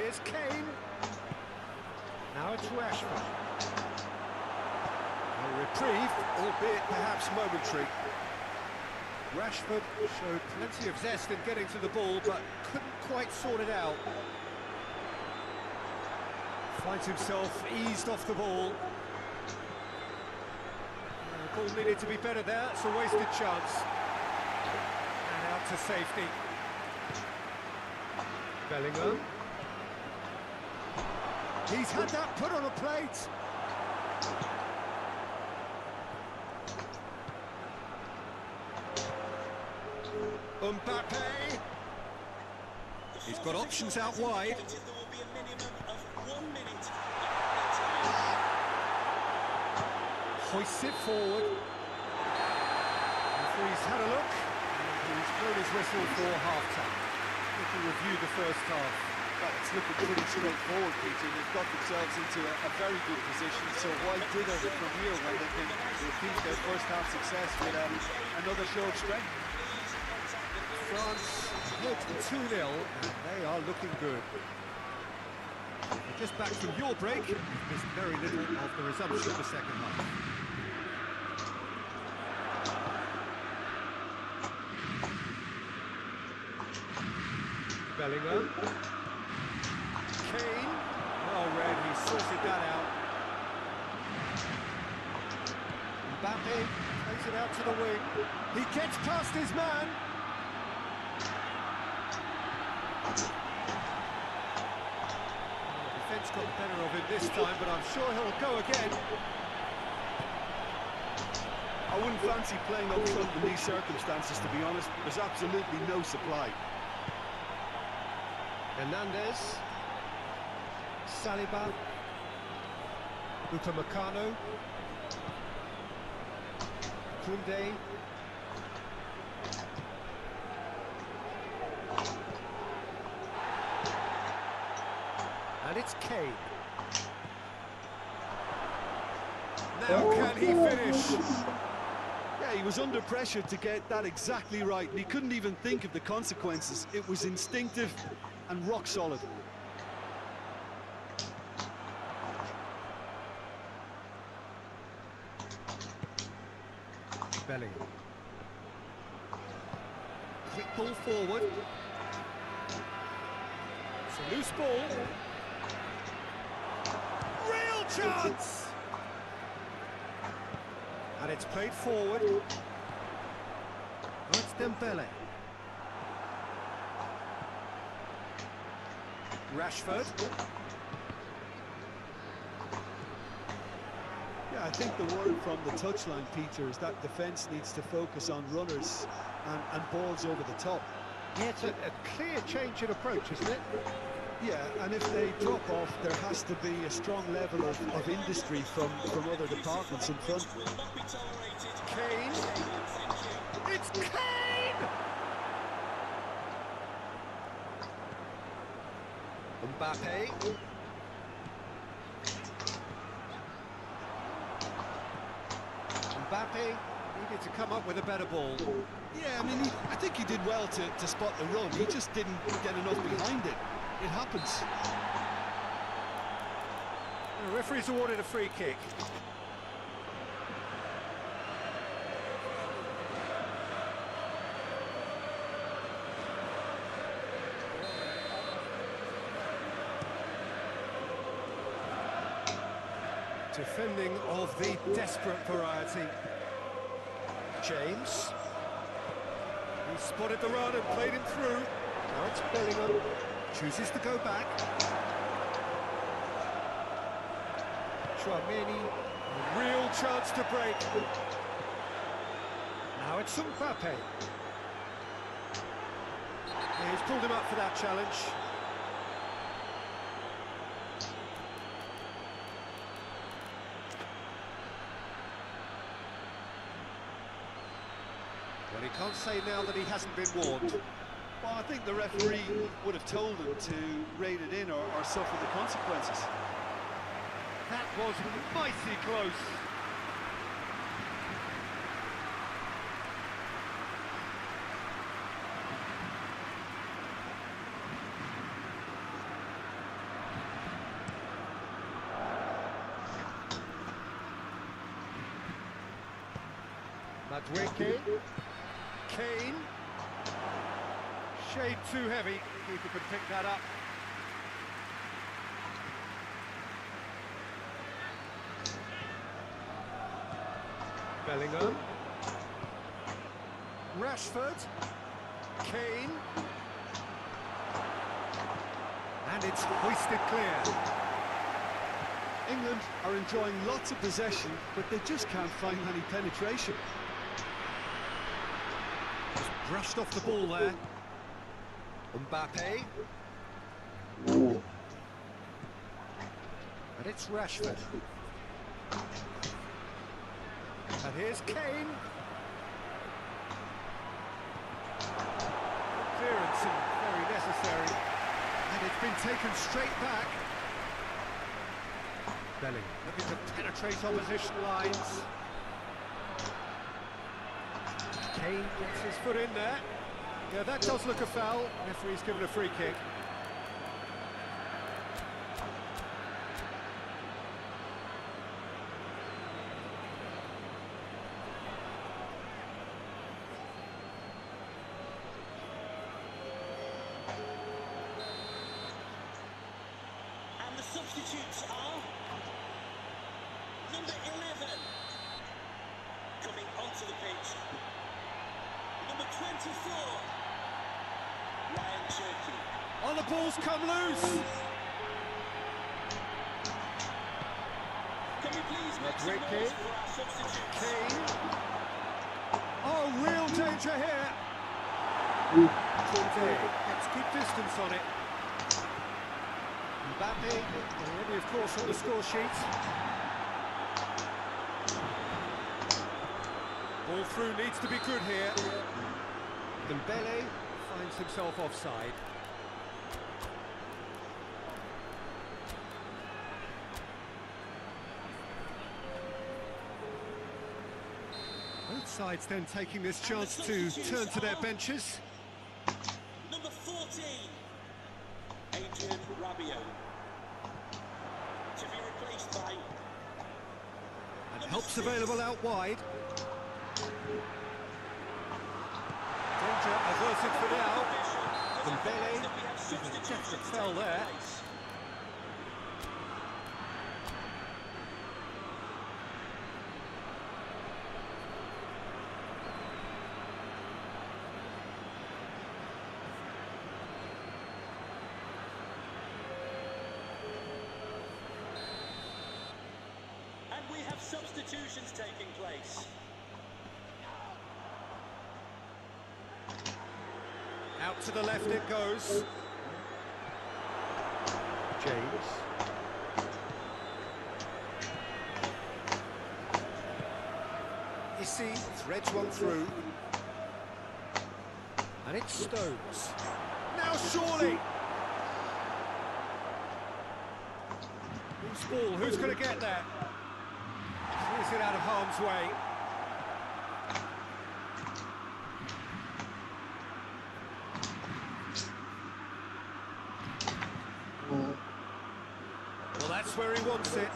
Here's Kane. Now it's Rashford. A reprieve, albeit perhaps momentary. Rashford showed plenty of zest in getting to the ball, but couldn't quite sort it out. Finds himself eased off the ball. The ball needed to be better there, it's a wasted chance. And out to safety. Bellingham. He's had that put on a plate. Mbappe. He's got options out wide. There will be a minimum of 1 minute. Hoists it forward. Referee's had a look, and he's blown his whistle for half-time. We can review the first half. Well, it's looking pretty straightforward, Peter. They've got themselves into a very good position, so why dither from here when they can repeat their first half success with another show of strength? France head 2-0, and they are looking good. Just back from your break, you've missed very little of the resumption of the second half. Bellingham. Kane. Well read, he sorted that out. Mbappe plays it out to the wing. He gets past his man. The defence got the better of him this time, but I'm sure he'll go again. I wouldn't fancy playing up front in these circumstances, to be honest. There's absolutely no supply. Hernandez, Saliba, Upamecano, Koundé, and it's Kane. Now can he finish? Yeah, he was under pressure to get that exactly right, and he couldn't even think of the consequences. It was instinctive and rock solid. Bellingham. Quick ball forward. It's a loose ball. Real chance! And it's played forward. Oh, it's Dembele. Rashford. Yeah, I think the word from the touchline, Peter, is that defence needs to focus on runners and balls over the top. Yeah, it's a clear change in approach, isn't it? Yeah, and if they drop off, there has to be a strong level of industry from other departments in front. Kane. It's Kane! Mbappe. Mbappe needed to come up with a better ball. Yeah, I mean, I think he did well to spot the run. He just didn't get enough behind it. It happens. The referee's awarded a free kick. Defending of the desperate variety. James. He spotted the run and played him through. Now it's Bellingham. Chooses to go back. Chouameni. A real chance to break. Now it's Mbappe. Yeah, he's pulled him up for that challenge. Well, he can't say now that he hasn't been warned. Well, I think the referee would have told him to rate it in or suffer the consequences. That was mighty close. Madwicke. Kane. Shade too heavy. Keeper could pick that up. Bellingham. Rashford. Kane. And it's hoisted clear. England are enjoying lots of possession, but they just can't find any penetration. Just brushed off the ball there. Mbappe. Ooh. And it's Rashford. And here's Kane. Clearance and very necessary. And it's been taken straight back. Bellingham looking to penetrate opposition lines. Kane gets his foot in there. Yeah, that does look a foul. Referee's given a free kick. And the substitutes are number 11 coming onto the pitch. Number 24, Ryan Cherky. Oh, the ball's come loose. Can we please make some Madwicke. noise for our substitutes? Kane. Oh, real danger here. Gets good distance on it. Mbappe, already of course on the score sheet. Ball through needs to be good here. Dembele finds himself offside. Both sides then taking this chance to turn to their benches. Number 14, Adrian Rabiot. To be replaced by And help's available out wide. Danger averted for now. Dembele, definite fell there. And we have substitutions taking place. Out to the left it goes. James. Issy threads one through. And it's Stones. Now surely! Who's ball? Who's going to get there? Clears it out of harm's way. Well, that's where he wants it.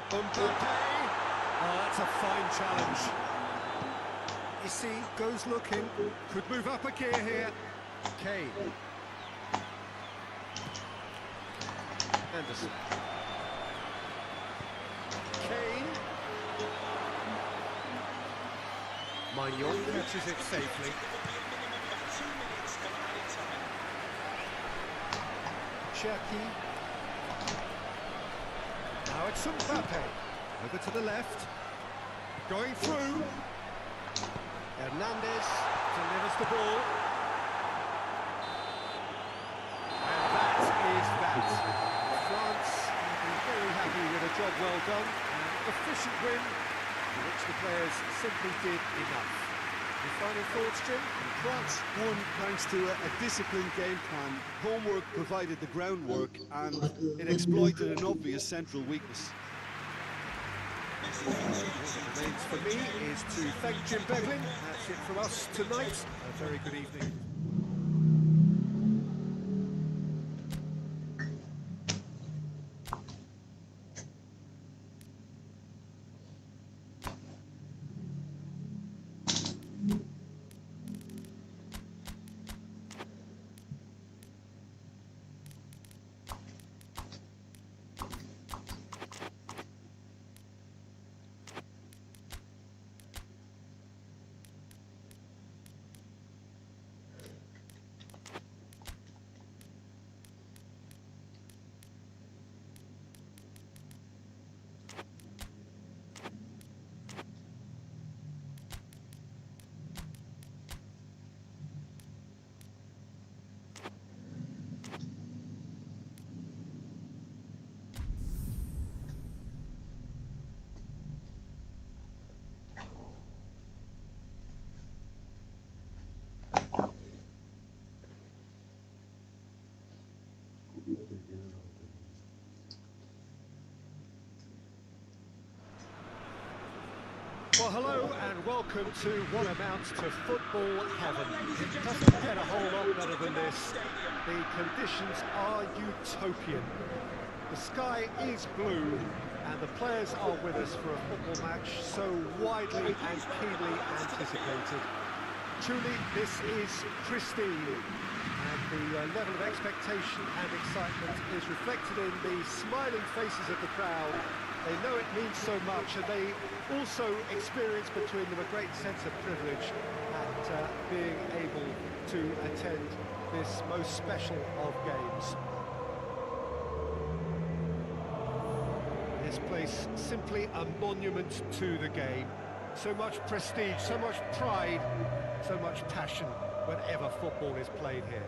Mbappe. Oh, that's a fine challenge. Issy goes looking. Could move up a gear here. Kane. Anderson. Kane. Magnon catches it safely. Cherky. Now it's Mbappe. Over to the left. Going through. Hernandez delivers the ball. And that is that. France will be very happy with a job well done. An efficient win, for which the players simply did enough. Your final thoughts, Jim? France won thanks to a disciplined game plan. Homework provided the groundwork, and it exploited an obvious central weakness. What remains for me is to thank Jim Beglin. That's it from us tonight. A very good evening. Well, hello and welcome to what amounts to football heaven. It doesn't get a whole lot better than this. The conditions are utopian. The sky is blue and the players are with us for a football match so widely and keenly anticipated. Truly, this is pristine, and the level of expectation and excitement is reflected in the smiling faces of the crowd. They know it means so much, and they also experience between them a great sense of privilege at being able to attend this most special of games. This place simply a monument to the game. So much prestige, so much pride, so much passion whenever football is played here.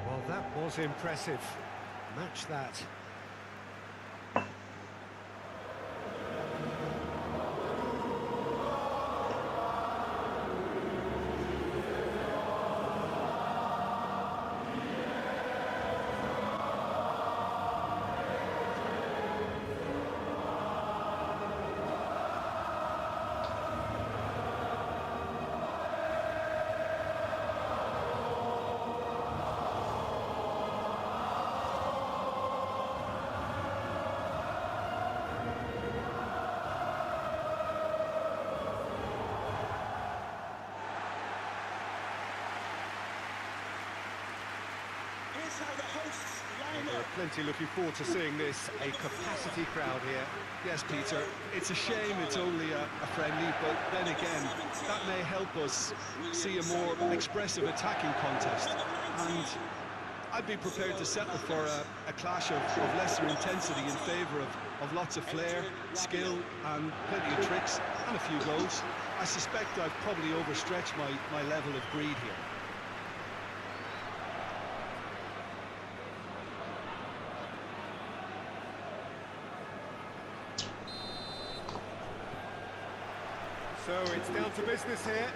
Well, that was impressive. Match that. There are plenty looking forward to seeing this, a capacity crowd here. Yes, Peter, it's a shame it's only a friendly, but then again, that may help us see a more expressive attacking contest. And I'd be prepared to settle for a clash of lesser intensity in favour of lots of flair, skill, and plenty of tricks, and a few goals. I suspect I've probably overstretched my level of greed here. So it's down to business here.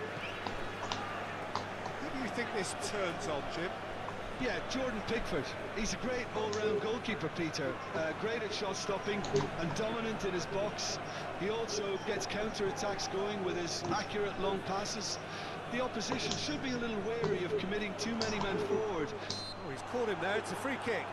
Who do you think this turns on, Jim? Yeah, Jordan Pickford. He's a great all-round goalkeeper, Peter. Great at shot stopping and dominant in his box. He also gets counter-attacks going with his accurate long passes. The opposition should be a little wary of committing too many men forward. Oh, he's caught him there. It's a free kick.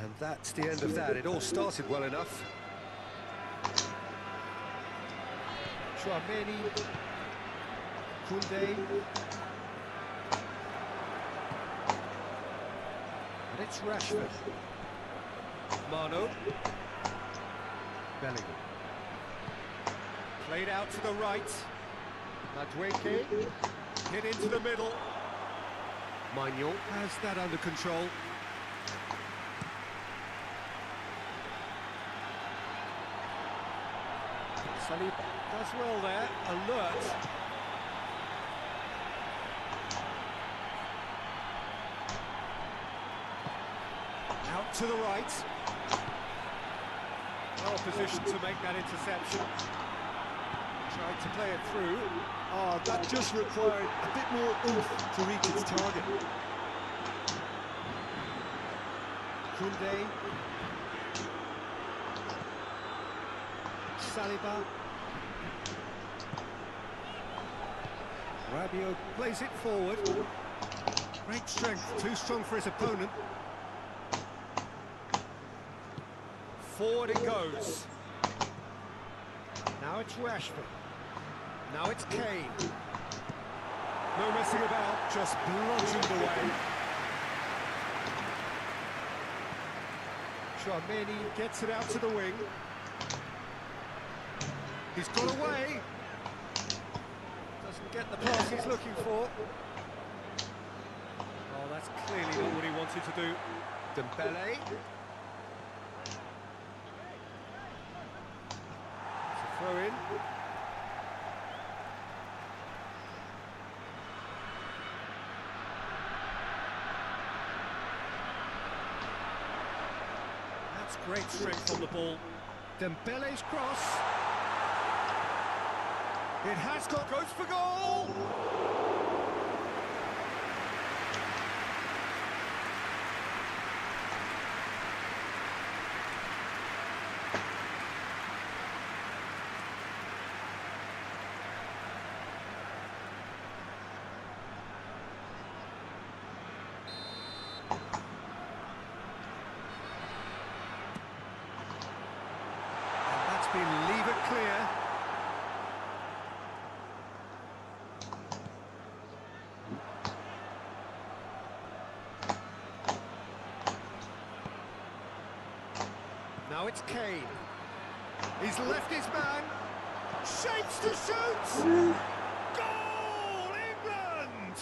And that's the end of that. It all started well enough. Chouameni, Koundé. And it's Rashford. Mano. Bellingham. Played out to the right. Madueke. Hit into the middle. Maignan has that under control. Saliba does well there, alert. Out to the right. Well positioned to make that interception. Tried to play it through. Oh, that just required a bit more oomph to reach its target. Koundé. Saliba. Rabiot plays it forward. Great strength, too strong for his opponent. Forward it goes. Now it's Rashford. Now it's Kane. No messing about, just bludgeoned away. Chouameni gets it out to the wing. He's got away. Doesn't get the pass he's looking for. Oh, that's clearly not what he wanted to do. Dembele. It's a throw in. That's great strength on the ball. Dembele's cross. It has got, goes for goal! And that's been lever clear. Now it's Kane. He's left his man. Shapes to shoot! Goal, England!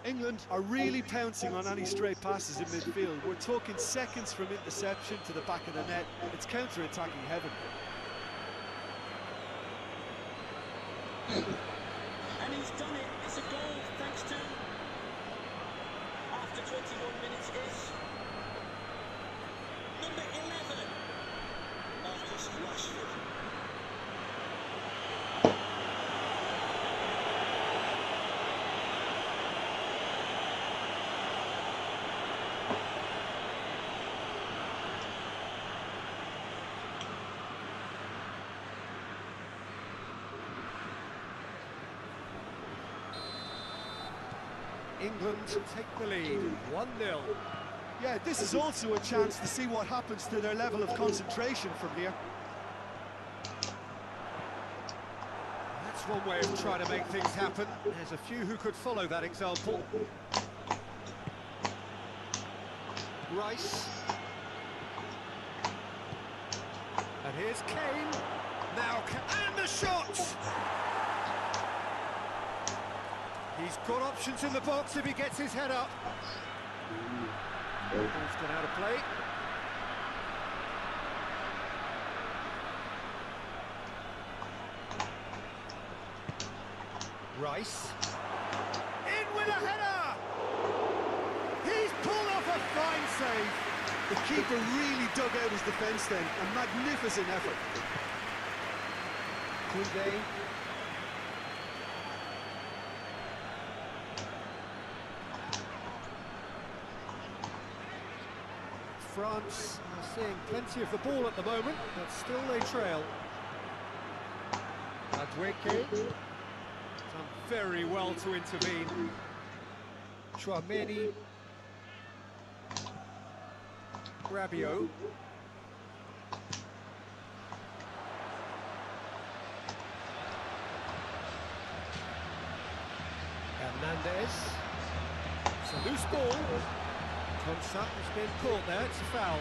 England are really pouncing on any stray passes in midfield. We're talking seconds from interception to the back of the net. It's counter-attacking heaven. And he's done it. It's a goal thanks to, after 21 minutes, is number 11, Marcus Rashford. England take the lead, 1-0. Yeah, this is also a chance to see what happens to their level of concentration from here. That's one way of trying to make things happen. There's a few who could follow that example. Rice. And here's Kane. Now, and the shot! He's got options in the box if he gets his head up. Ball's gone out of play. Rice. In with a header! He's pulled off a fine save. The keeper really dug out his defence then. A magnificent effort. Koundé. France are seeing plenty of the ball at the moment, but still they trail. Adweke done very well to intervene. Chouameni. Rabiot. Hernandez. It's a loose ball. Contact has been caught there, it's a foul.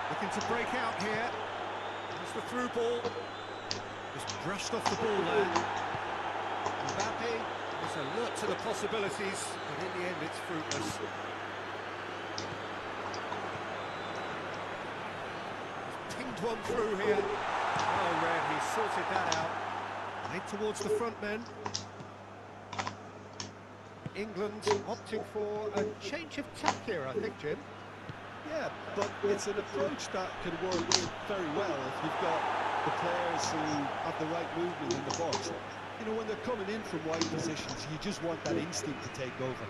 Looking to break out here. There's the through ball. Just brushed off the ball there. Mbappe is alert to the possibilities, but in the end it's fruitless. He's pinged one through here. Oh, Red, he sorted that out. Played towards the front men. England opting for a change of tack here, I think, Jim. Yeah, but it's an approach that can work very well if you've got the players who have the right movement in the box. You know, when they're coming in from wide positions, you just want that instinct to take over.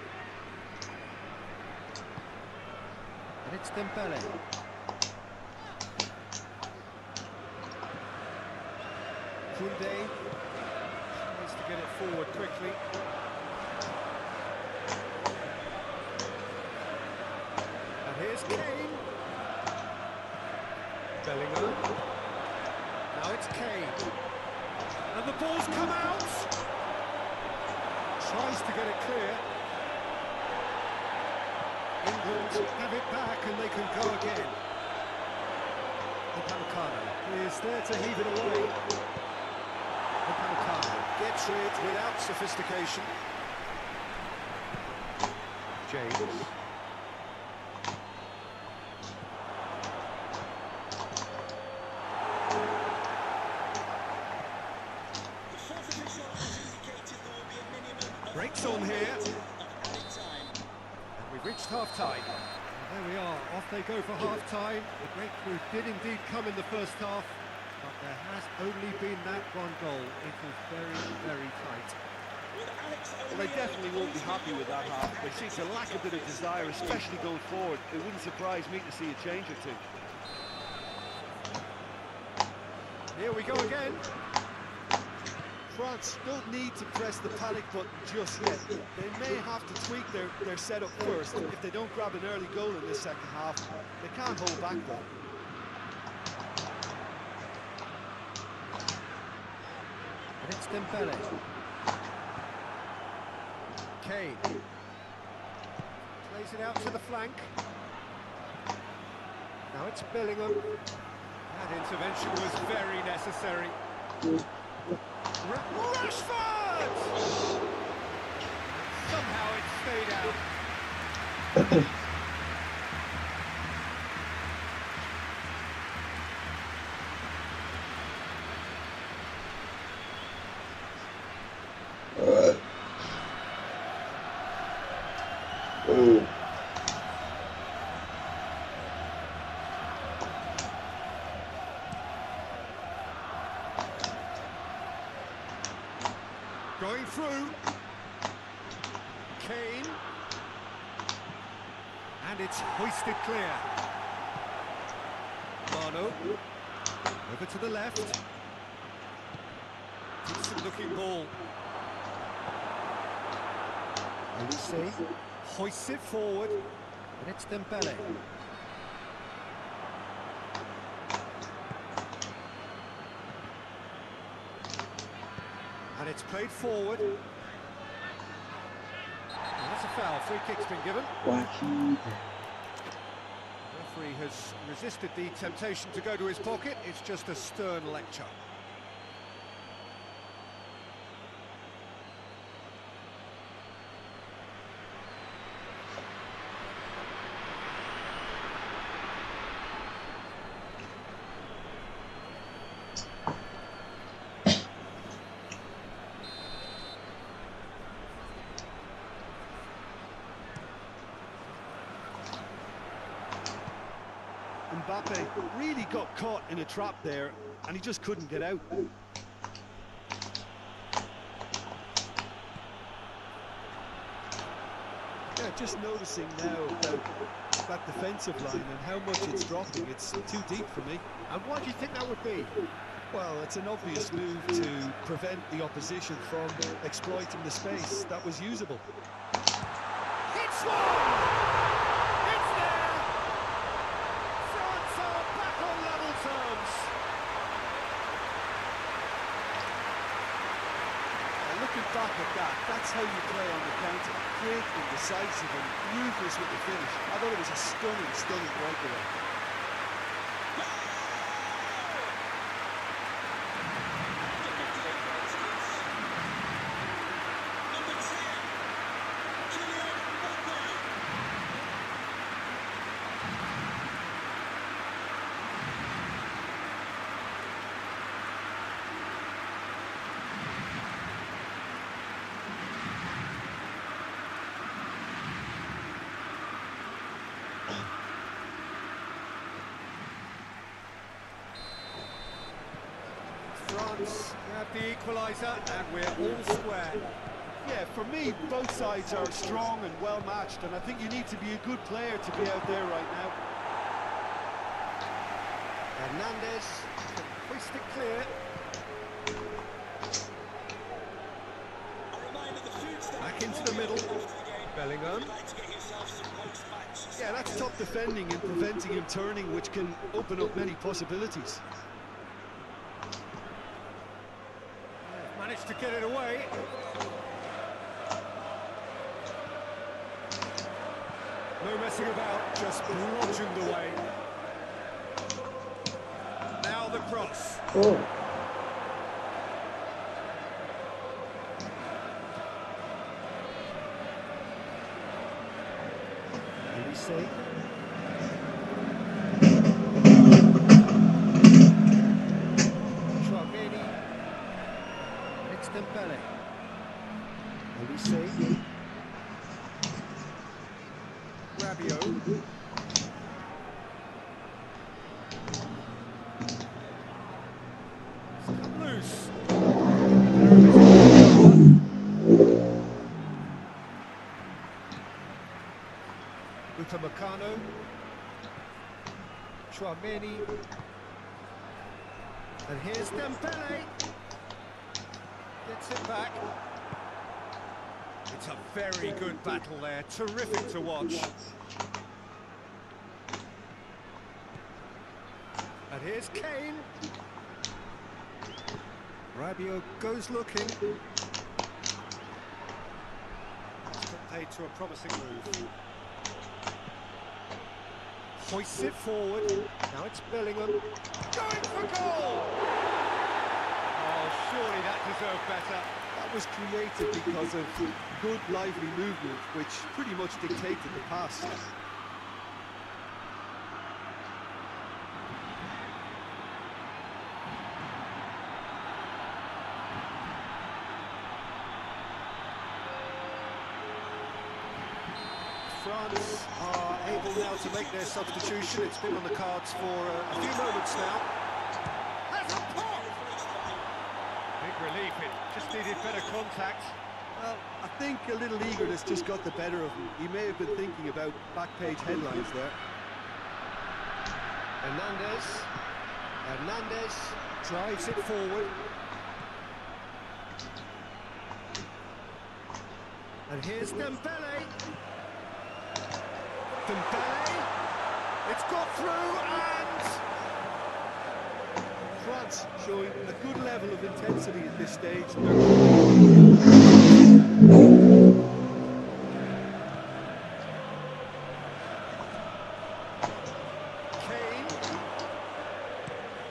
And it's Dembele. Koundé needs to get it forward quickly. And here's Kane. Bellingham. Now it's Kane. And the ball's come out. Tries to get it clear. England have it back and they can go again. Upamecano is there to heave it away. Upamecano gets it without sophistication. James. Breaks on here. And we've reached half-time. There we are, off they go for half-time. The breakthrough did indeed come in the first half, but there has only been that one goal. It was very, very tight. Well, they definitely won't be happy with that half. They seem to lack a bit of desire, especially going forward. It wouldn't surprise me to see a change or two. Here we go again. France don't need to press the panic button just yet. They may have to tweak their setup first. If they don't grab an early goal in this second half, they can't hold back though. And it's Dembele. Kane. Plays it out to the flank. Now it's Bellingham. That intervention was very necessary. Rashford! Somehow it stayed out. Going through. Kane. And it's hoisted clear. Mano. Over to the left. Decent looking ball. Elise hoists it forward. And it's Dembele. And it's played forward. And that's a foul. Free kick's been given. The referee has resisted the temptation to go to his pocket. It's just a stern lecture. Mbappe really got caught in a trap there, and he just couldn't get out. Yeah, just noticing now about that defensive line and how much it's dropping. It's too deep for me. And what do you think that would be? Well, it's an obvious move to prevent the opposition from exploiting the space that was usable. It's one! It's there! France are back on level terms. Looking back at that, that's how you play on the counter. Quick and decisive and ruthless with the finish. I thought it was a stunning breakaway. France grab the equaliser and we're all square. Yeah, for me, both sides are strong and well matched, and I think you need to be a good player to be out there right now. Hernandez can hoist it clear. Back into the middle. Bellingham. Yeah, that's top defending and preventing him turning, which can open up many possibilities. Managed to get it away. No messing about, just bludgeoned away. Now the cross. Oh, Say. Chouameni. It's Dembele. Olise. Rabiot. It's come loose. Upamecano. Chouameni. And here's Dembele. Gets it back. It's a very good battle there. Terrific to watch. And here's Kane. Rabiot goes looking. It's got paid to a promising move. Hoists it forward. Now it's Bellingham. Going for goal! Oh, surely that deserved better. That was created because of good, lively movement, which pretty much dictated the pass. France are able now to make their substitution. It's been on the cards for a few moments now. Has a pop! Big relief, it just needed better contact. Well, I think a little eagerness just got the better of him. He may have been thinking about back page headlines there. Hernandez drives it forward. And here's Dembele. Dembele, it's got through and... France showing a good level of intensity at this stage. Kane,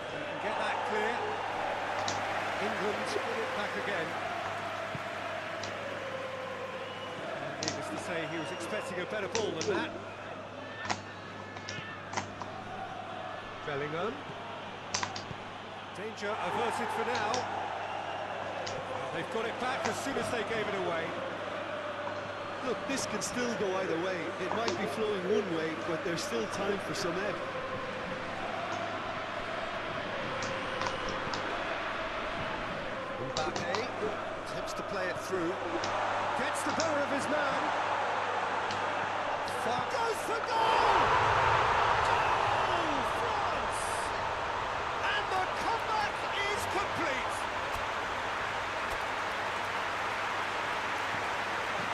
you can get that clear. England get it back again. Needless to say, he was expecting a better ball than that. Bellingham. Danger averted for now. They've got it back as soon as they gave it away. Look, this can still go either way. It might be flowing one way, but there's still time for some ebb. Mbappe attempts to play it through. Gets the better of his man. Goes for goal! Goal, France! And the comeback is complete.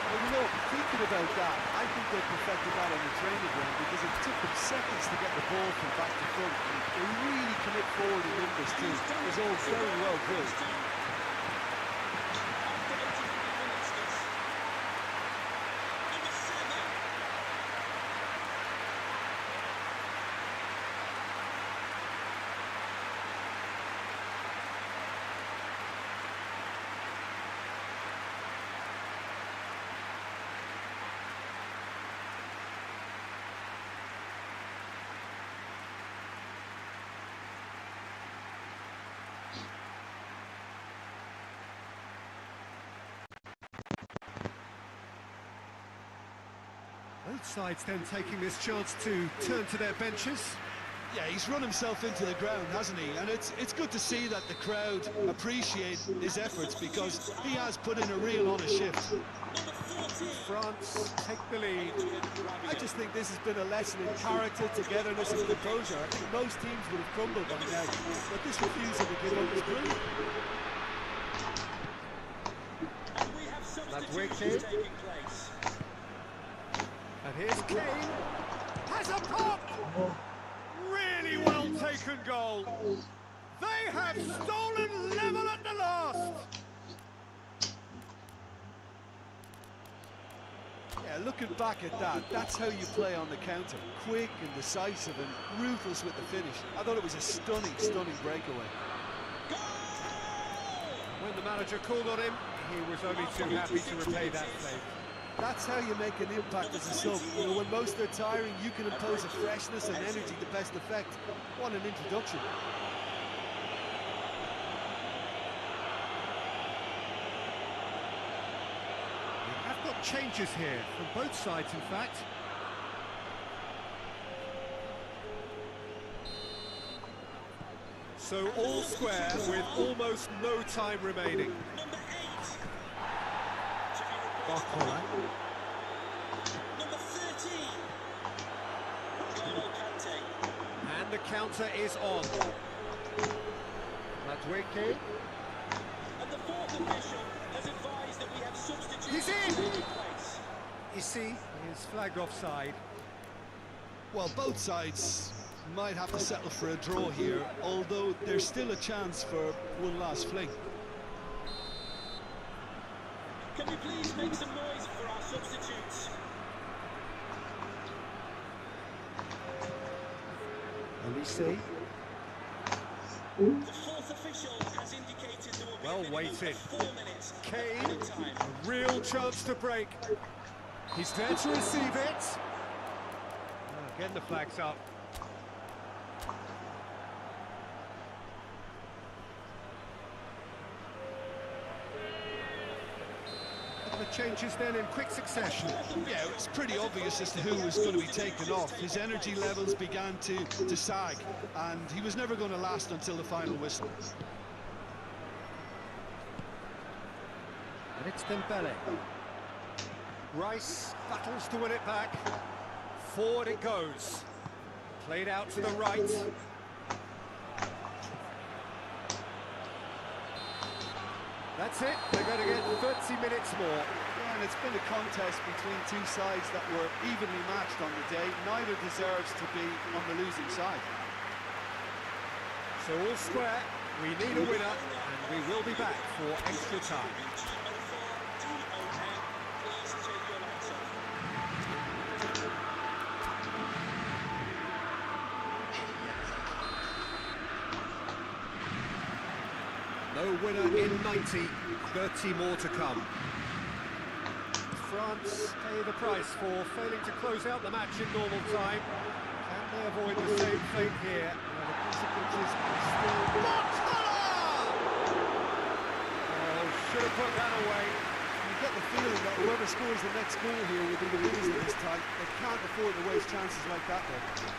Well, you know, thinking about that, I think they perfected that on the training ground because it took them seconds to get the ball from back to front. They really commit forward in numbers too. It was all very well drilled. Both sides then taking this chance to turn to their benches. Yeah, he's run himself into the ground, hasn't he? And it's good to see that the crowd appreciate his efforts, because he has put in a real honest shift. France take the lead. I just think this has been a lesson in character, togetherness and composure. I think most teams would have crumbled by now, but this refusal to give up is brilliant. And we have substitutions Kane. taking place. And here's Kane. Has a pop! Really well taken goal. They have stolen level at the last. Yeah, looking back at that, that's how you play on the counter. Quick and decisive and ruthless with the finish. I thought it was a stunning, stunning breakaway. When the manager called on him, he was only too happy to repay that favour. That's how you make an impact as a sub. You know, when most are tiring, you can impose a freshness and energy to best effect. What an introduction. We have got changes here, from both sides in fact. So all square with almost no time remaining. Number 8. Barcola. Number 13. And the counter is on. Madwicki. And the fourth official has advised that we have substitutions He's in! taking place. You see, he's flagged offside. Well, both sides might have to settle for a draw here, although there's still a chance for one last fling. Can we please make some noise for our substitutes? Elise. The fourth official has indicated there will be Well a minimum weighted. of 4 minutes. Kane, added time. a real chance to break. He's there to receive it. Again, the flag's up. The changes then in quick succession. Yeah, it was pretty obvious as to who was going to be taken off. His energy levels began to sag, and he was never going to last until the final whistle. And it's Dembele. Rice battles to win it back. Forward it goes. Played out to the right. That's it. They're going to get 30 minutes more. Yeah, and it's been a contest between two sides that were evenly matched on the day. Neither deserves to be on the losing side. So all square. We need a winner, and we will be back for extra time. Please take your lights off. No winner in 90, 30 more to come. France pay the price for failing to close out the match in normal time. Can they avoid the same fate here? Well, the consequences are still... Oh, should have put that away. You get the feeling that whoever scores the next goal here will be the winners of this tie. They can't afford to waste chances like that, though.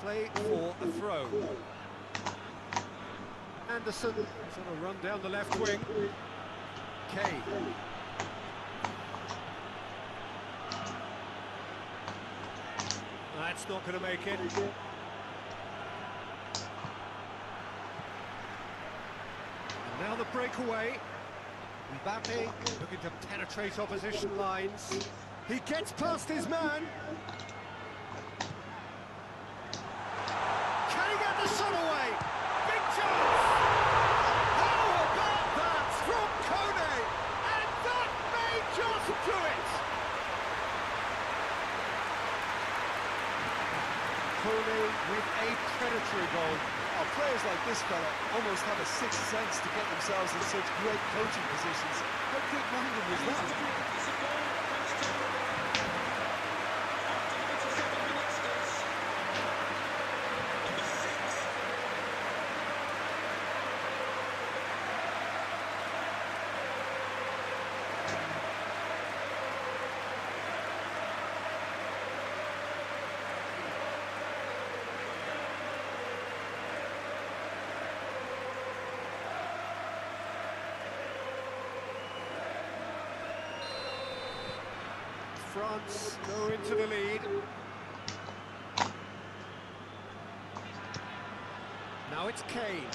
Play for a throw. Anderson is on a run down the left wing. Kane. That's not going to make it. And now the breakaway. Mbappe looking to penetrate opposition lines. He gets past his man. Can he get the shot away? Big chance! How about that from Kone? And that may just do it! Kone with a predatory goal. Oh, players like this fella almost have a sixth sense to get themselves in such great coaching positions. How quick-minded was that? It's a goal thanks to after 97 minutes is number 6. France go into the lead. Now it's Kane.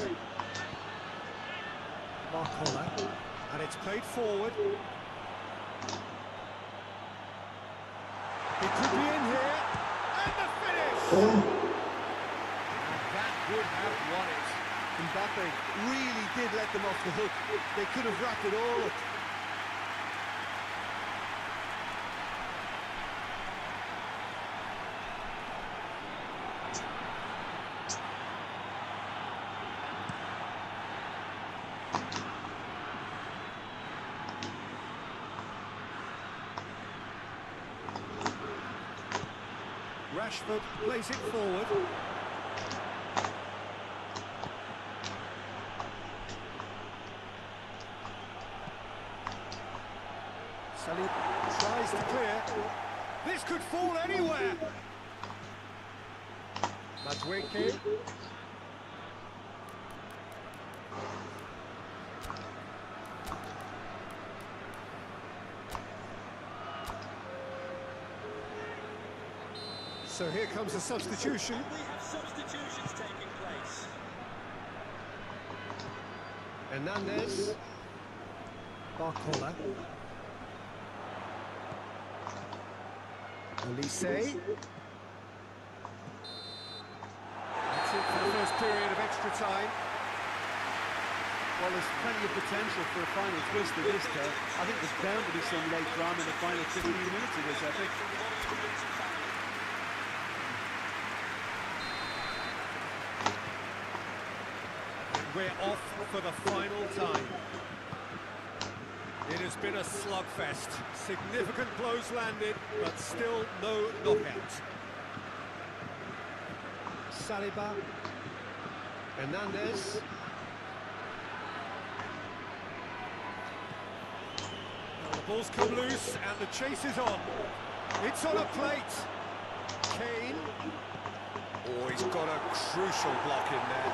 Barcola. And it's played forward. It could be in here. And the finish! And that would have won it. Mbappe really did let them off the hook. They could have wrapped it all up. Rashford plays it forward. Sally tries to clear. This could fall anywhere. Madweke. So here comes a substitution. We have substitutions taking place. Hernandez. Barcola. Olise. That's it for the first period of extra time. Well, there's plenty of potential for a final twist in this tale. I think there's bound to be some late drama in the final 15 minutes of this epic. We're off for the final time. It has been a slugfest. Significant blows landed, but still no knockout. Saliba. Hernandez. Well, the ball's come loose and the chase is on. It's on a plate. Kane. Oh, he's got a crucial block in there.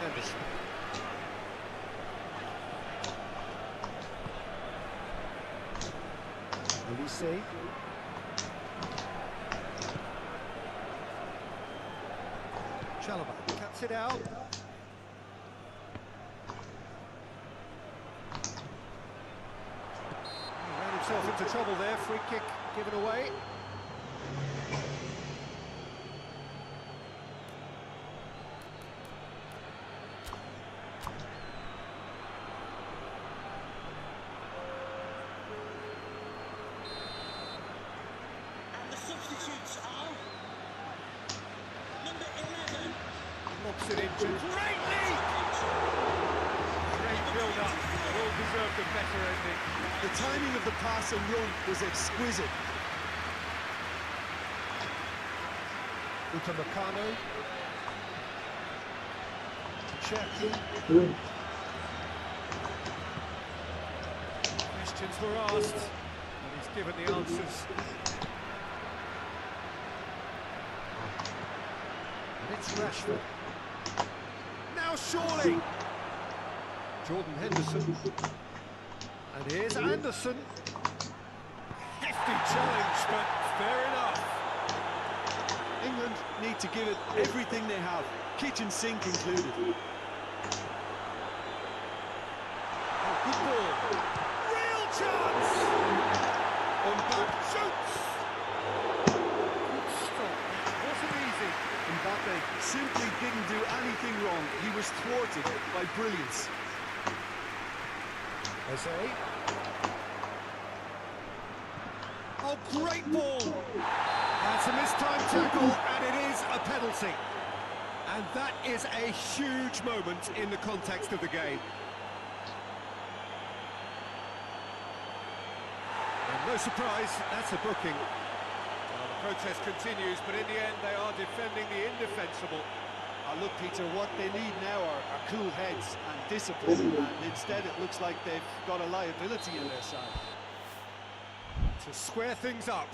Henderson. Olise. Chalobah cuts it out. He ran himself into trouble there. Free kick given away. Substitutes are number 11. Robson injured. Great lead! Great build-up. All deserved a better ending. The timing of the pass and run was exquisite. Upamecano. Cherki. Questions were asked, and he's given the answers. It's Rashford. Now surely! Jordan Henderson. And here's Anderson. Hefty challenge, but fair enough. England need to give it everything they have, kitchen sink included. Oh, good ball. Real chance! Mbappe shoots! Good stop. That wasn't easy. Mbappe simply didn't do anything wrong. He was thwarted by brilliance. Jose. Oh, great ball! That's a mistimed tackle, and it is a penalty. And that is a huge moment in the context of the game. And no surprise, that's a booking. Well, the protest continues, but in the end they are defending the indefensible. Look, Peter, what they need now are cool heads and discipline, and instead it looks like they've got a liability in their side. To square things up.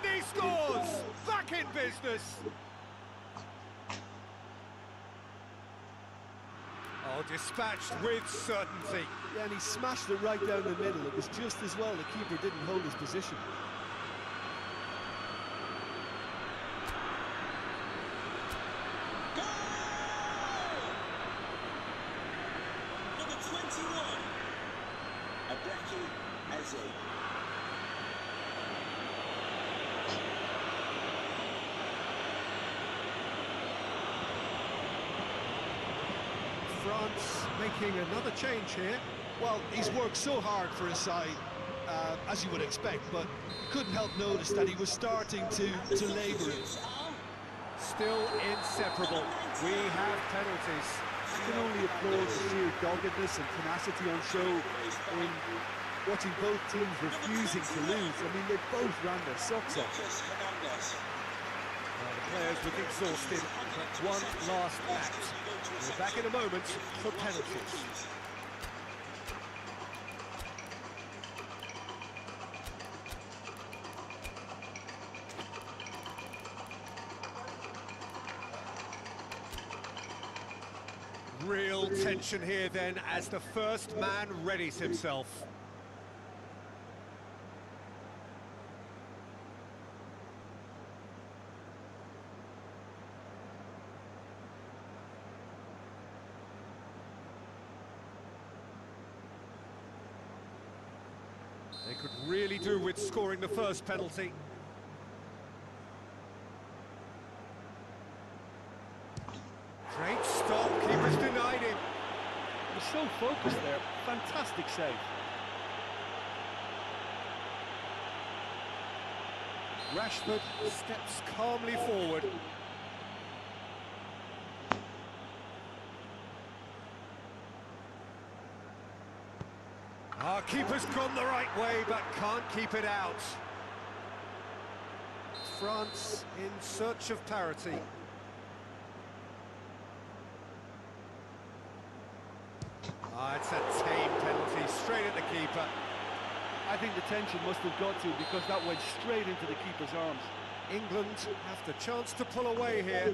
And he scores! Back in business! Oh, dispatched with certainty. Yeah, and he smashed it right down the middle. It was just as well the keeper didn't hold his position. Number 21, Abreki Eze. France making another change here. Well, he's worked so hard for his side, as you would expect, but couldn't help notice that he was starting to labour it. Still inseparable. We have penalties. I can only applaud the sheer doggedness and tenacity on show in watching both teams refusing to lose. I mean, they both ran their socks off. The players look exhausted, but one last act. We're back in a moment for penalties. Real tension here then as the first man readies himself. They could really do with scoring the first penalty. Great stop, keeper's denied him. He was so focused there. Fantastic save. Rashford steps calmly forward. Our keeper's gone the right way, but can't keep it out. France in search of parity. It's a tame penalty, straight at the keeper. I think the tension must have got to him because that went straight into the keeper's arms. England have the chance to pull away here.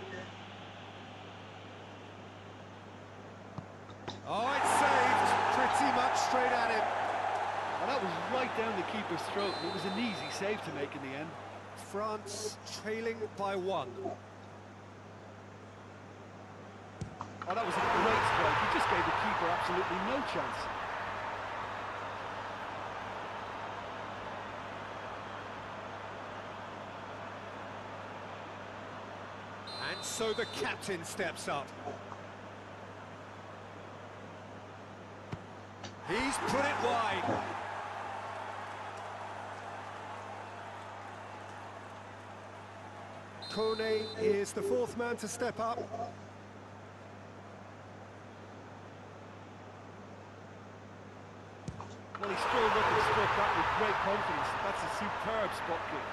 Oh, it's saved, pretty much straight at him. And that was right down the keeper's throat. It was an easy save to make in the end. France trailing by one. Oh, that was a great strike. He just gave the keeper absolutely no chance. And so the captain steps up. He's put it wide. Kone is the fourth man to step up. Well, he strolled up and struck that with great confidence. That's a superb spot kick.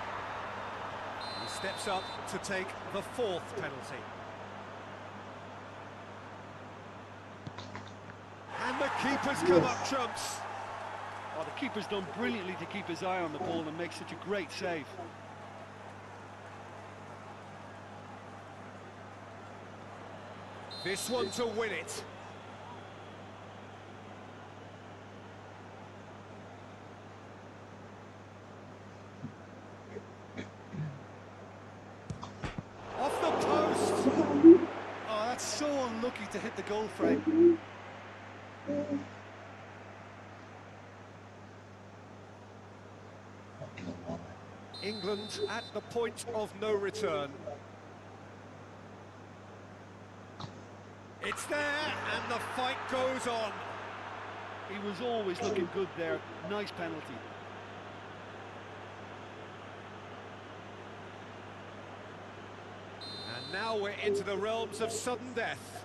He steps up to take the fourth penalty. And the keeper's come up trumps. Oh, the keeper's done brilliantly to keep his eye on the ball and make such a great save. This one to win it. Off the post. Oh, that's so unlucky to hit the goal frame. England at the point of no return. It's there, and the fight goes on. He was always looking good there. Nice penalty. And now we're into the realms of sudden death.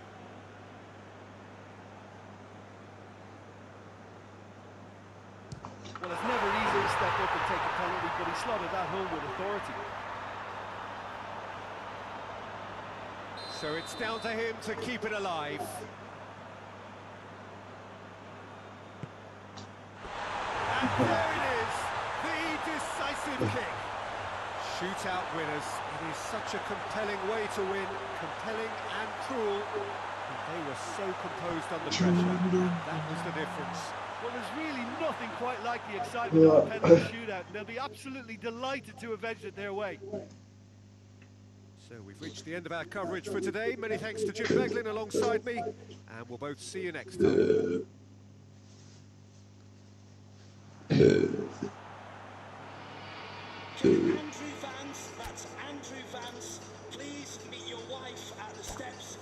Well, it's never easy to step up and take a penalty, but he slotted that home with authority. So it's down to him to keep it alive. And there it is, the decisive kick. Shootout winners. It is such a compelling way to win, compelling and cruel. And they were so composed under pressure. That was the difference. Well, there's really nothing quite like the excitement of a penalty shootout. They'll be absolutely delighted to have edged it their way. So we've reached the end of our coverage for today. Many thanks to Jim Beglin alongside me, and we'll both see you next time. Andrew Vance, that's Andrew Vance. Please meet your wife at the steps.